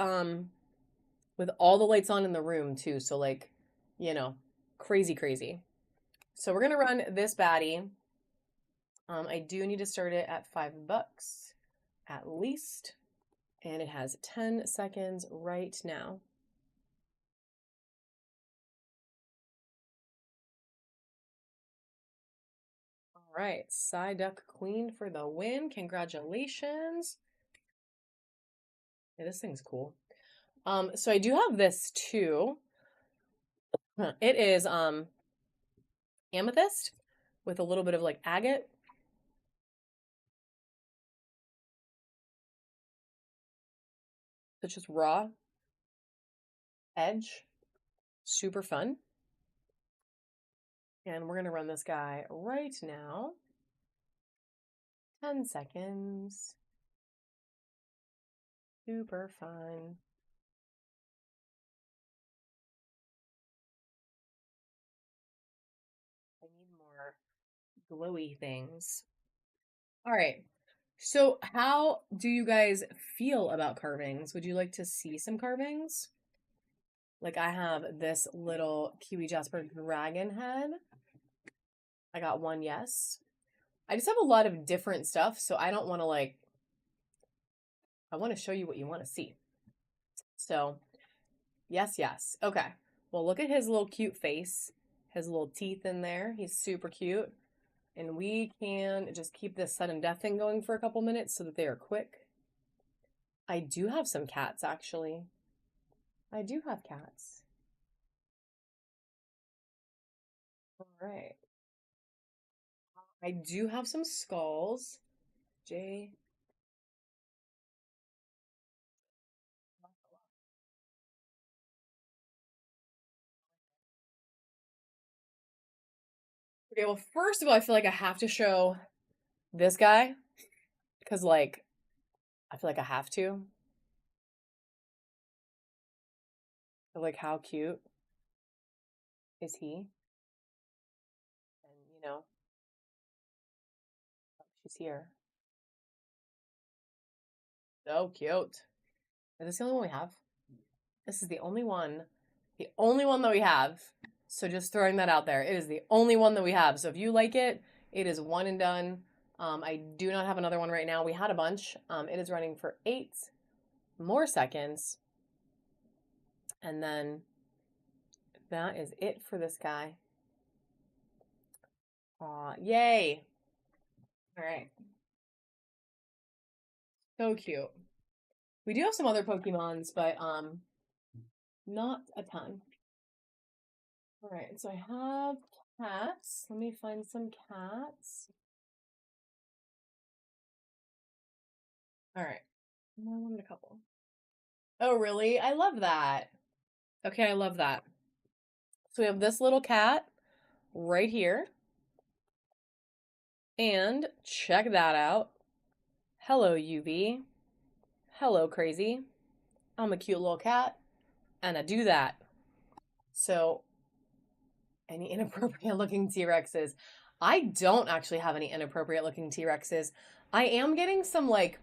with all the lights on in the room too. So like, you know, crazy, crazy. So we're gonna run this baddie. I do need to start it at $5 at least. And it has 10 seconds right now. All right, Psyduck Queen for the win. Congratulations. Yeah, this thing's cool. So I do have this too. It is amethyst with a little bit of like agate. It's just raw edge. Super fun. And we're going to run this guy right now. 10 seconds. Super fun. I need more glowy things. All right. So how do you guys feel about carvings? Would you like to see some carvings? Like I have this little Kiwi Jasper dragon head. I got one, yes. I just have a lot of different stuff, so I don't want to like, I want to show you what you want to see. So, yes, yes. Okay. Well, look at his little cute face, his little teeth in there. He's super cute. And we can just keep this sudden death thing going for a couple minutes so that they are quick. I do have some cats, actually. I do have cats. All right. I do have some skulls. Jay. Okay, well, first of all, I feel like I have to show this guy because, like, I feel like I have to. Like, how cute is he? And, she's here. So cute. Is this the only one we have? This is the only one. The only one that we have. So just throwing that out there. It is the only one that we have. So if you like it, it is one and done. I do not have another one right now. We had a bunch. It is running for 8 more seconds. And then that is it for this guy. Yay. All right. So cute. We do have some other Pokemons, but not a ton. All right, so I have cats. Let me find some cats. All right. I wanted a couple. Oh, really? I love that. Okay, I love that. So we have this little cat right here. And check that out. Hello, UV. Hello, crazy. I'm a cute little cat, and I do that. So, any inappropriate looking T-Rexes? I don't actually have any inappropriate looking T-Rexes. I am getting some like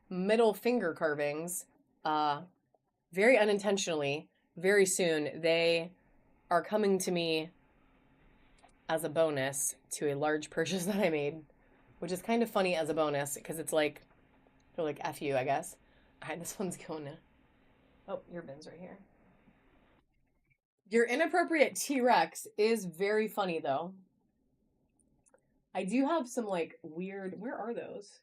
middle finger carvings, very unintentionally, very soon. They are coming to me as a bonus to a large purchase that I made, which is kind of funny as a bonus because it's like, they're like F you, I guess. All right, this one's going to. Oh, your bin's right here. Your inappropriate T-Rex is very funny though. I do have some like weird. Where are those?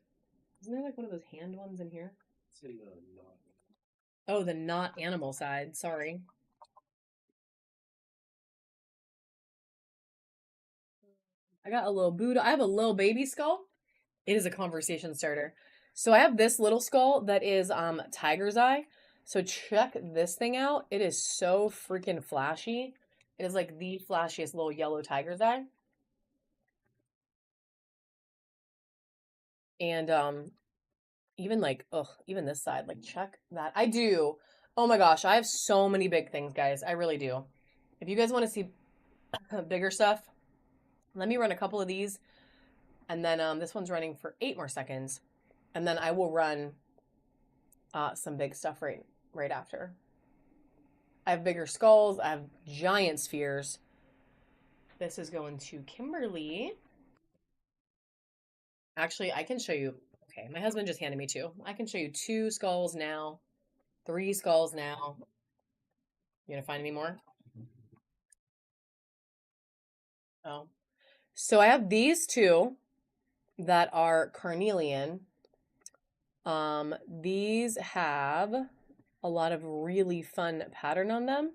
Isn't there like one of those hand ones in here? It's in the not. Oh, the not animal side. Sorry. I got a little Buddha. I have a little baby skull. It is a conversation starter. So I have this little skull that is tiger's eye. So check this thing out. It is so freaking flashy. It is like the flashiest little yellow tiger's eye. And even like, even this side, like check that. I do. Oh my gosh, I have so many big things, guys. I really do. If you guys want to see bigger stuff, let me run a couple of these. And then this one's running for 8 more seconds. And then I will run some big stuff right after. I have bigger skulls. I have giant spheres. This is going to Kimberly. Actually, I can show you. Okay, my husband just handed me 2. I can show you 2 skulls now, 3 skulls now. You gonna find any more? Oh. So I have these 2 that are carnelian. These have a lot of really fun pattern on them.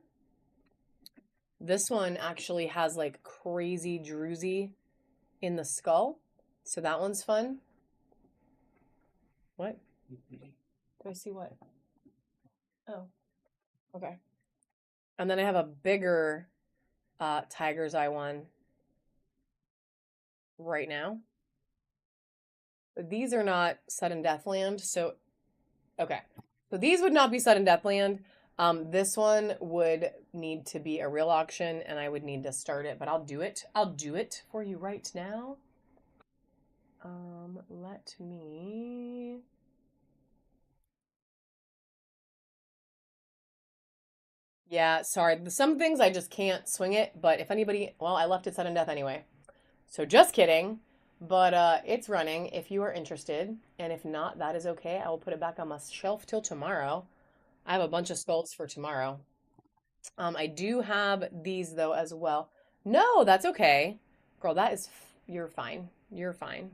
This one actually has like crazy druzy in the skull. So that one's fun. What? Do I see what? Oh, okay. And then I have a bigger tiger's eye one right now. But these are not sudden death land. So, okay. So these would not be sudden death land. This one would need to be a real auction and I would need to start it, but I'll do it. I'll do it for you right now. Let me. Yeah, sorry. Some things I just can't swing it, but if anybody, well, I left it sudden death anyway. So just kidding. But it's running if you are interested. And if not, that is okay. I will put it back on my shelf till tomorrow. I have a bunch of sculpts for tomorrow. I do have these though as well. No, that's okay. Girl, you're fine. You're fine.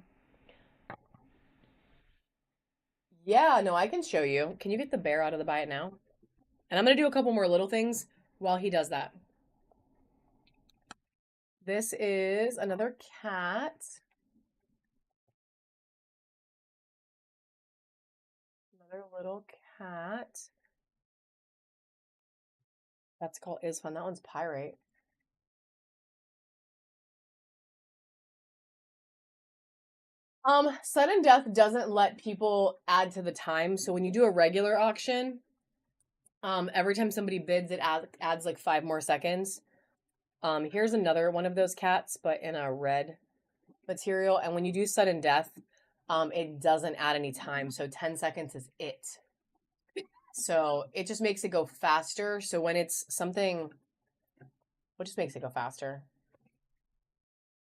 Yeah, no, I can show you. Can you get the bear out of the buy it now? And I'm going to do a couple more little things while he does that. This is another cat. Another little cat. That's called is fun. That one's pyrite. Sudden death doesn't let people add to the time. So when you do a regular auction, Every time somebody bids, it adds like 5 more seconds. Here's another one of those cats, but in a red material. And when you do sudden death, it doesn't add any time. So 10 seconds is it. So it just makes it go faster. So when it's something, what just makes it go faster?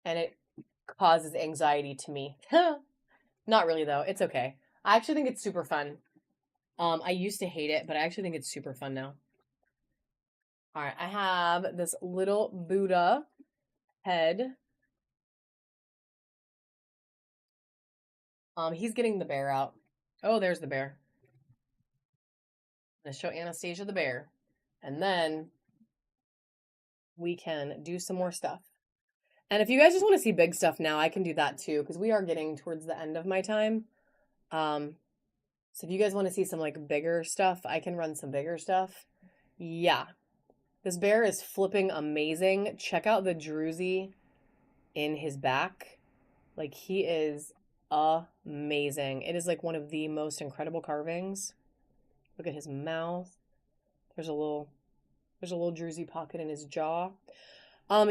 And it causes anxiety to me. Not really though. It's okay. I actually think it's super fun. I used to hate it, but I actually think it's super fun now. All right, I have this little Buddha head. He's getting the bear out. Oh, there's the bear. I'm gonna show Anastasia the bear, and then we can do some more stuff. And if you guys just want to see big stuff now, I can do that too, because we are getting towards the end of my time. So if you guys want to see some like bigger stuff, I can run some bigger stuff. Yeah. This bear is flipping amazing. Check out the druzy in his back. Like he is amazing. It is like one of the most incredible carvings. Look at his mouth. There's a little druzy pocket in his jaw.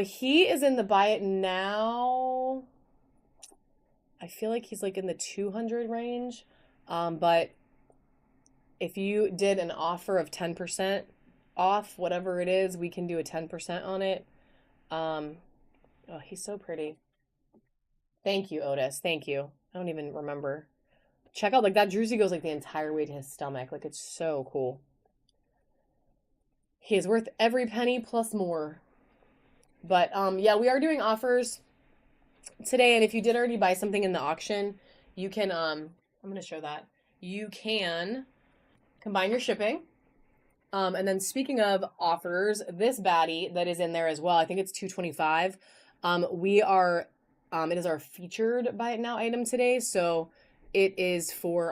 He is in the buy it now. I feel like he's like in the 200 range. But if you did an offer of 10% off, whatever it is, we can do a 10% on it. Oh, he's so pretty. Thank you, Otis. Thank you. I don't even remember. Check out, like, that druzy goes, like, the entire way to his stomach. Like, it's so cool. He is worth every penny plus more. But, yeah, we are doing offers today. And if you did already buy something in the auction, you can, I'm going to show that. You can combine your shipping. And then speaking of offers, this baddie that is in there as well, I think it's $225. We are, it is our featured buy it now item today. So it is for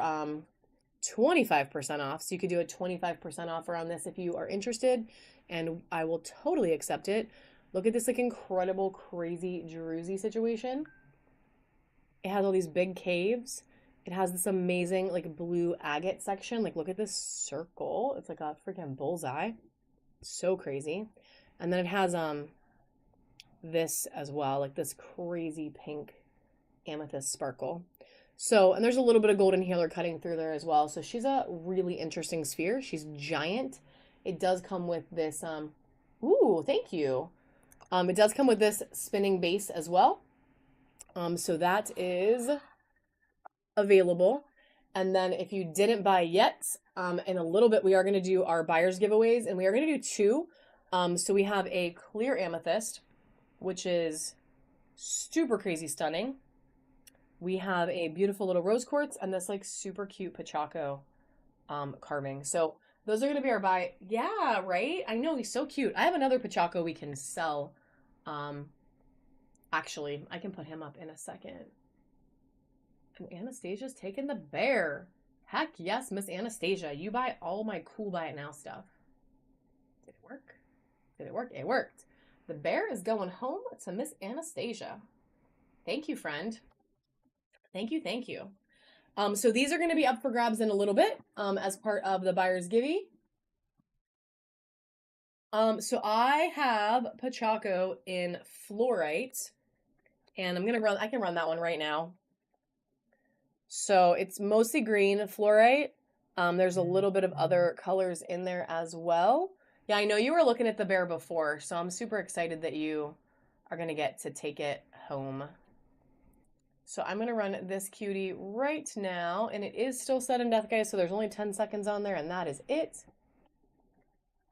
25% off. So you could do a 25% offer on this if you are interested, and I will totally accept it. Look at this like incredible, crazy druzy situation. It has all these big caves. It has this amazing like blue agate section. Like look at this circle. It's like a freaking bullseye. So crazy. And then it has this as well, like this crazy pink amethyst sparkle. So, and there's a little bit of golden healer cutting through there as well. So she's a really interesting sphere. She's giant. It does come with this ooh, thank you. It does come with this spinning base as well. So that is available. And then if you didn't buy yet, in a little bit we are going to do our buyers giveaways, and we are going to do two. So we have a clear amethyst, which is super crazy stunning. We have a beautiful little rose quartz and this like super cute Pachaco carving. So those are going to be our buy. Yeah, right? I know, he's so cute. I have another Pachaco we can sell. Actually, I can put him up in a second. And Anastasia's taking the bear. Heck yes, Miss Anastasia. You buy all my cool buy it now stuff. Did it work? Did it work? It worked. The bear is going home to Miss Anastasia. Thank you, friend. Thank you, thank you. So these are going to be up for grabs in a little bit, as part of the buyer's givey. So I have Pachaco in fluorite, and I can run that one right now. So it's mostly green fluorite. There's a little bit of other colors in there as well. Yeah, I know you were looking at the bear before, so I'm super excited that you are going to get to take it home. So I'm going to run this cutie right now, and it is still sudden death, guys, so there's only 10 seconds on there, and that is it.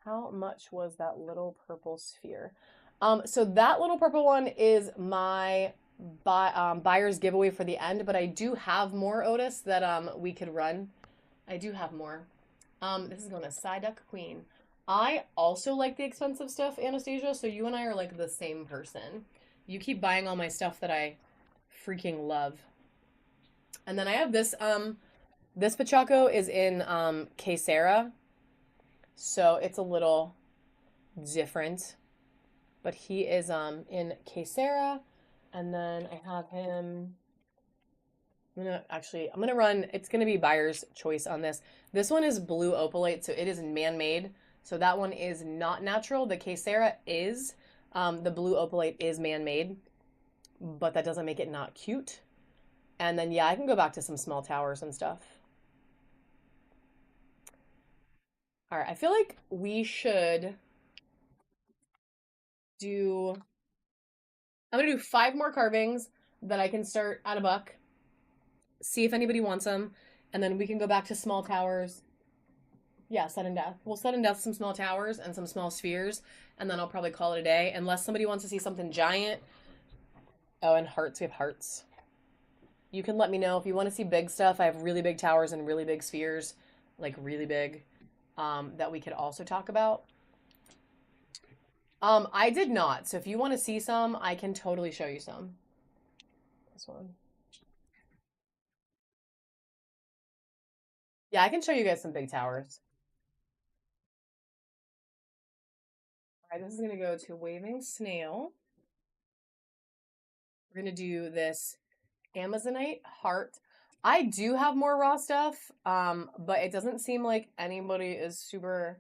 How much was that little purple sphere? So that little purple one is my buyer's giveaway for the end, but I do have more, Otis, that we could run. I do have more. This is going to Psyduck Queen. I also like the expensive stuff, Anastasia, so you and I are like the same person. You keep buying all my stuff that I freaking love. And then I have this, this Pachaco is in Quesera, so it's a little different, but he is in Quesera. And then I have him I'm gonna run, it's gonna be buyer's choice on this. This one is blue opalite, so it is man-made. So that one is not natural. The Quesera is. The blue opalite is man-made, but that doesn't make it not cute. And then yeah, I can go back to some small towers and stuff. All right, I feel like we should do. I'm gonna do 5 more carvings that I can start at $1. See if anybody wants them, and then we can go back to small towers. Yeah, sudden death. We'll sudden death some small towers and some small spheres, and then I'll probably call it a day unless somebody wants to see something giant. Oh, and hearts. We have hearts. You can let me know if you want to see big stuff. I have really big towers and really big spheres, like really big, that we could also talk about. I did not. So if you want to see some, I can totally show you some. This one. Yeah, I can show you guys some big towers. All right, this is going to go to Waving Snail. We're going to do this Amazonite heart. I do have more raw stuff, but it doesn't seem like anybody is super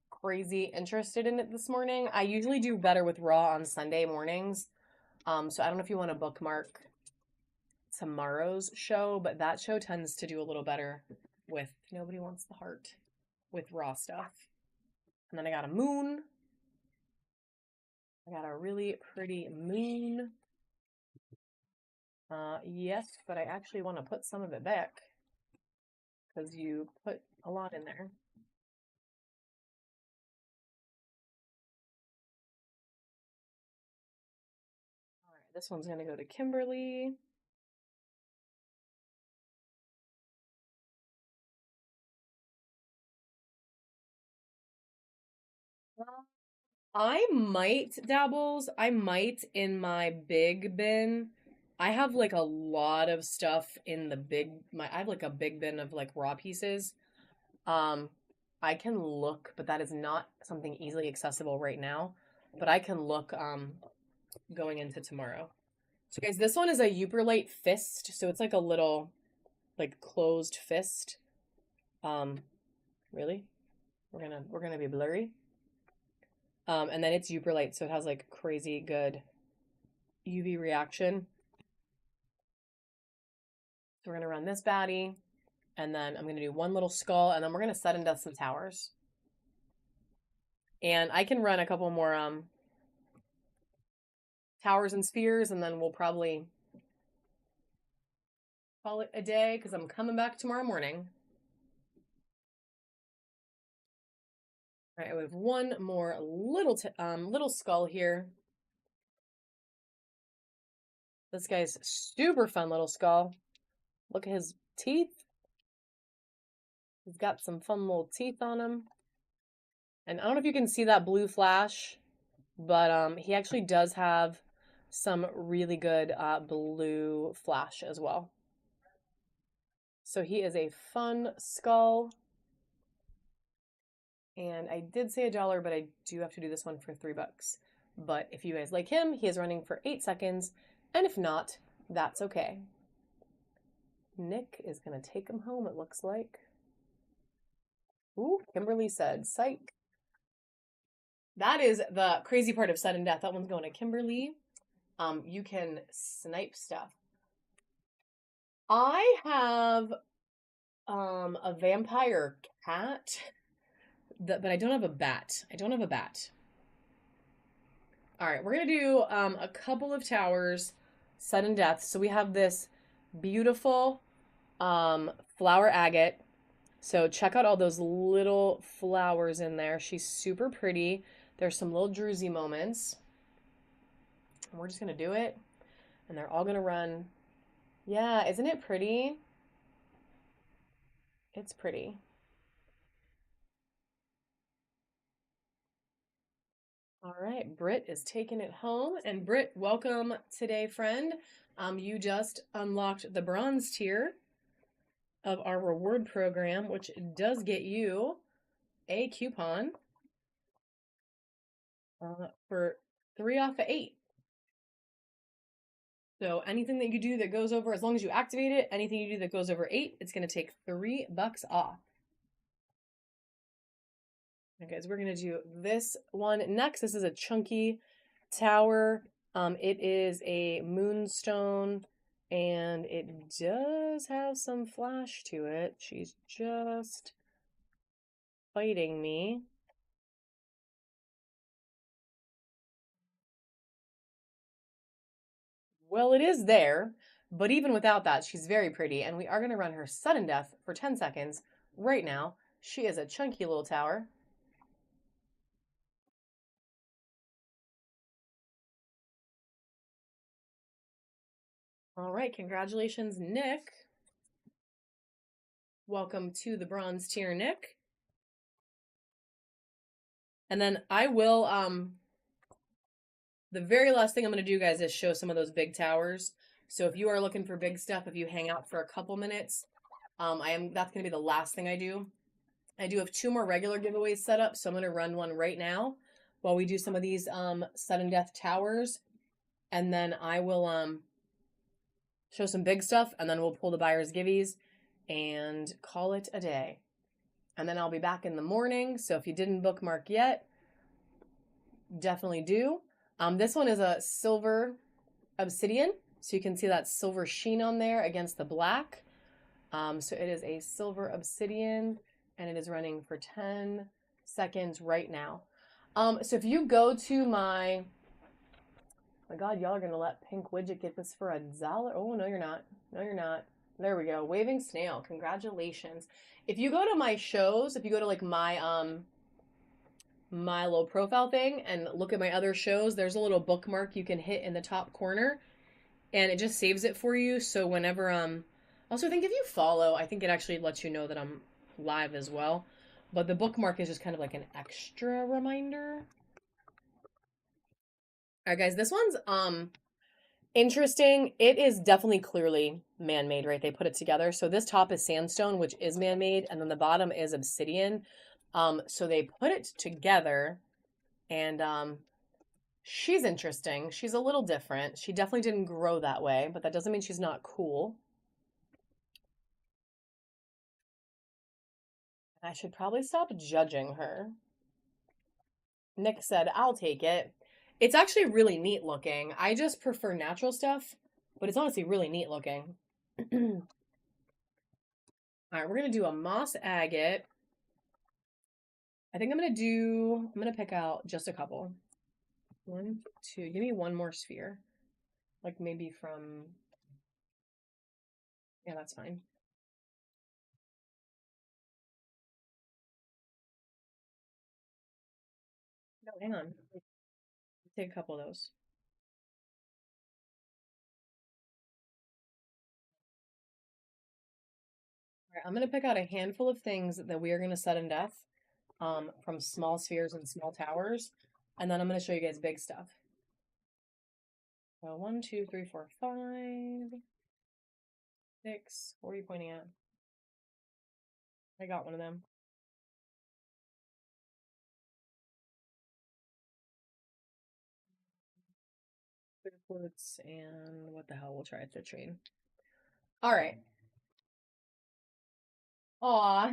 crazy interested in it this morning. I usually do better with raw on Sunday mornings. So I don't know if you want to bookmark tomorrow's show, but that show tends to do a little better with nobody wants the heart with raw stuff. And then I got a moon. I got a really pretty moon. Yes, but I actually want to put some of it back because you put a lot in there. All right, this one's going to go to Kimberly. I might dabbles. I might in my big bin. I have like a lot of stuff in the I have like a big bin of like raw pieces. Um I can look, but that is not something easily accessible right now. But I can look going into tomorrow. So guys, this one is a Uperlite fist. So it's like a little like closed fist. Really? We're gonna be blurry. And then it's Uperlite, so it has like crazy good UV reaction. So we're gonna run this baddie, and then I'm gonna do one little skull, and then we're gonna set and death some towers. And I can run a couple more towers and spheres, and then we'll probably call it a day because I'm coming back tomorrow morning. All right, we have one more little skull here. This guy's super fun little skull. Look at his teeth. He's got some fun little teeth on him. And I don't know if you can see that blue flash, but he actually does have some really good blue flash as well. So he is a fun skull. And I did say $1, but I do have to do this one for $3. But if you guys like him, he is running for 8 seconds. And if not, that's okay. Nick is going to take him home, it looks like. Ooh, Kimberly said, psych. That is the crazy part of sudden death. That one's going to Kimberly. You can snipe stuff. I have a vampire cat, but I don't have a bat. I don't have a bat. All right, we're gonna do a couple of towers, sudden death. So we have this beautiful flower agate. So check out all those little flowers in there. She's super pretty. There's some little druzy moments. And we're just gonna do it, and they're all gonna run. Yeah, isn't it pretty? It's pretty. All right, Britt is taking it home. And Britt, welcome today, friend. You just unlocked the bronze tier of our reward program, which does get you a coupon for 3 off of 8. So anything that you do that goes over, as long as you activate it, anything you do that goes over 8, it's going to take $3 off. Okay, guys, we're going to do this one next. This is a chunky tower. It is a moonstone, and it does have some flash to it. She's just fighting me. Well, it is there, but even without that, she's very pretty, and we are going to run her sudden death for 10 seconds right now. She is a chunky little tower. All right, congratulations, Nick. Welcome to the bronze tier, Nick. And then I will, the very last thing I'm going to do, guys, is show some of those big towers. So if you are looking for big stuff, if you hang out for a couple minutes, that's going to be the last thing I do. I do have 2 more regular giveaways set up, so I'm going to run one right now while we do some of these sudden death towers. And then I will show some big stuff, and then we'll pull the buyer's givvies and call it a day. And then I'll be back in the morning, so if you didn't bookmark yet, definitely do. This one is a silver obsidian, so you can see that silver sheen on there against the black. So it is a silver obsidian, and it is running for 10 seconds right now. So if you go to my God, y'all are going to let Pink Widget get this for $1. Oh, no, you're not. No, you're not. There we go. Waving Snail. Congratulations. If you go to my shows, if you go to like my little profile thing and look at my other shows, there's a little bookmark you can hit in the top corner, and it just saves it for you. So whenever also I think if you follow, I think it actually lets you know that I'm live as well. But the bookmark is just kind of like an extra reminder. All right, guys, this one's interesting. It is definitely clearly man-made, right? They put it together. So this top is sandstone, which is man-made, and then the bottom is obsidian. So they put it together, and she's interesting. She's a little different. She definitely didn't grow that way, but that doesn't mean she's not cool. I should probably stop judging her. Nick said, I'll take it. It's actually really neat looking. I just prefer natural stuff, but it's honestly really neat looking. All right, we're going to do a moss agate. I think I'm going to pick out just a couple. 1, 2, give me one more sphere. Like maybe from, yeah, that's fine. No, hang on. Take a couple of those. All right, I'm going to pick out a handful of things that we are going to sudden death from small spheres and small towers. And then I'm going to show you guys big stuff. So 1, 2, 3, 4, 5, 6. What are you pointing at? I got one of them. And what the hell? We'll try citrine. All right. Aw.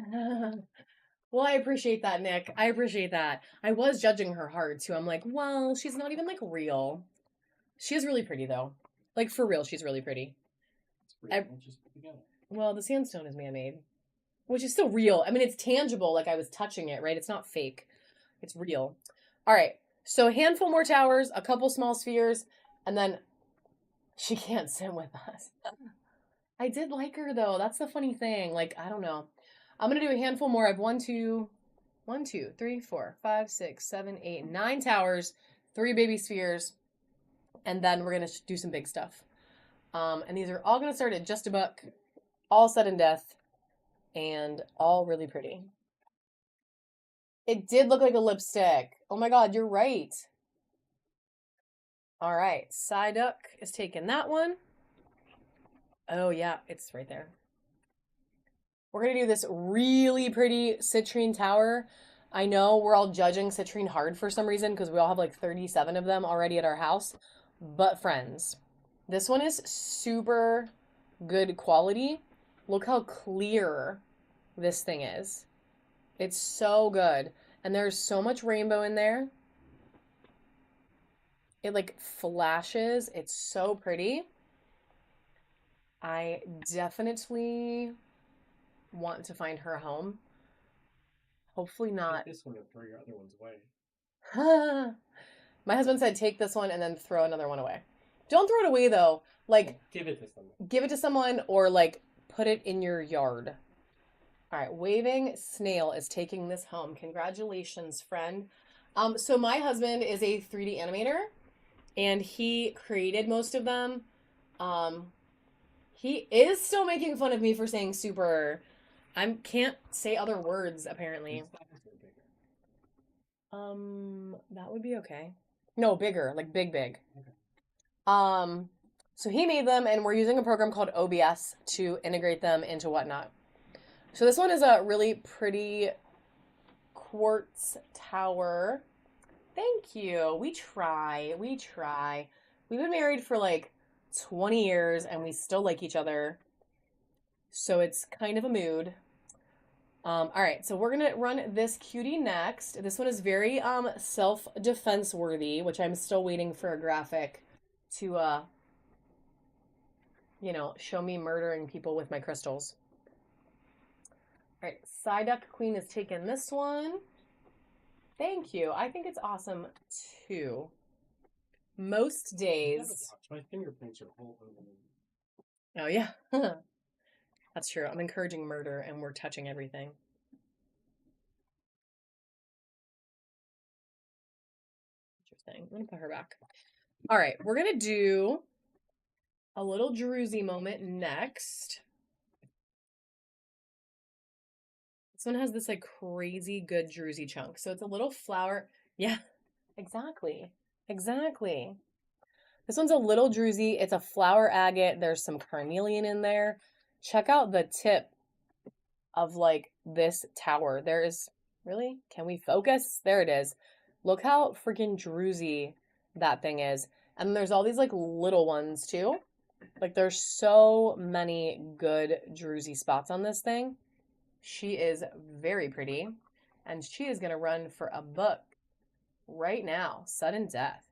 Well, I appreciate that, Nick. I appreciate that. I was judging her hard, too. I'm like, well, she's not even, like, real. She is really pretty, though. Like, for real, she's really pretty. Well, the sandstone is man-made, which is still real. I mean, it's tangible, like I was touching it, right? It's not fake. It's real. All right. So a handful more towers, a couple small spheres, and then she can't sim with us. I did like her, though. That's the funny thing. Like, I don't know. I'm going to do a handful more. I have 1, 2, 3, 4, 5, 6, 7, 8, 9 towers, 3 baby spheres, and then we're going to do some big stuff. And these are all going to start at just a buck, all sudden death, and all really pretty. It did look like a lipstick. Oh my God, you're right. All right, Psyduck is taking that one. Oh yeah, it's right there. We're going to do this really pretty citrine tower. I know we're all judging citrine hard for some reason because we all have like 37 of them already at our house. But friends, This one is super good quality. Look how clear this thing is. It's so good. And there's so much rainbow in there. It like flashes. It's so pretty. I definitely want to find her a home. Hopefully Take not. this one and throw your other ones away. My husband said take this one and then throw another one away. Don't throw it away though. Like Give it to someone. give it to someone or like put it in your yard. All right, Waving Snail is taking this home. Congratulations, friend. So my husband is a 3D animator and he created most of them. He is still making fun of me for saying super. I can't say other words apparently. These boxes are bigger. That would be okay. No, bigger, like big. Okay. So he made them, and we're using a program called OBS to integrate them into whatnot. So this one is a really pretty quartz tower. Thank you. We try. We've been married for like 20 years, and we still like each other. So it's kind of a mood. All right, so we're gonna run this cutie next. This one is very self-defense worthy, which I'm still waiting for a graphic to show me murdering people with my crystals. All right, Psyduck Queen has taken this one. Thank you. I think it's awesome too. Most days. My fingerprints are all over them. Oh yeah. That's true. I'm encouraging murder and we're touching everything. Interesting. I'm gonna put her back. All right, we're gonna do a little druzy moment next. This one has this like crazy good druzy chunk. So it's a little flower. Yeah, exactly. This one's a little druzy. It's a flower agate. There's some carnelian in there. Check out the tip of like this tower. Really? Can we focus? There it is. Look how freaking druzy that thing is. And there's all these like little ones too. Like there's so many good druzy spots on this thing. She is very pretty. And she is going to run for a book right now. Sudden death.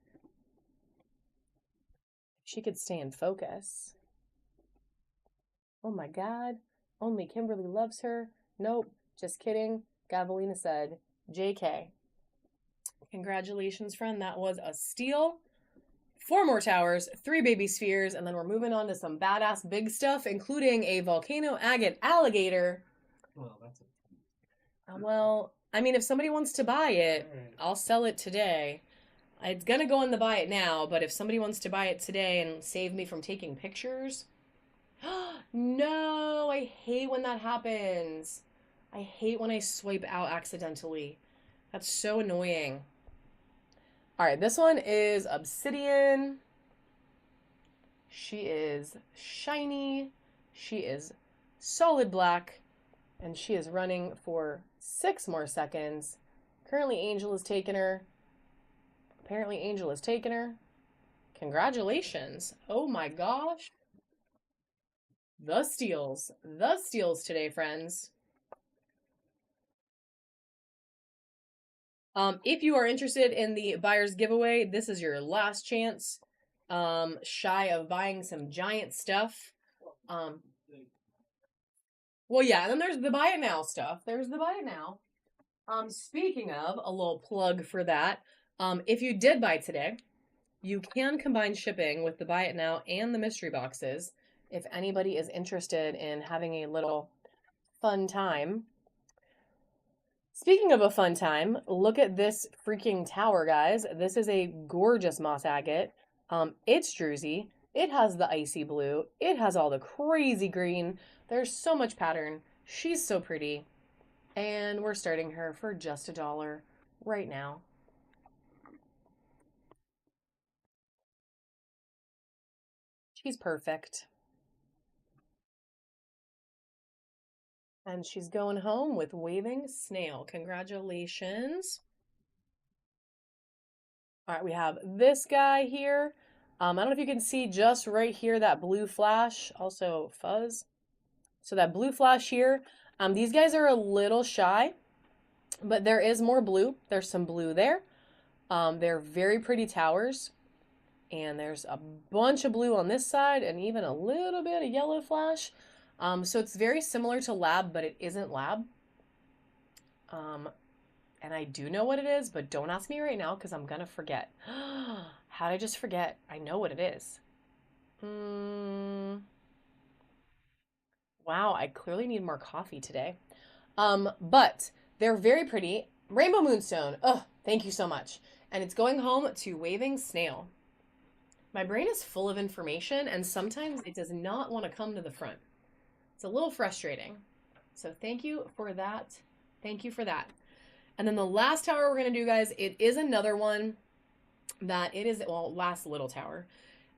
She could stay in focus. Oh my God. Only Kimberly loves her. Nope. Just kidding. Gavelina said, JK. Congratulations, friend. That was a steal. 4 more towers, 3 baby spheres, and then we're moving on to some badass big stuff, including a volcano agate alligator. Well, that's a... Well, I mean, if somebody wants to buy it, Right. I'll sell it today. It's gonna go in the buy it now, but if somebody wants to buy it today and save me from taking pictures, no, I hate when that happens. I hate when I swipe out accidentally. That's so annoying. All right, this one is Obsidian. She is shiny. She is solid black. And she is running for 6 more seconds. Currently, Angel has taken her. Apparently, Angel has taken her. Congratulations. Oh my gosh. The steals. The steals today, friends. If you are interested in the buyer's giveaway, this is your last chance. Shy of buying some giant stuff. Well, yeah, and then there's the buy it now stuff. There's the buy it now. Speaking of, a little plug for that. If you did buy today, you can combine shipping with the buy it now and the mystery boxes if anybody is interested in having a little fun time. Speaking of a fun time, look at this freaking tower, guys. This is a gorgeous moss agate. It's druzy. It has the icy blue. It has all the crazy green. There's so much pattern. She's so pretty. And we're starting her for just $1 right now. She's perfect. And she's going home with Waving Snail. Congratulations. All right, we have this guy here. I don't know if you can see just right here that blue flash, also fuzz. So that blue flash here, these guys are a little shy, but there is more blue. There's some blue there. They're very pretty towers. And there's a bunch of blue on this side and even a little bit of yellow flash. So it's very similar to lab, but it isn't lab. And I do know what it is, but don't ask me right now because I'm going to forget. How did I just forget? I know what it is. Wow, I clearly need more coffee today. But they're very pretty. Rainbow Moonstone. Oh, thank you so much. And it's going home to Waving Snail. My brain is full of information, and sometimes it does not want to come to the front. It's a little frustrating. So thank you for that. Thank you for that. And then the last tower we're going to do, guys, it is another one that it is, well, last little tower.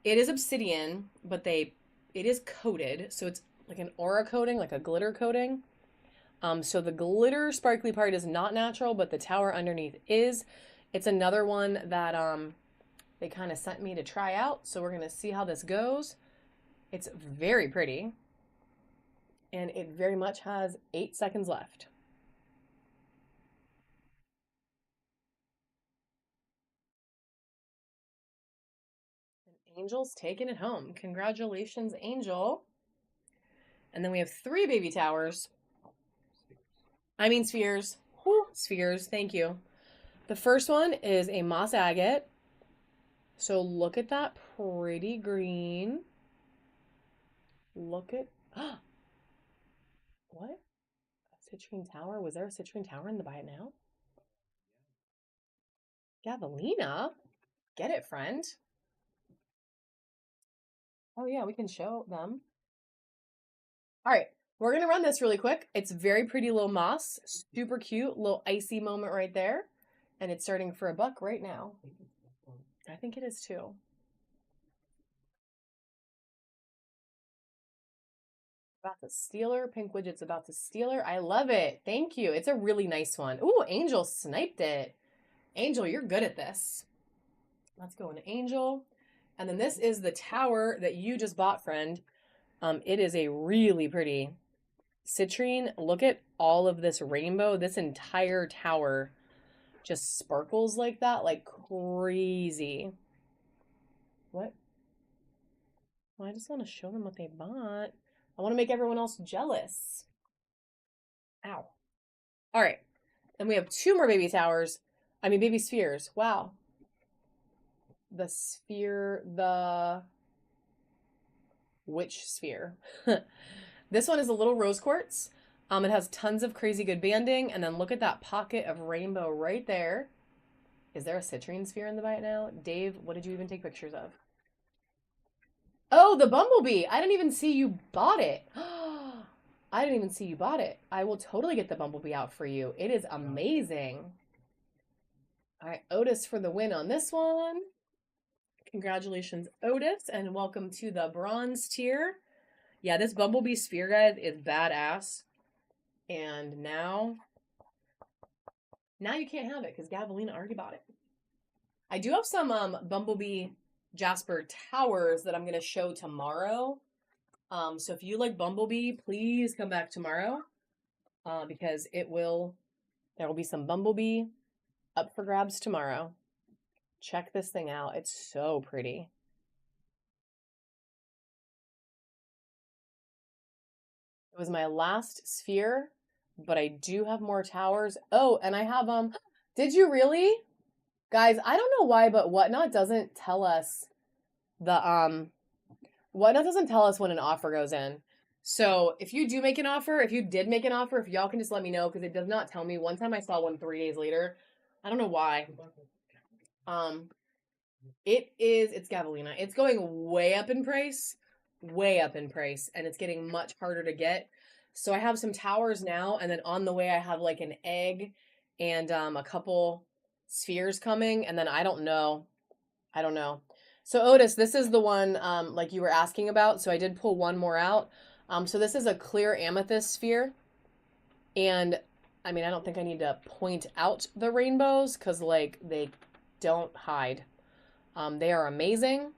It is obsidian, but it is coated. So it's like an aura coating, like a glitter coating. So the glitter sparkly part is not natural, but the tower underneath is. It's another one that they kind of sent me to try out. So we're going to see how this goes. It's very pretty. And it very much has 8 seconds left. And Angel's taking it home. Congratulations, Angel. And then we have 3 baby towers. I mean spheres. Whew, spheres. Thank you. The first one is a moss agate. So look at that pretty green. Look at... What? A citrine tower? Was there a citrine tower in the Buy It Now? Gavelina? Get it, friend. Oh yeah, we can show them. All right, we're going to run this really quick. It's very pretty little moss. Super cute. Little icy moment right there. And it's starting for $1 right now. I think it is too. About to steal her. Pink Widget's about to steal her. I love it. Thank you. It's a really nice one. Ooh, Angel sniped it. Angel, you're good at this. Let's go into Angel. And then this is the tower that you just bought, friend. It is a really pretty citrine. Look at all of this rainbow. This entire tower just sparkles like that, like crazy. What? Well, I just want to show them what they bought. I want to make everyone else jealous. Ow. All right. And we have 2 more baby towers. I mean, baby spheres. Wow. The sphere, which sphere? This one is a little rose quartz. It has tons of crazy good banding. And then look at that pocket of rainbow right there. Is there a citrine sphere in the Buy It Now? Dave, what did you even take pictures of? Oh, the bumblebee. I didn't even see you bought it. I didn't even see you bought it. I will totally get the bumblebee out for you. It is amazing. All right, Otis for the win on this one. Congratulations, Otis, and welcome to the bronze tier. Yeah, this bumblebee sphere, guys, is badass. And now you can't have it because Gavelina already bought it. I do have some bumblebee Jasper towers that I'm going to show tomorrow. So if you like bumblebee, please come back tomorrow because there will be some bumblebee up for grabs tomorrow. Check this thing out. It's so pretty. It was my last sphere, but I do have more towers. Oh, and I have did you really? Guys, I don't know why, but Whatnot doesn't tell us Whatnot doesn't tell us when an offer goes in. So if you do make an offer, if you did make an offer, if y'all can just let me know because it does not tell me. One time I saw one 3 days later. I don't know why. It's Gavelina. It's going way up in price, and it's getting much harder to get. So I have some towers now, and then on the way I have like an egg and a couple spheres coming, and then I don't know. So Otis, this is the one like you were asking about. So I did pull one more out. So this is a clear amethyst sphere, and I mean I don't think I need to point out the rainbows because like they don't hide. They are amazing.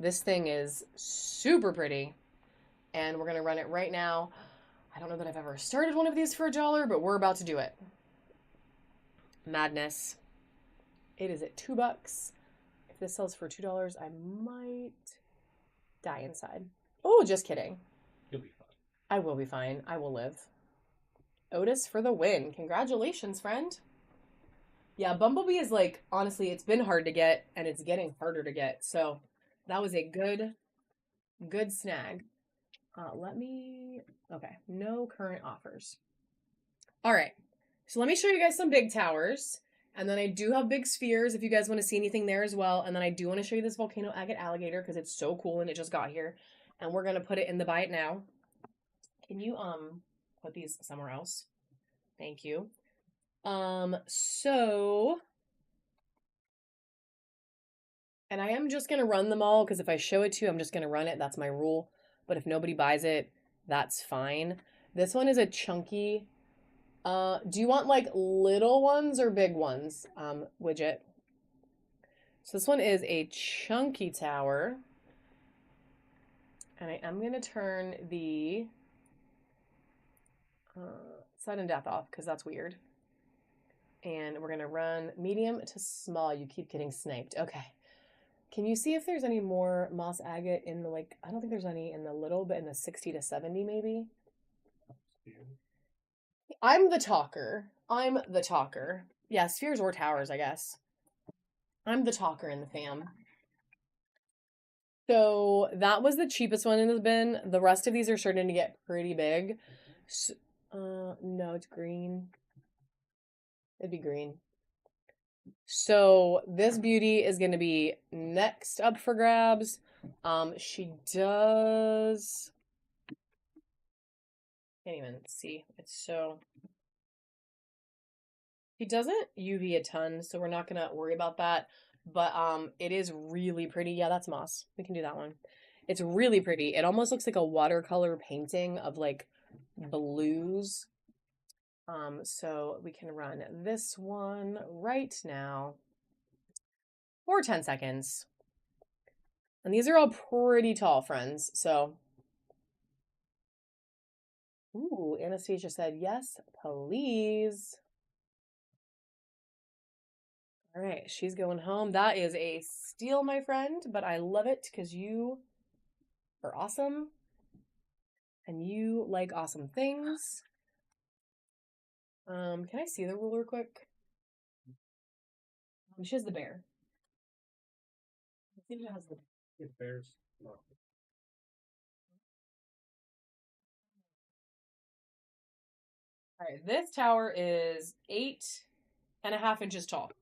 This thing is super pretty, and we're gonna run it right now. I don't know that I've ever started one of these for $1, but we're about to do it. Madness. It is at $2. If this sells for $2, I might die inside. Oh, just kidding. You'll be fine. I will be fine. I will live. Otis for the win. Congratulations, friend. Yeah, Bumblebee is like, honestly, it's been hard to get, and it's getting harder to get. So that was a good snag. Okay, no current offers. All right, so let me show you guys some big towers. And then I do have big spheres if you guys want to see anything there as well. And then I do want to show you this volcano agate alligator because it's so cool and it just got here. And we're going to put it in the buy it now. Can you put these somewhere else? Thank you. So, and I am just going to run them all because if I show it to you, I'm just going to run it. That's my rule. But if nobody buys it, that's fine. This one is a chunky. Do you want like little ones or big ones, widget? So this one is a chunky tower. And I am going to turn the sudden death off because that's weird. And we're going to run medium to small. You keep getting sniped. Okay. Can you see if there's any more moss agate in the, like, I don't think there's any in the little, but in the 60 to 70 maybe? I'm the talker. Yeah, spheres or towers, I guess. I'm the talker in the fam. So that was the cheapest one in the bin. The rest of these are starting to get pretty big. So, no, it's green. It'd be green. So this beauty is going to be next up for grabs. She does. Can't even see. It's so. He doesn't UV a ton, so we're not going to worry about that. But it is really pretty. Yeah, that's moss. We can do that one. It's really pretty. It almost looks like a watercolor painting of like blues. So we can run this one right now for 10 seconds. And these are all pretty tall, friends. So, ooh, Anastasia said, yes, please. All right, she's going home. That is a steal, my friend, but I love it because you are awesome and you like awesome things. Can I see the ruler quick? She has the bear. Let's see if it has the bears. All right, this tower is 8.5 inches tall.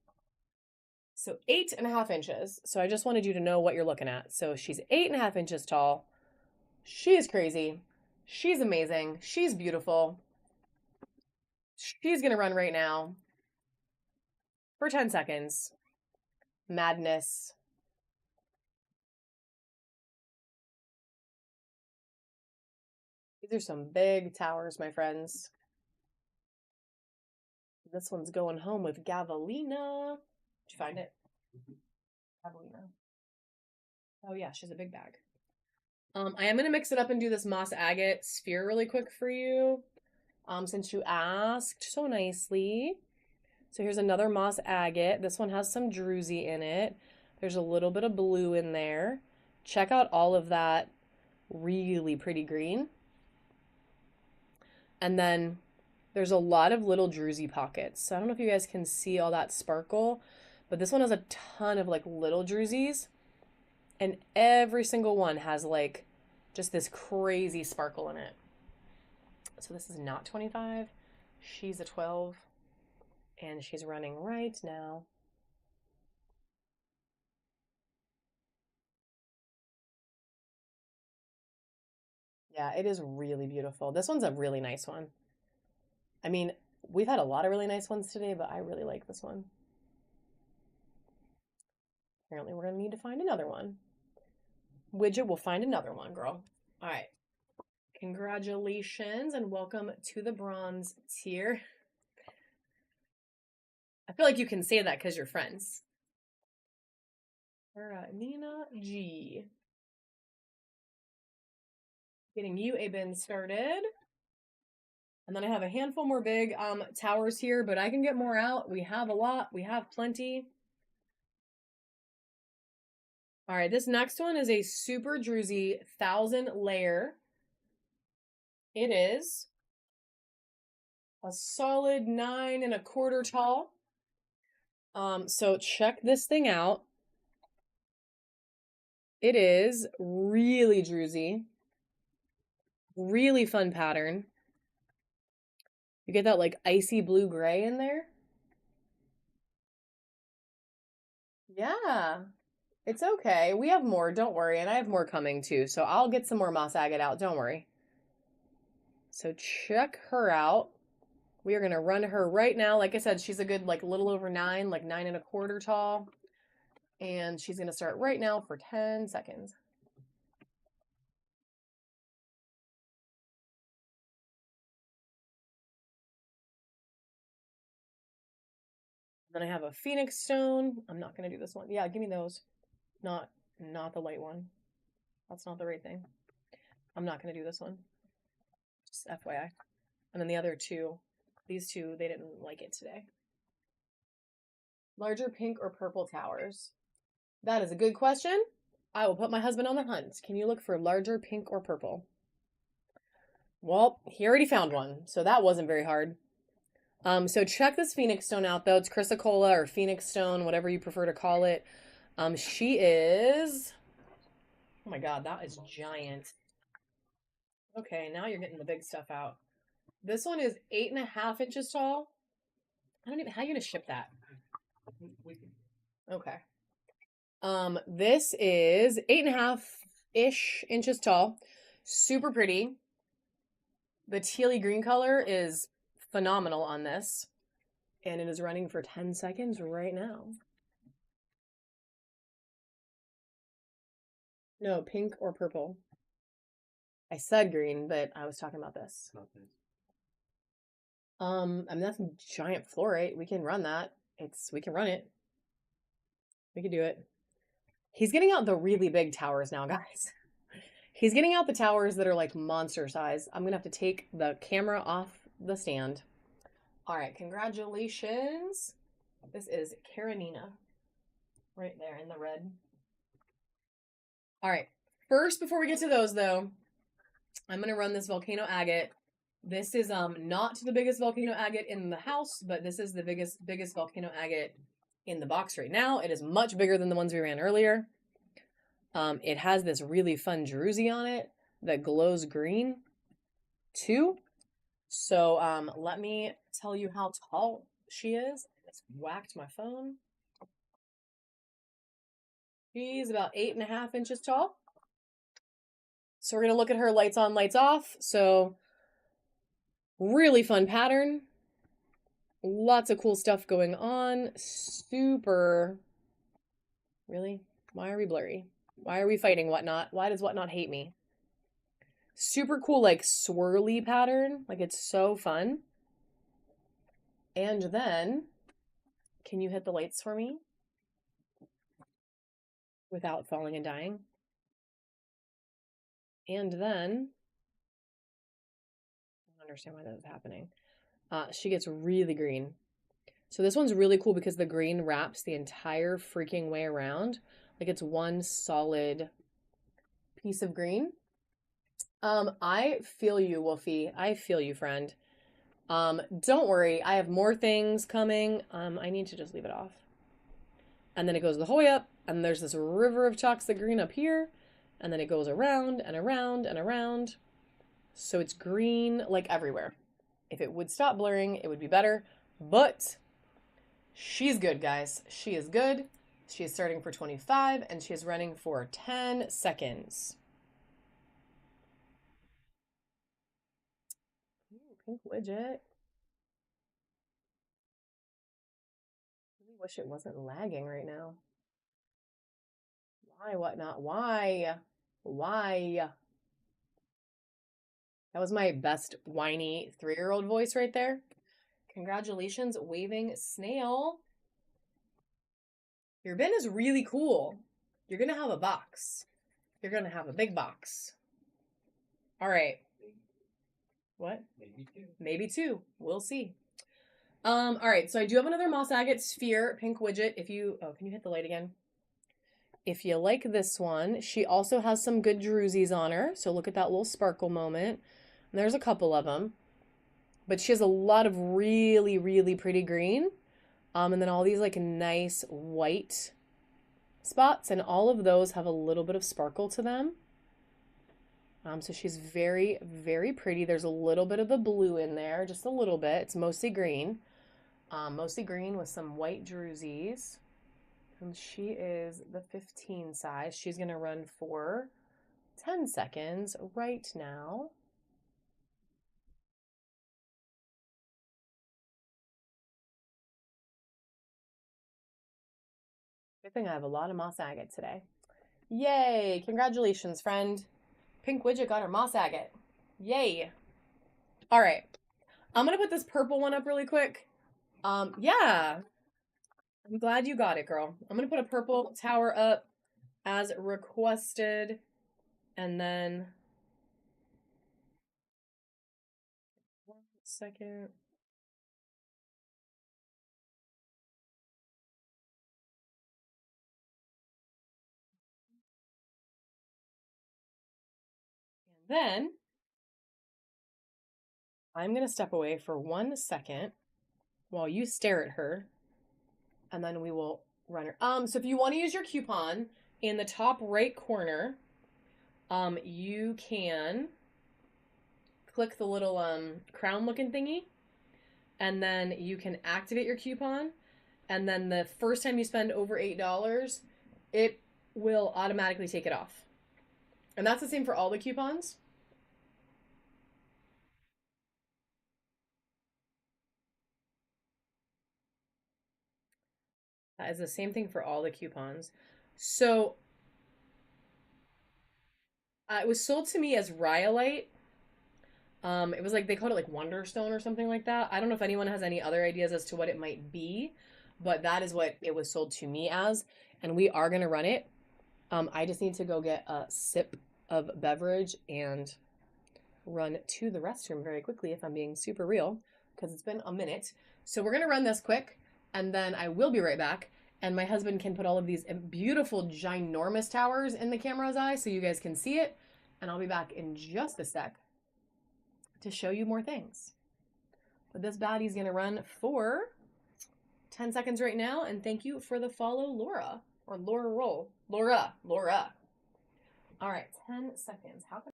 So 8.5 inches. So I just wanted you to know what you're looking at. So she's 8.5 inches tall. She is crazy. She's amazing. She's beautiful. She's going to run right now for 10 seconds. Madness. These are some big towers, my friends. This one's going home with Gavelina. Did you find it? Gavelina. Oh yeah, she's a big bag. I am gonna mix it up and do this moss agate sphere really quick for you. Since you asked so nicely. So here's another moss agate. This one has some druzy in it. There's a little bit of blue in there. Check out all of that really pretty green. And then there's a lot of little druzy pockets. So I don't know if you guys can see all that sparkle, but this one has a ton of like little druzies. And every single one has like just this crazy sparkle in it. So this is not 25. She's a 12. And she's running right now. Yeah, it is really beautiful. This one's a really nice one. I mean, we've had a lot of really nice ones today, but I really like this one. Apparently, we're going to need to find another one. Widget will find another one, girl. All right. Congratulations and welcome to the bronze tier. I feel like you can say that because you're friends. Nina G. Getting you a bin started. And then I have a handful more big towers here, but I can get more out. We have a lot. We have plenty. All right, this next one is a super druzy 1,000 layer. It is a solid 9¼ tall. So check this thing out. It is really druzy. Really fun pattern. You get that like icy blue gray in there. Yeah, it's okay. We have more, don't worry. And I have more coming too. So I'll get some more moss agate out, don't worry. So check her out. We are going to run her right now. Like I said, she's a good like little over 9, like 9¼ tall. And she's going to start right now for 10 seconds. Then I have a phoenix stone. I'm not going to do this one. Yeah, give me those. Not the light one. That's not the right thing. I'm not going to do this one. Just FYI. And then the other two, these two, they didn't like it today. Larger pink or purple towers? That is a good question. I will put my husband on the hunt. Can you look for larger pink or purple? Well, he already found one, so that wasn't very hard. So check this phoenix stone out, though. It's chrysocolla or phoenix stone, whatever you prefer to call it. She is... Oh my god, that is giant. Okay, now you're getting the big stuff out. This one is 8½ inches tall. I don't even... How are you going to ship that? Okay. This is 8½-ish inches tall. Super pretty. The tealy green color is phenomenal on this. And it is running for 10 seconds right now. No, pink or purple. I said green, but I was talking about this. I mean, that's a giant fluorite. We can run that. We can run it. We can do it. He's getting out the really big towers now, guys. He's getting out the towers that are like monster size. I'm going to have to take the camera off the stand. All right, congratulations. This is Karenina. Right there in the red. All right, first, before we get to those, though, I'm going to run this volcano agate. This is not the biggest volcano agate in the house, but this is the biggest volcano agate in the box right now. It is much bigger than the ones we ran earlier. It has this really fun druzy on it that glows green too. So let me tell you how tall she is. I just whacked my phone. She's about 8½ inches tall. So we're going to look at her lights on, lights off. So really fun pattern. Lots of cool stuff going on. Super. Really? Why are we blurry? Why are we fighting Whatnot? Why does Whatnot hate me? Super cool, like, swirly pattern. Like, it's so fun. And then, can you hit the lights for me? Without falling and dying. And then, I don't understand why that is happening. She gets really green. So this one's really cool because the green wraps the entire freaking way around. Like it's one solid piece of green. I feel you, Wolfie. I feel you, friend. Don't worry. I have more things coming. I need to just leave it off. And then it goes the whole way up, and there's this river of toxic green up here, and then it goes around and around and around. So it's green like everywhere. If it would stop blurring, it would be better. But she's good, guys. She is good. She is starting for 25, and she is running for 10 seconds. Ooh, pink widget. I wish it wasn't lagging right now. Why, Whatnot? Why? Why? That was my best whiny 3-year-old voice right there. Congratulations, Waving Snail. Your bin is really cool. You're going to have a box. You're going to have a big box. All right. Maybe, What? maybe two. Maybe 2. We'll see. All right. So I do have another moss agate sphere pink widget. If you, oh, can you hit the light again? If you like this one, she also has some good drusies on her. So look at that little sparkle moment. And there's a couple of them. But she has a lot of really, really pretty green. And then all these like nice white spots. And all of those have a little bit of sparkle to them. So she's very, very pretty. There's a little bit of the blue in there, just a little bit. It's mostly green. Mostly green with some white drusies. And she is the 15 size. She's going to run for 10 seconds right now. Good thing I have a lot of moss agate today. Yay! Congratulations, friend. Pink widget got her moss agate. Yay! All right. I'm going to put this purple one up really quick. Yeah. I'm glad you got it, girl. I'm going to put a purple tower up as requested. And then 1 second. And then I'm going to step away for 1 second while you stare at her. And then we will run her. So if you want to use your coupon in the top right corner, you can click the little crown looking thingy, and then you can activate your coupon. And then the first time you spend over $8, it will automatically take it off. And that's the same for all the coupons. That is the same thing for all the coupons. So it was sold to me as Rhyolite. It was like they called it like Wonderstone or something like that. I don't know if anyone has any other ideas as to what it might be, but that is what it was sold to me as, and we are gonna run it. I just need to go get a sip of beverage and run to the restroom very quickly if I'm being super real, because it's been a minute. So we're gonna run this quick, and then I will be right back. And my husband can put all of these beautiful, ginormous towers in the camera's eye so you guys can see it. And I'll be back in just a sec to show you more things. But this baddie's gonna run for 10 seconds right now. And thank you for the follow, Laura. Or Laura Roll. Laura. All right, 10 seconds. How can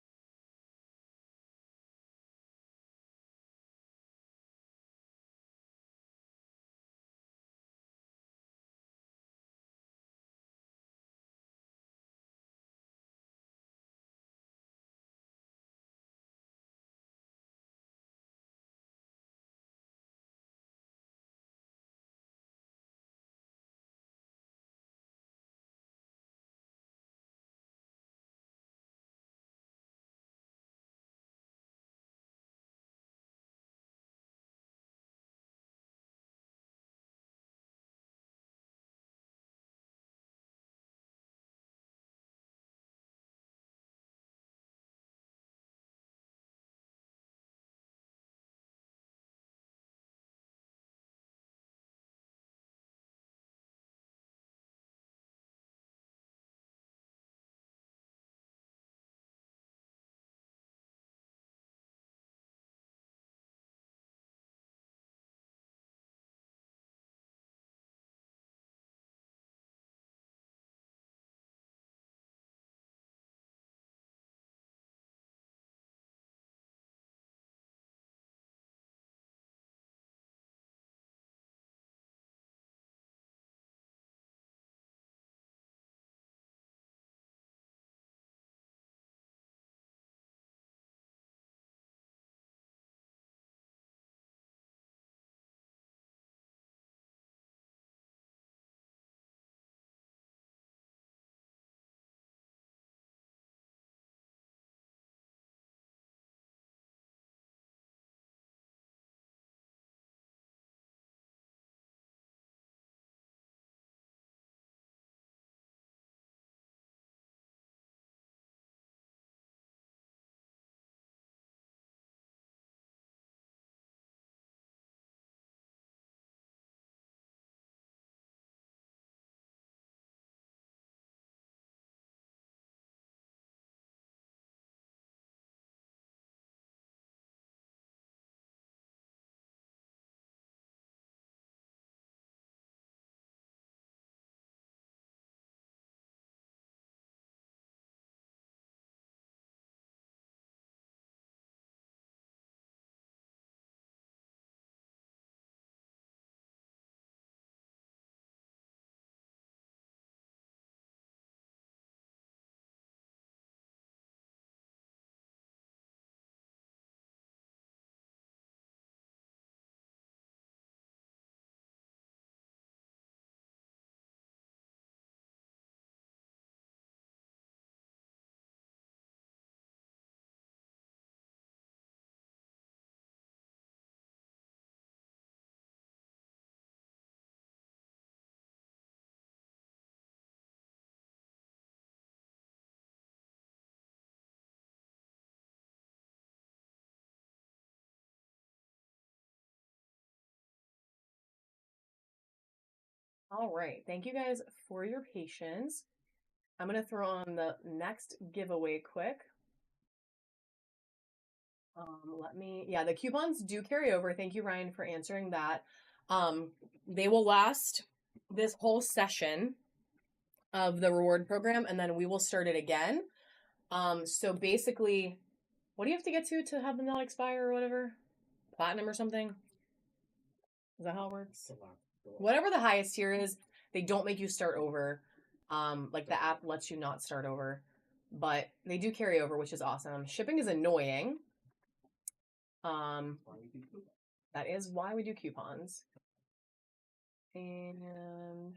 All right. Thank you guys for your patience. I'm going to throw on the next giveaway quick. The coupons do carry over. Thank you, Ryan, for answering that. They will last this whole session of the reward program, and then we will start it again. So basically, what do you have to get to have them not expire or whatever? Platinum or something? Is that how it works? Whatever the highest tier is, they don't make you start over. Like the app lets you not start over, but they do carry over, which is awesome. Shipping is annoying. That is why we do coupons. And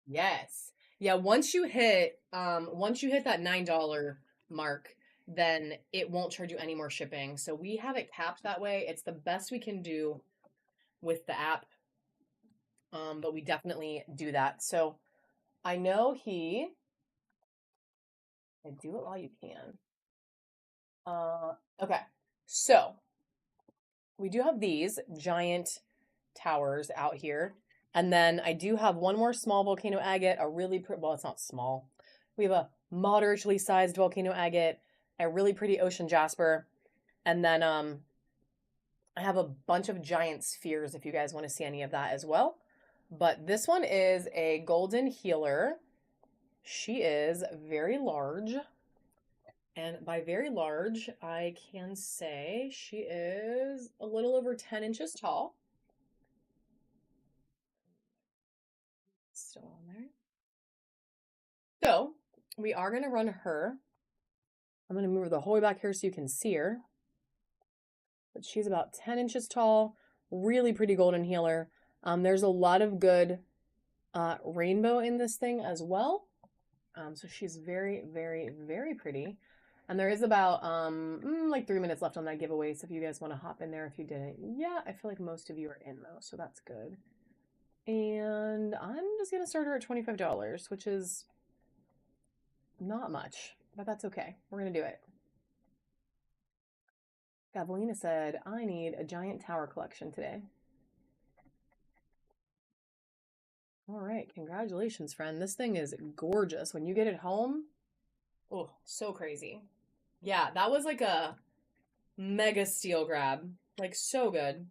yes. Yeah, once you hit that $9 mark, then it won't charge you any more shipping. So we have it capped that way. It's the best we can do with the app. But we definitely do that. So I know and do it while you can. Okay. So we do have these giant towers out here. And then I do have one more small volcano agate, well, it's not small. We have a moderately sized volcano agate, a really pretty ocean jasper, and then I have a bunch of giant spheres if you guys want to see any of that as well. But this one is a golden healer. She is very large. And by very large, I can say she is a little over 10 inches tall. Still on there. So we are going to run her. I'm going to move her the whole way back here so you can see her. But she's about 10 inches tall, really pretty golden healer. There's a lot of good rainbow in this thing as well. So she's very, very, very pretty. And there is about like 3 minutes left on that giveaway. So if you guys want to hop in there, if you didn't, yeah, I feel like most of you are in though, so that's good. And I'm just gonna start her at $25, which is not much, but that's okay. We're gonna do it. Gavelina said, I need a giant tower collection today. All right, congratulations, friend. This thing is gorgeous. When you get it home, oh, so crazy. Yeah, that was like a mega steal grab. Like, so good.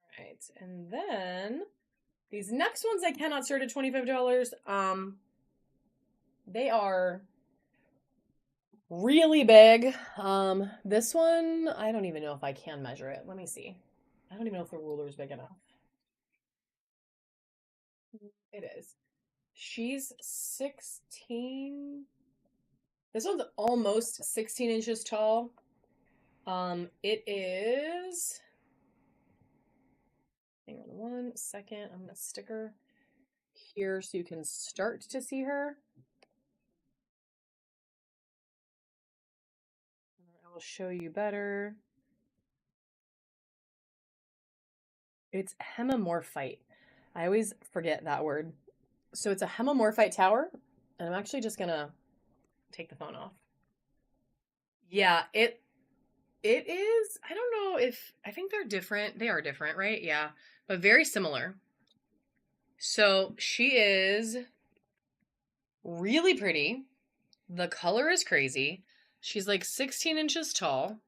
All right, and then these next ones I cannot start at $25. They are really big. This one, I don't even know if I can measure it. Let me see. I don't even know if the ruler is big enough. It is. She's 16. This one's almost 16 inches tall. It is. Hang on 1 second. I'm gonna stick her here so you can start to see her. I will show you better. It's hemimorphite. I always forget that word. So it's a hemimorphite tower, and I'm actually just gonna take the phone off. Yeah, it is. I don't know if I think they're different. They are different, right? Yeah, but very similar. So she is really pretty. The color is crazy. She's like 16 inches tall.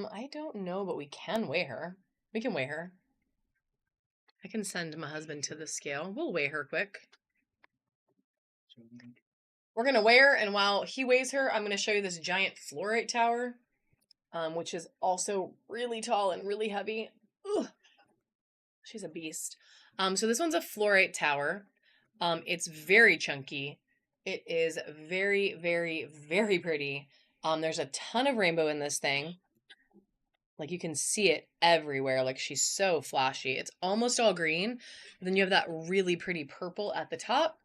I don't know, but we can weigh her. We can weigh her. I can send my husband to the scale. We'll weigh her quick. We're going to weigh her, and while he weighs her, I'm going to show you this giant fluorite tower, which is also really tall and really heavy. Ugh. She's a beast. So this one's a fluorite tower. It's very chunky. It is very, very, very pretty. There's a ton of rainbow in this thing. Like you can see it everywhere. Like she's so flashy. It's almost all green. Then you have that really pretty purple at the top.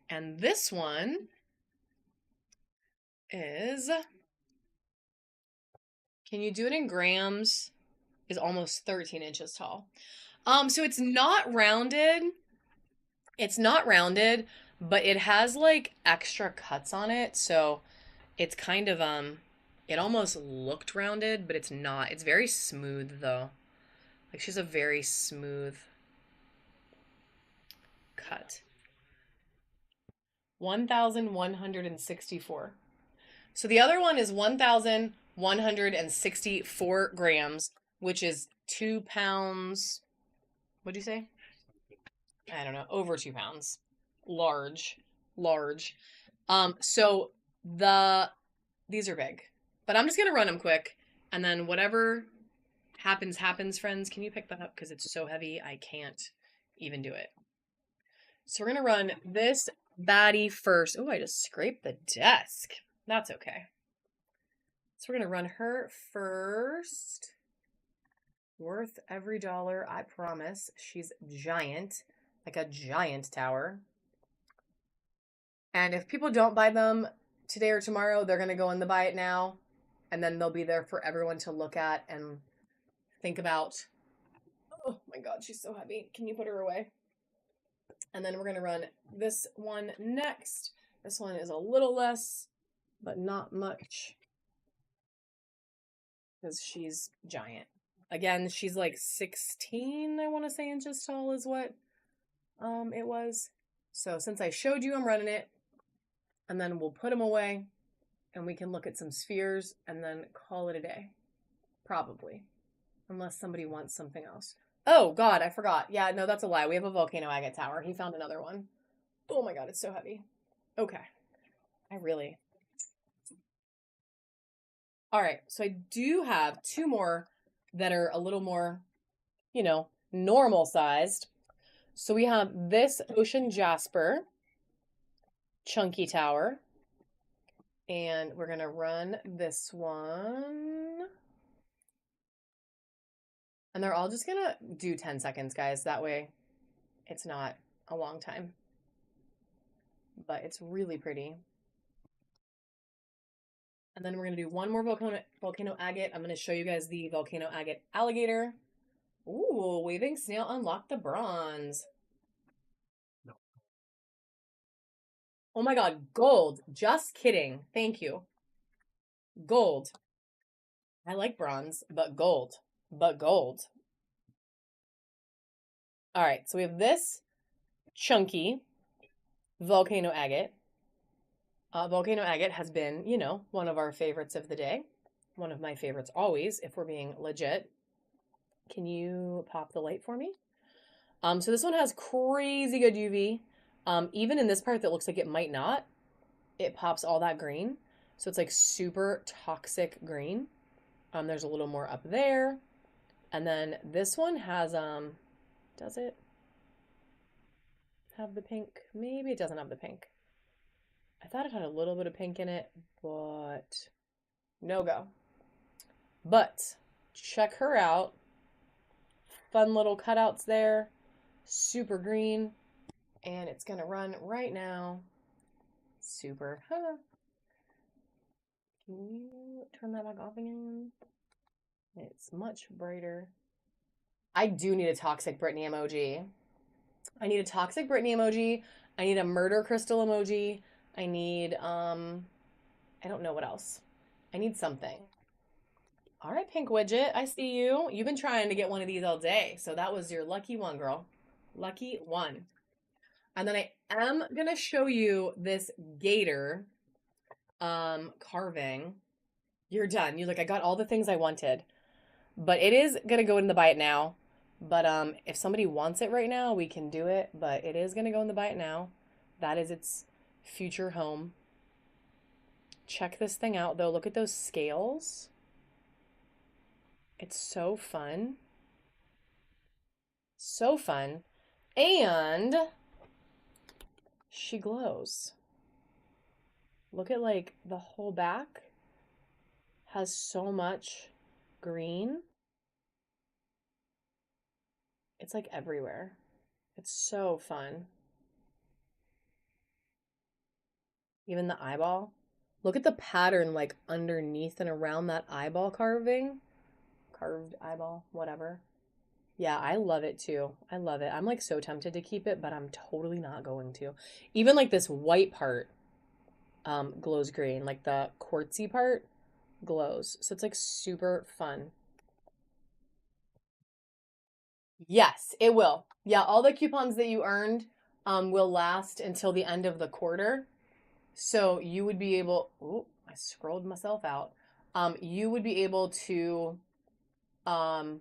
And this one is, can you do it in grams? Is almost 13 inches tall. So it's not rounded. It's not rounded, but it has like extra cuts on it, so it's kind of it almost looked rounded, but it's not. It's very smooth though. Like she's a very smooth cut. 1,164. So the other one is 1,164 grams, which is 2 pounds. What'd you say? I don't know, over 2 pounds. Large, large. So the these are big, but I'm just gonna run them quick, and then whatever happens, happens. Friends, can you pick that up because it's so heavy? I can't even do it. So we're gonna run this baddie first. Oh, I just scraped the desk. That's okay. So we're gonna run her first. Worth every dollar, I promise. She's giant, like a giant tower. And if people don't buy them today or tomorrow, they're gonna go in the buy it now, and then they'll be there for everyone to look at and think about. Oh my god, she's so heavy. Can you put her away? And then we're gonna run this one next. This one is a little less, but not much, because she's giant. Again, she's like 16, I want to say, inches tall is what it was. So since I showed you, I'm running it. And then we'll put them away and we can look at some spheres and then call it a day. Probably. Unless somebody wants something else. Oh, God, I forgot. Yeah, no, that's a lie. We have a volcano agate tower. He found another one. Oh my God, it's so heavy. Okay. All right, so I do have two more that are a little more, normal sized. So we have this ocean jasper chunky tower. And we're going to run this one. And they're all just going to do 10 seconds, guys. That way it's not a long time. But it's really pretty. And then we're going to do one more volcano agate. I'm going to show you guys the volcano agate alligator. Ooh, waving snail unlocked the bronze. No. Oh my god, gold. Just kidding. Thank you. Gold. I like bronze, but gold. But gold. All right, so we have this chunky volcano agate. Volcano agate has been, one of our favorites of the day. One of my favorites always, if we're being legit. Can you pop the light for me? So this one has crazy good UV. Even in this part that looks like it might not, it pops all that green. So it's like super toxic green. There's a little more up there. And then this one has, does it have the pink? Maybe it doesn't have the pink. I thought it had a little bit of pink in it, but no go. But check her out. Fun little cutouts there. Super green. And it's going to run right now. Super. Huh. Can you turn that back off again? It's much brighter. I do need a toxic Britney emoji. I need a toxic Britney emoji. I need a murder crystal emoji. I need, I don't know what else. I need something. All right, Pink Widget, I see you. You've been trying to get one of these all day, so that was your lucky one, girl. Lucky one. And then I am going to show you this gator carving. You're done. You're like, I got all the things I wanted. But it is going to go in the buy it now. But if somebody wants it right now, we can do it. But it is going to go in the buy it now. That is its future home. Check this thing out, though. Look at those scales. It's so fun. So fun. And she glows. Look at like the whole back has so much green. It's like everywhere. It's so fun. Even the eyeball. Look at the pattern like underneath and around that eyeball carving. Carved eyeball, whatever. Yeah, I love it too. I love it. I'm like so tempted to keep it, but I'm totally not going to. Even like this white part glows green, like the quartzy part glows. So it's like super fun. Yes, it will. Yeah, all the coupons that you earned will last until the end of the quarter. So you would be able, oh, I scrolled myself out. You would be able to um,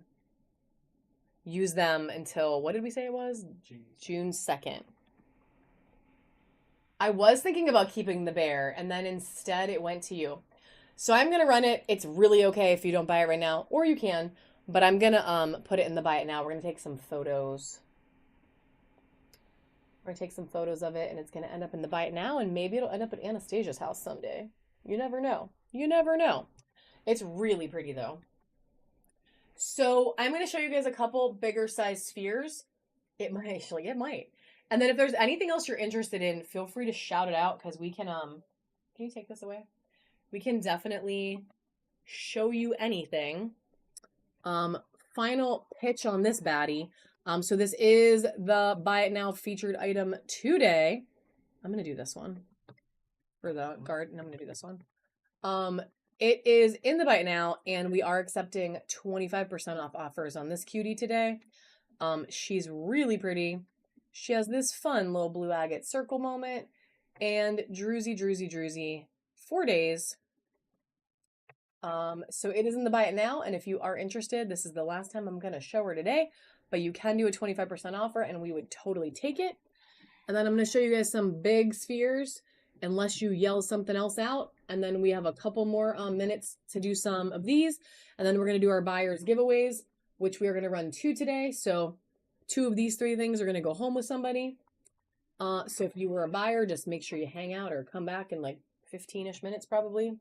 use them until, what did we say it was? June 2nd. I was thinking about keeping the bear, and then instead it went to you. So I'm gonna run it. It's really okay if you don't buy it right now, or you can, but I'm gonna put it in the buy it now. We're gonna take some photos. We're gonna take some photos of it, and it's gonna end up in the buy it now, and maybe it'll end up at Anastasia's house someday. You never know. You never know. It's really pretty though. So I'm gonna show you guys a couple bigger size spheres. It might actually, it might. And then if there's anything else you're interested in, feel free to shout it out because we can you take this away? We can definitely show you anything. Um, Final pitch on this baddie. So this is the buy it now featured item today. I'm gonna do this one for the guard, and I'm gonna do this one. It is in the buy it now, and we are accepting 25% off offers on this cutie today. She's really pretty. She has this fun little blue agate circle moment, and Druzy 4 days. So it is in the buy it now, and if you are interested, this is the last time I'm gonna show her today, but you can do a 25% offer, and we would totally take it. And then I'm gonna show you guys some big spheres, unless you yell something else out, and then we have a couple more minutes to do some of these, and then we're gonna do our buyers giveaways, which we are gonna run 2 today. So 2 of these 3 things are gonna go home with somebody. So if you were a buyer, just make sure you hang out or come back in like 15-ish minutes probably.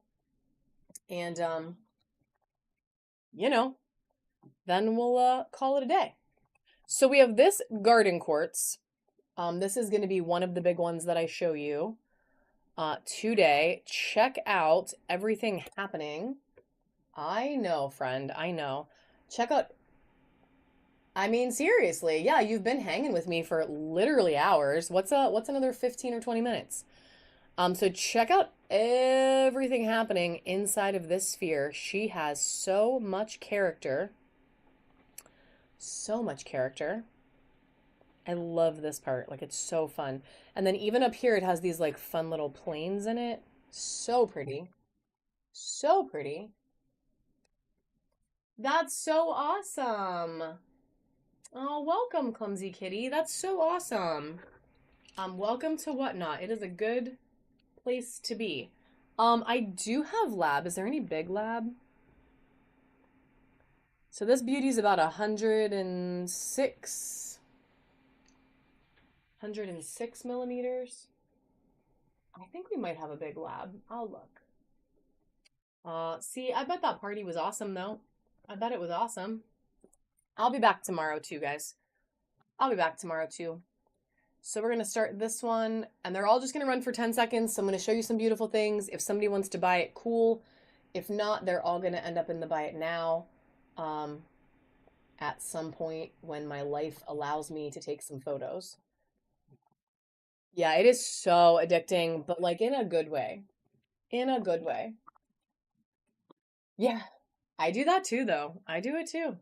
And you know, then we'll call it a day. So we have this garden quartz. This is going to be one of the big ones that I show you today. Check out everything happening. I know, friend. I know. Check out. I mean, seriously, yeah, you've been hanging with me for literally hours. What's another 15 or 20 minutes? So check out everything happening inside of this sphere. She has so much character. So much character. I love this part. Like, it's so fun. And then even up here, it has these like fun little planes in it. So pretty. So pretty. That's so awesome. Oh, welcome, Clumsy Kitty. That's so awesome. Welcome to Whatnot. It is a good place to be. I do have lab. Is there any big lab? So this beauty's about 106 millimeters. I think we might have a big lab. I'll look. See, I bet that party was awesome though. I bet it was awesome. I'll be back tomorrow too, guys. I'll be back tomorrow too. So we're going to start this one, and they're all just going to run for 10 seconds. So I'm going to show you some beautiful things. If somebody wants to buy it, cool. If not, they're all going to end up in the buy it now at some point when my life allows me to take some photos. Yeah, it is so addicting, but like in a good way. In a good way. Yeah, I do that too, though. I do it too.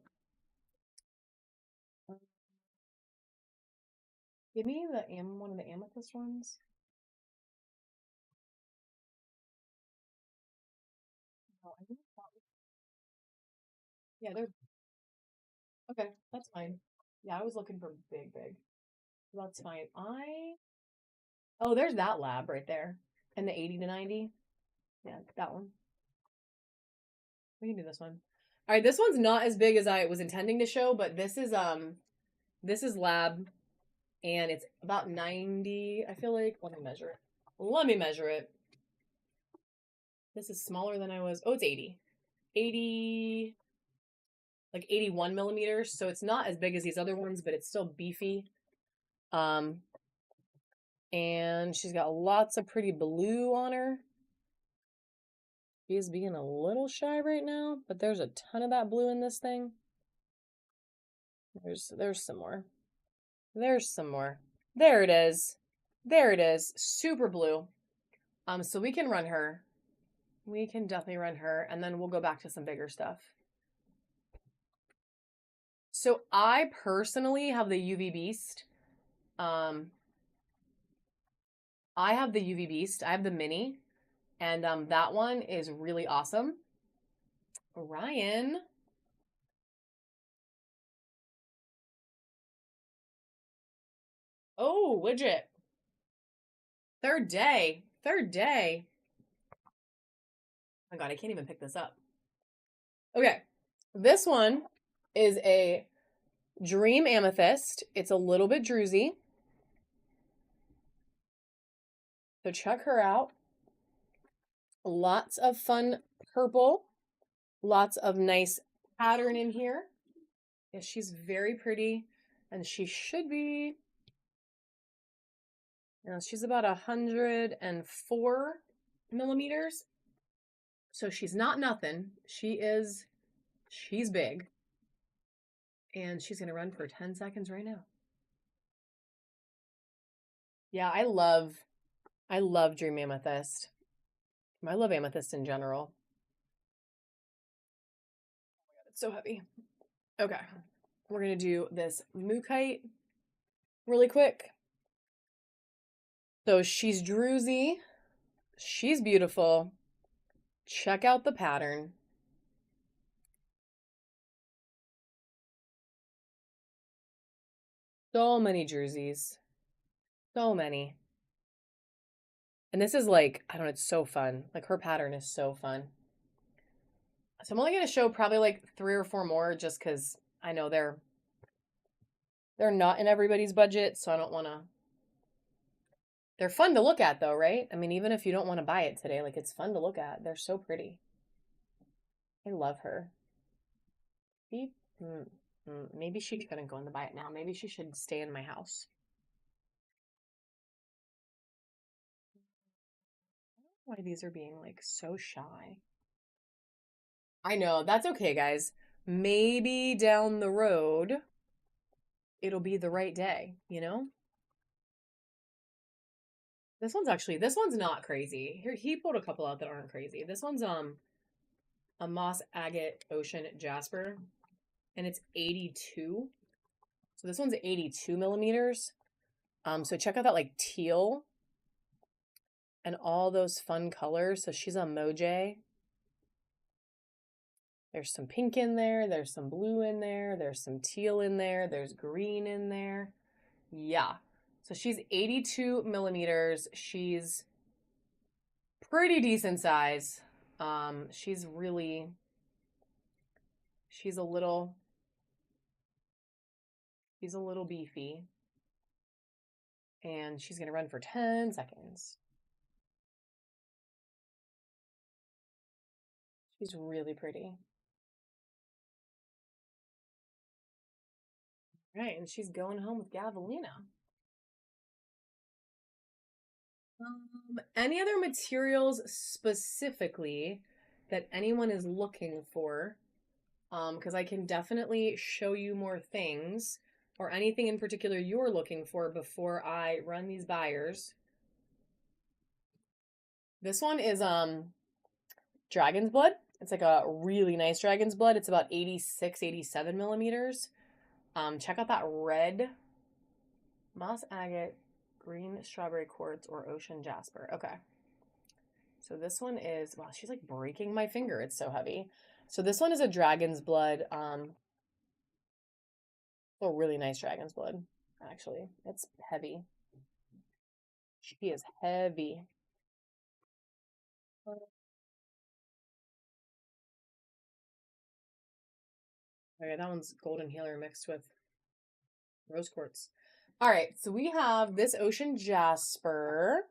Give me one of the amethyst ones. Oh, I think yeah, they're okay. That's fine. Yeah, I was looking for big, big. That's fine. Oh, there's that lab right there, and the 80 to 90. Yeah, that one. We can do this one. All right, this one's not as big as I was intending to show, but this is lab, and it's about 90. I feel like let me measure it. Let me measure it. This is smaller than I was. Oh, it's 80. 80, like 81 millimeters. So it's not as big as these other ones, but it's still beefy. And she's got lots of pretty blue on her. She is being a little shy right now, but there's a ton of that blue in this thing. There's some more. There's some more. There it is. There it is. Super blue. So we can run her. We can definitely run her, and then we'll go back to some bigger stuff. So I personally have the UV Beast. I have the UV Beast. I have the mini, and that one is really awesome. Ryan. Oh, widget. Third day. Third day. Oh my God, I can't even pick this up. Okay. This one is a Dream Amethyst. It's a little bit druzy. So check her out. Lots of fun purple. Lots of nice pattern in here. Yeah, she's very pretty. And she should be, she's about 104 millimeters. So she's not nothing. She's big. And she's going to run for 10 seconds right now. Yeah, I love Dream Amethyst. I love Amethyst in general. Oh my God, it's so heavy. Okay. We're going to do this Mookite really quick. So she's druzy. She's beautiful. Check out the pattern. So many druzies. So many. And this is like, I don't know, it's so fun. Like her pattern is so fun. So I'm only going to show probably like 3 or 4 more just because I know they're not in everybody's budget. So I don't want to. They're fun to look at though, right? I mean, even if you don't want to buy it today, like it's fun to look at. They're so pretty. I love her. Maybe she couldn't go in the buy it now. Maybe she should stay in my house. Why these are being like so shy. I know, that's okay, guys. Maybe down the road it'll be the right day, you know? This one's not crazy. Here he pulled a couple out that aren't crazy. This one's a moss agate ocean jasper and it's 82. So this one's 82 millimeters. So check out that like teal and all those fun colors. So she's a Moj. There's some pink in there. There's some blue in there. There's some teal in there. There's green in there. Yeah. So she's 82 millimeters. She's pretty decent size. She's a little beefy. And she's going to run for 10 seconds. She's really pretty. All right, and she's going home with Gavelina. Any other materials specifically that anyone is looking for? Because I can definitely show you more things or anything in particular you're looking for before I run these buyers. This one is dragon's blood. It's like a really nice dragon's blood. It's about 86, 87 millimeters. Check out that red moss agate, green strawberry quartz, or ocean jasper. Okay. So this one is, wow, she's like breaking my finger. It's so heavy. So this one is a dragon's blood. A really nice dragon's blood, actually. It's heavy. She is heavy. Okay, that one's golden healer mixed with rose quartz. All right, so we have this ocean jasper.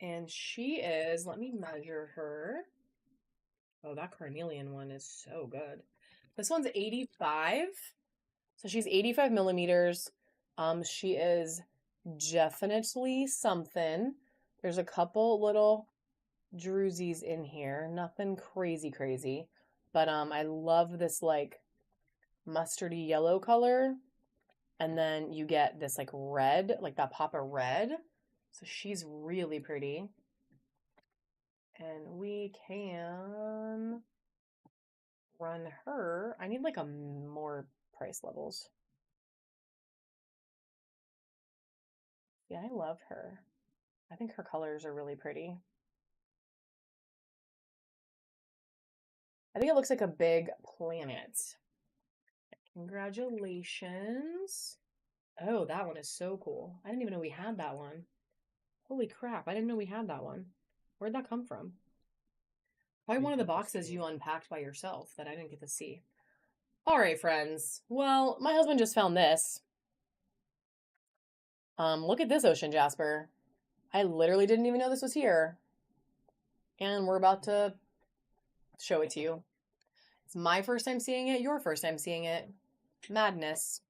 And she is, let me measure her. Oh, that carnelian one is so good. This one's 85. So she's 85 millimeters. She is definitely something. There's a couple little druzies in here. Nothing crazy. But I love this like mustardy yellow color. And then you get this like red, like that pop of red. So she's really pretty. And we can run her. I need like a more price levels. Yeah, I love her. I think her colors are really pretty. I think it looks like a big planet. Congratulations. Oh, that one is so cool. I didn't even know we had that one. Holy crap, I didn't know we had that one. Where'd that come from? Probably one of the boxes you unpacked by yourself that I didn't get to see. All right, friends. Well, my husband just found this. Look at this ocean jasper. I literally didn't even know this was here. And we're about to show it to you. It's my first time seeing it, your first time seeing it. Madness.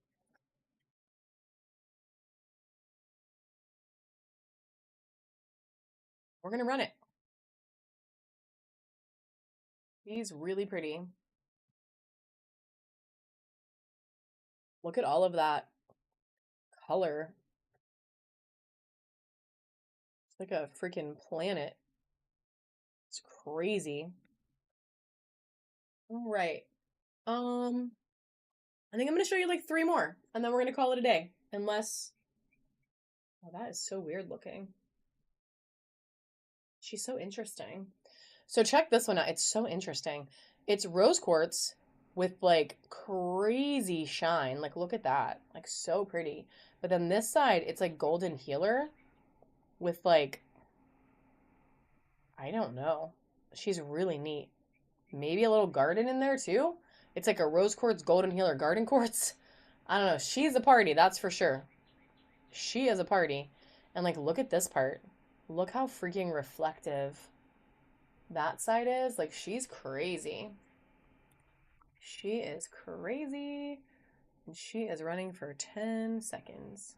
We're gonna run it. He's really pretty. Look at all of that color. It's like a freaking planet. It's crazy. All right. I think I'm gonna show you like 3 more, and then we're gonna call it a day. Unless, oh, that is so weird looking. She's so interesting. So check this one out. It's so interesting. It's rose quartz with like crazy shine. Like look at that. Like so pretty. But then this side, it's like golden healer with like I don't know. She's really neat. Maybe a little garden in there too. It's like a rose quartz, golden healer, garden quartz. I don't know. She's a party, that's for sure. She is a party. And like, look at this part. Look how freaking reflective that side is. Like, she's crazy. She is crazy. And she is running for 10 seconds.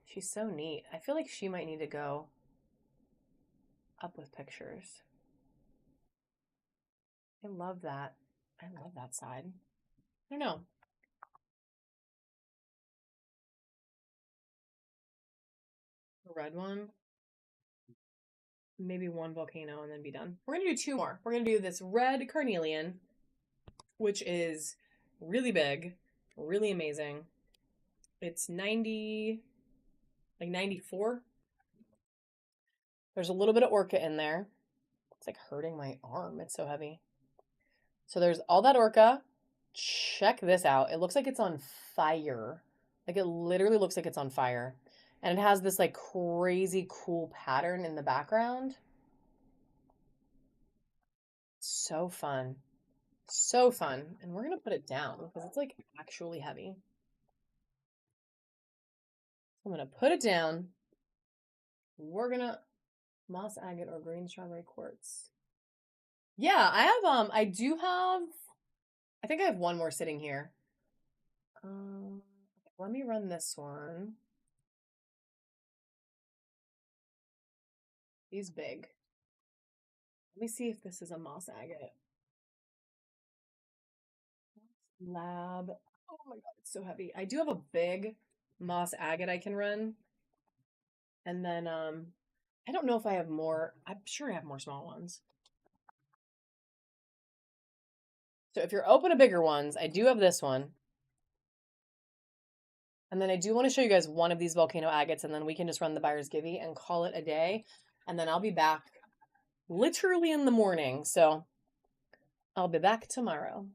She's so neat. I feel like she might need to go up with pictures. I love that. I love that side. I don't know. The red one. Maybe one volcano and then be done. We're going to do 2 more. We're going to do this red carnelian, which is really big, really amazing. It's 90, like 94. There's a little bit of orca in there. It's like hurting my arm. It's so heavy. So there's all that orca. Check this out. It looks like it's on fire. Like it literally looks like it's on fire. And it has this like crazy cool pattern in the background. So fun. So fun. And we're going to put it down because it's like actually heavy. I'm going to put it down. We're going to moss agate or green strawberry quartz. Yeah, I do have, I think I have one more sitting here. Let me run this one. He's big. Let me see if this is a moss agate. Lab. Oh my god, it's so heavy. I do have a big moss agate I can run. And then I don't know if I have more. I'm sure I have more small ones. So if you're open to bigger ones, I do have this one. And then I do want to show you guys one of these volcano agates, and then we can just run the buyer's givey and call it a day. And then I'll be back literally in the morning. So I'll be back tomorrow.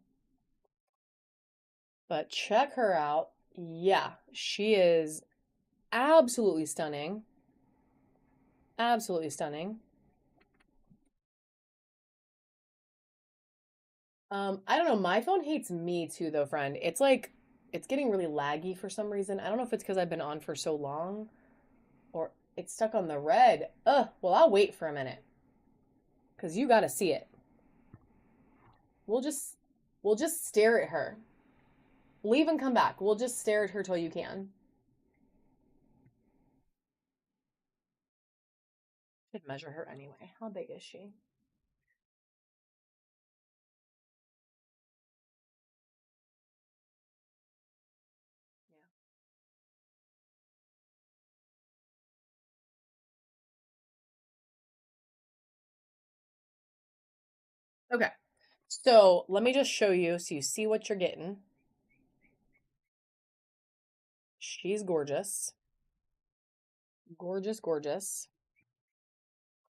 But check her out. Yeah, she is absolutely stunning. Absolutely stunning. I don't know. My phone hates me too, though, friend. It's like it's getting really laggy for some reason. I don't know if it's because I've been on for so long or it's stuck on the red. Ugh. Well, I'll wait for a minute because you got to see it. We'll just we'll just stare at her. Leave and come back. We'll just stare at her till you can. Should measure her anyway. How big is she? Okay. So let me just show you so you see what you're getting. She's gorgeous. Gorgeous, gorgeous.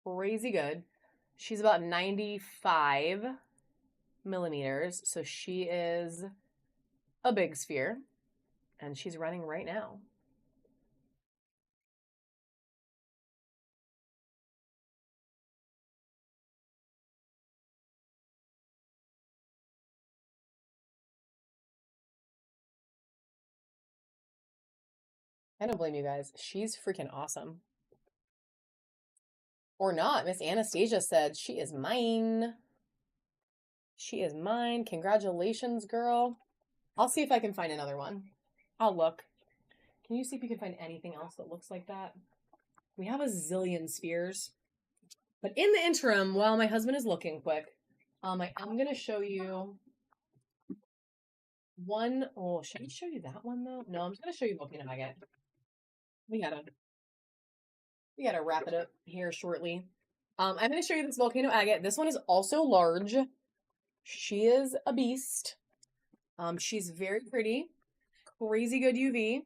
Crazy good. She's about 95 millimeters. So she is a big sphere. And she's running right now. I don't blame you guys. She's freaking awesome. Or not. Miss Anastasia said she is mine. She is mine. Congratulations, girl. I'll see if I can find another one. I'll look. Can you see if you can find anything else that looks like that? We have a zillion spheres. But in the interim, while my husband is looking quick, I'm going to show you one. Oh, should I show you that one though? No, I'm just going to show you volcano agate. We gotta wrap it up here shortly. I'm going to show you this volcano agate. This one is also large. She is a beast. She's very pretty, crazy good UV.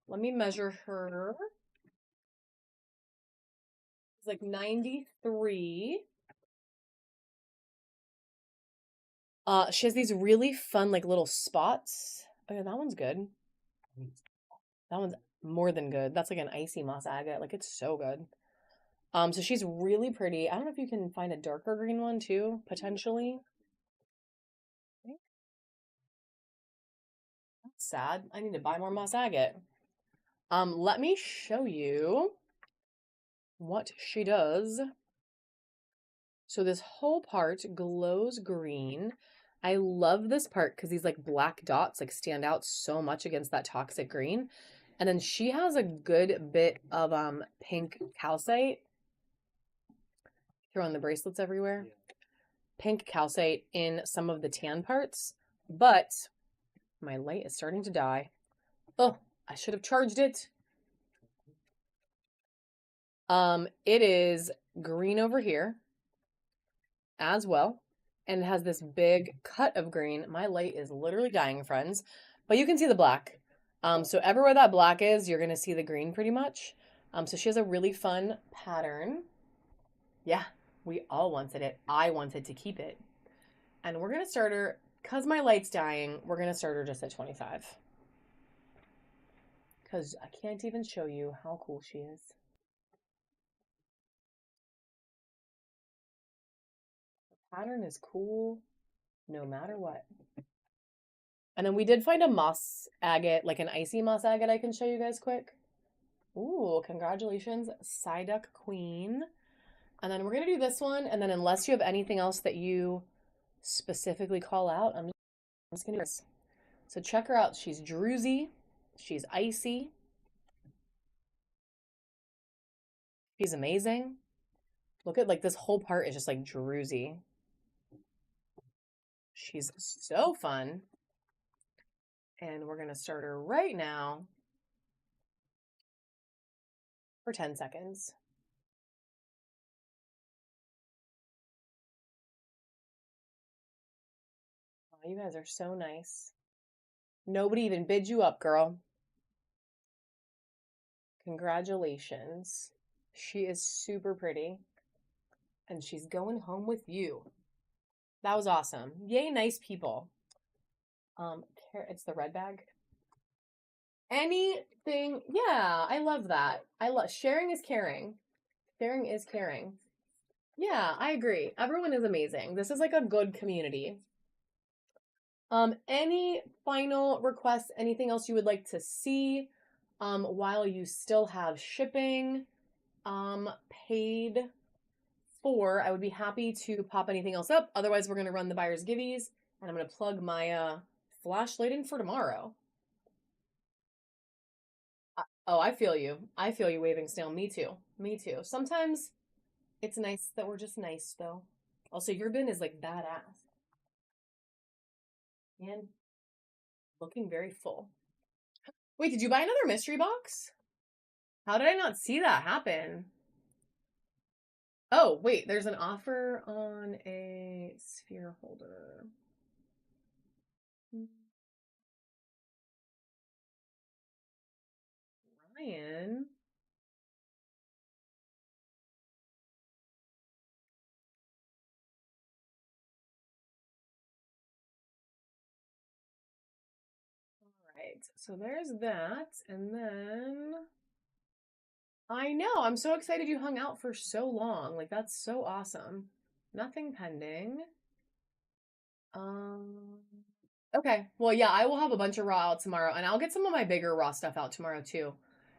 Let me measure her. It's like 93. She has these really fun, like little spots. Okay, that one's good. That one's more than good. That's like an icy moss agate. Like it's so good. So she's really pretty. I don't know if you can find a darker green one too, potentially. That's sad. I need to buy more moss agate. Let me show you what she does. So this whole part glows green. I love this part because these like black dots like stand out so much against that toxic green. And then she has a good bit of pink calcite. Throwing the bracelets everywhere. Yeah. Pink calcite in some of the tan parts. But my light is starting to die. Oh, I should have charged it. It is green over here as well. And it has this big cut of green. My light is literally dying, friends. But you can see the black. So everywhere that black is, you're going to see the green pretty much. So she has a really fun pattern. Yeah, we all wanted it. I wanted to keep it. And we're going to start her, because my light's dying, we're going to start her just at 25. Because I can't even show you how cool she is. The pattern is cool no matter what. And then we did find a moss agate, like an icy moss agate I can show you guys quick. Ooh, congratulations, Psyduck Queen. And then we're going to do this one. And then unless you have anything else that you specifically call out, I'm just going to do this. So check her out. She's druzy. She's icy. She's amazing. Look at like this whole part is just like druzy. She's so fun. And we're going to start her right now for 10 seconds. Oh, you guys are so nice. Nobody even bid you up, girl. Congratulations. She is super pretty. And she's going home with you. That was awesome. Yay, nice people. It's the red bag. Anything, yeah, I love that. I love sharing is caring. Sharing is caring. Yeah, I agree. Everyone is amazing. This is like a good community. Any final requests, anything else you would like to see while you still have shipping paid for? I would be happy to pop anything else up. Otherwise, we're going to run the buyer's givvies and I'm going to plug my flashlight in for tomorrow. Oh, I feel you. I feel you waving still. Me too. Me too. Sometimes it's nice that we're just nice, though. Also, your bin is like badass. And looking very full. Wait, did you buy another mystery box? How did I not see that happen? Oh, wait, there's an offer on a sphere holder. Ryan. All right, so there's that. And then I know, I'm so excited you hung out for so long. Like, that's so awesome. Nothing pending. Um, okay. Well, yeah, I will have a bunch of raw out tomorrow, and I'll get some of my bigger raw stuff out tomorrow too.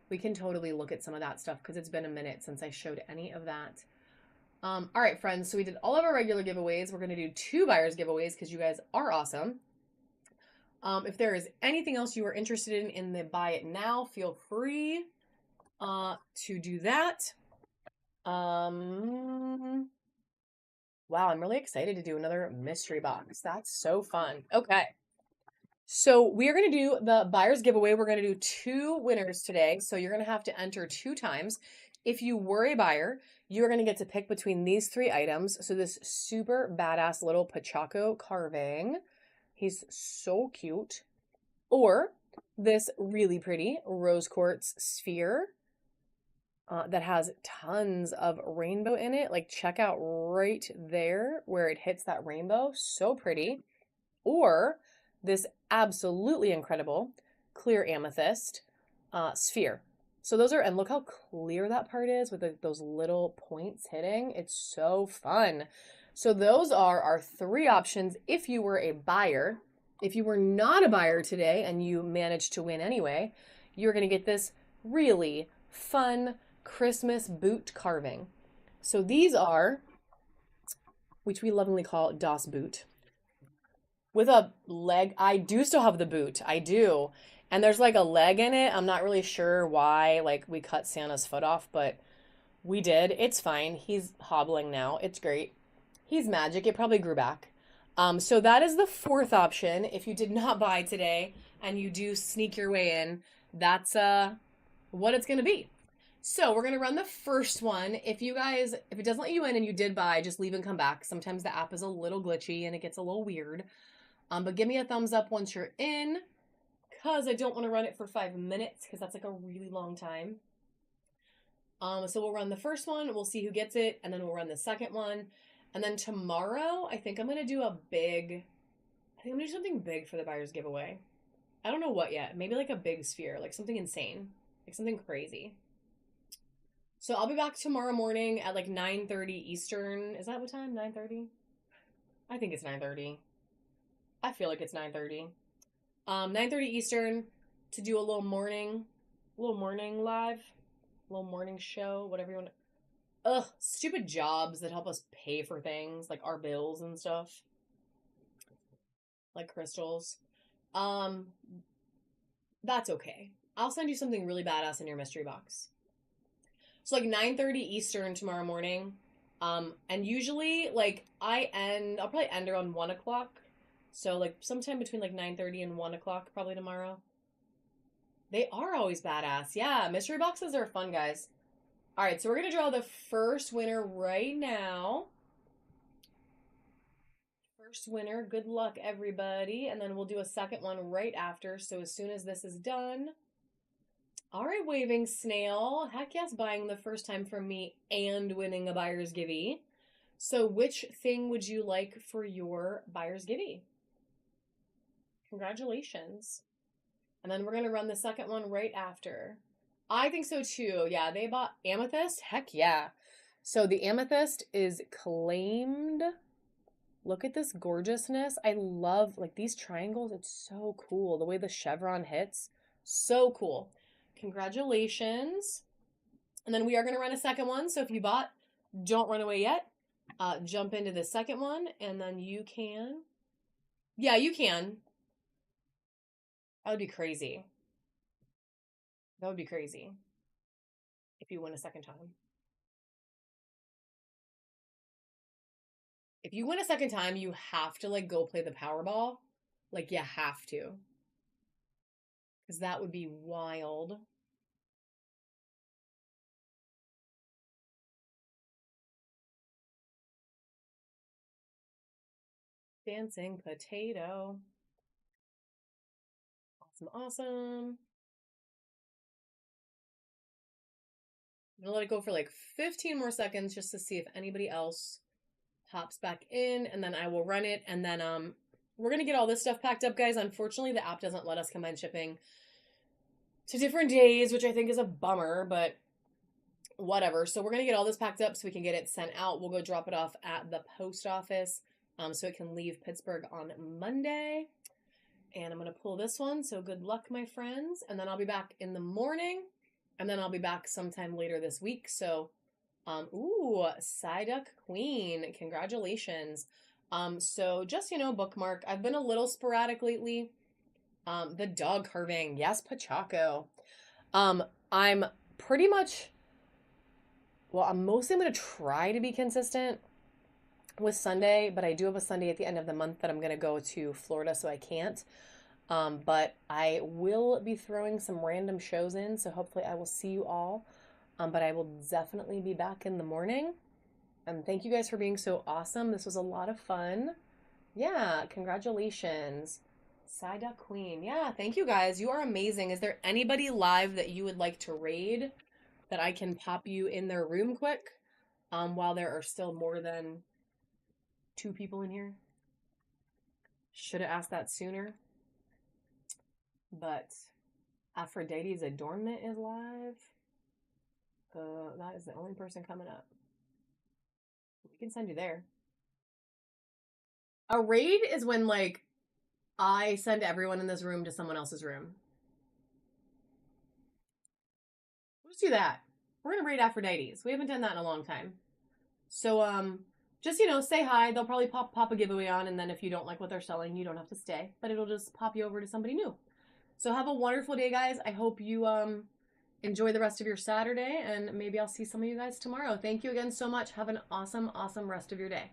We can totally look at some of that stuff because it's been a minute since I showed any of that. All right, friends. So we did all of our regular giveaways. We're gonna do 2 buyers giveaways because you guys are awesome. If there is anything else you are interested in the buy it now, feel free to do that. Wow, I'm really excited to do another mystery box. That's so fun. Okay. So we are going to do the buyer's giveaway. We're going to do 2 winners today. So you're going to have to enter 2 times. If you were a buyer, you're going to get to pick between these 3 items. So this super badass little Pachaco carving. He's so cute. Or this really pretty rose quartz sphere that has tons of rainbow in it. Like, check out right there where it hits that rainbow. So pretty. Or this absolutely incredible clear amethyst sphere. So those are, and look how clear that part is with those little points hitting. It's so fun. So those are our 3 options if you were a buyer. If you were not a buyer today and you managed to win anyway, you're going to get this really fun Christmas boot carving. So these are, which we lovingly call Das Boot, with a leg. I do still have the boot. I do. And there's like a leg in it. I'm not really sure why like we cut Santa's foot off, but we did. It's fine. He's hobbling now. It's great. He's magic. It probably grew back. So that is the 4th option. If you did not buy today and you do sneak your way in, that's what it's gonna be. So we're gonna run the first one. If it doesn't let you in and you did buy, just leave and come back. Sometimes the app is a little glitchy and it gets a little weird. But give me a thumbs up once you're in, because I don't want to run it for 5 minutes, because that's like a really long time. So we'll run the first one, we'll see who gets it, and then we'll run the second one. And then tomorrow, I think I'm going to do something big for the buyer's giveaway. I don't know what yet. Maybe like a big sphere, like something insane, like something crazy. So I'll be back tomorrow morning at like 9:30 Eastern. Is that what time? 9:30? I think it's 9:30. I feel like it's 9:30. 9:30 Eastern to do a little morning live, a little morning show, whatever you want to. Ugh, stupid jobs that help us pay for things like our bills and stuff, like crystals. Um, that's okay. I'll send you something really badass in your mystery box. So like 9:30 Eastern tomorrow morning. And usually like I'll probably end around 1 o'clock. So like sometime between like 9:30 and 1 o'clock probably tomorrow. They are always badass. Yeah, mystery boxes are fun, guys. All right, so we're going to draw the first winner right now. First winner. Good luck, everybody. And then we'll do a second one right after. So as soon as this is done. All right, Waving Snail. Heck yes, buying the first time from me and winning a buyer's givey. So which thing would you like for your buyer's givey? Congratulations. And then we're going to run the second one right after. I think so too. Yeah, they bought amethyst. Heck yeah. So the amethyst is claimed. Look at this gorgeousness. I love like these triangles. It's so cool. The way the chevron hits. So cool. Congratulations. And then we are going to run a second one. So if you bought, don't run away yet. Jump into the second one and then you can. Yeah, you can. That would be crazy. That would be crazy if you win a second time. If you win a second time, you have to like go play the Powerball. Like you have to. Because that would be wild. Dancing potato. Awesome, awesome. I'm gonna let it go for like 15 more seconds just to see if anybody else pops back in, and then I will run it, and then we're gonna get all this stuff packed up, guys. Unfortunately, the app doesn't let us combine shipping to different days, which I think is a bummer, but whatever. So we're gonna get all this packed up so we can get it sent out. We'll go drop it off at the post office, so it can leave Pittsburgh on Monday. And I'm gonna pull this one. So good luck, my friends. And then I'll be back in the morning, and then I'll be back sometime later this week. So, ooh, Psyduck Queen, congratulations. So just bookmark. I've been a little sporadic lately. The dog carving, yes, Pachaco. I'm pretty much. Well, I'm mostly going to try to be consistent with Sunday, but I do have a Sunday at the end of the month that I'm going to go to Florida, so I can't. But I will be throwing some random shows in, so hopefully I will see you all. But I will definitely be back in the morning. And thank you guys for being so awesome. This was a lot of fun. Yeah, congratulations. Psyduck Queen. Yeah, thank you guys. You are amazing. Is there anybody live that you would like to raid that I can pop you in their room quick while there are still more than 2 people in here? Should have asked that sooner. But Aphrodite's Adornment is live. That is the only person coming up. We can send you there. A raid is when, like, I send everyone in this room to someone else's room. Let's do that. We're gonna raid Aphrodite's. We haven't done that in a long time. So, just, say hi. They'll probably pop a giveaway on, and then if you don't like what they're selling, you don't have to stay. But it'll just pop you over to somebody new. So have a wonderful day, guys. I hope you enjoy the rest of your Saturday, and maybe I'll see some of you guys tomorrow. Thank you again so much. Have an awesome, awesome rest of your day.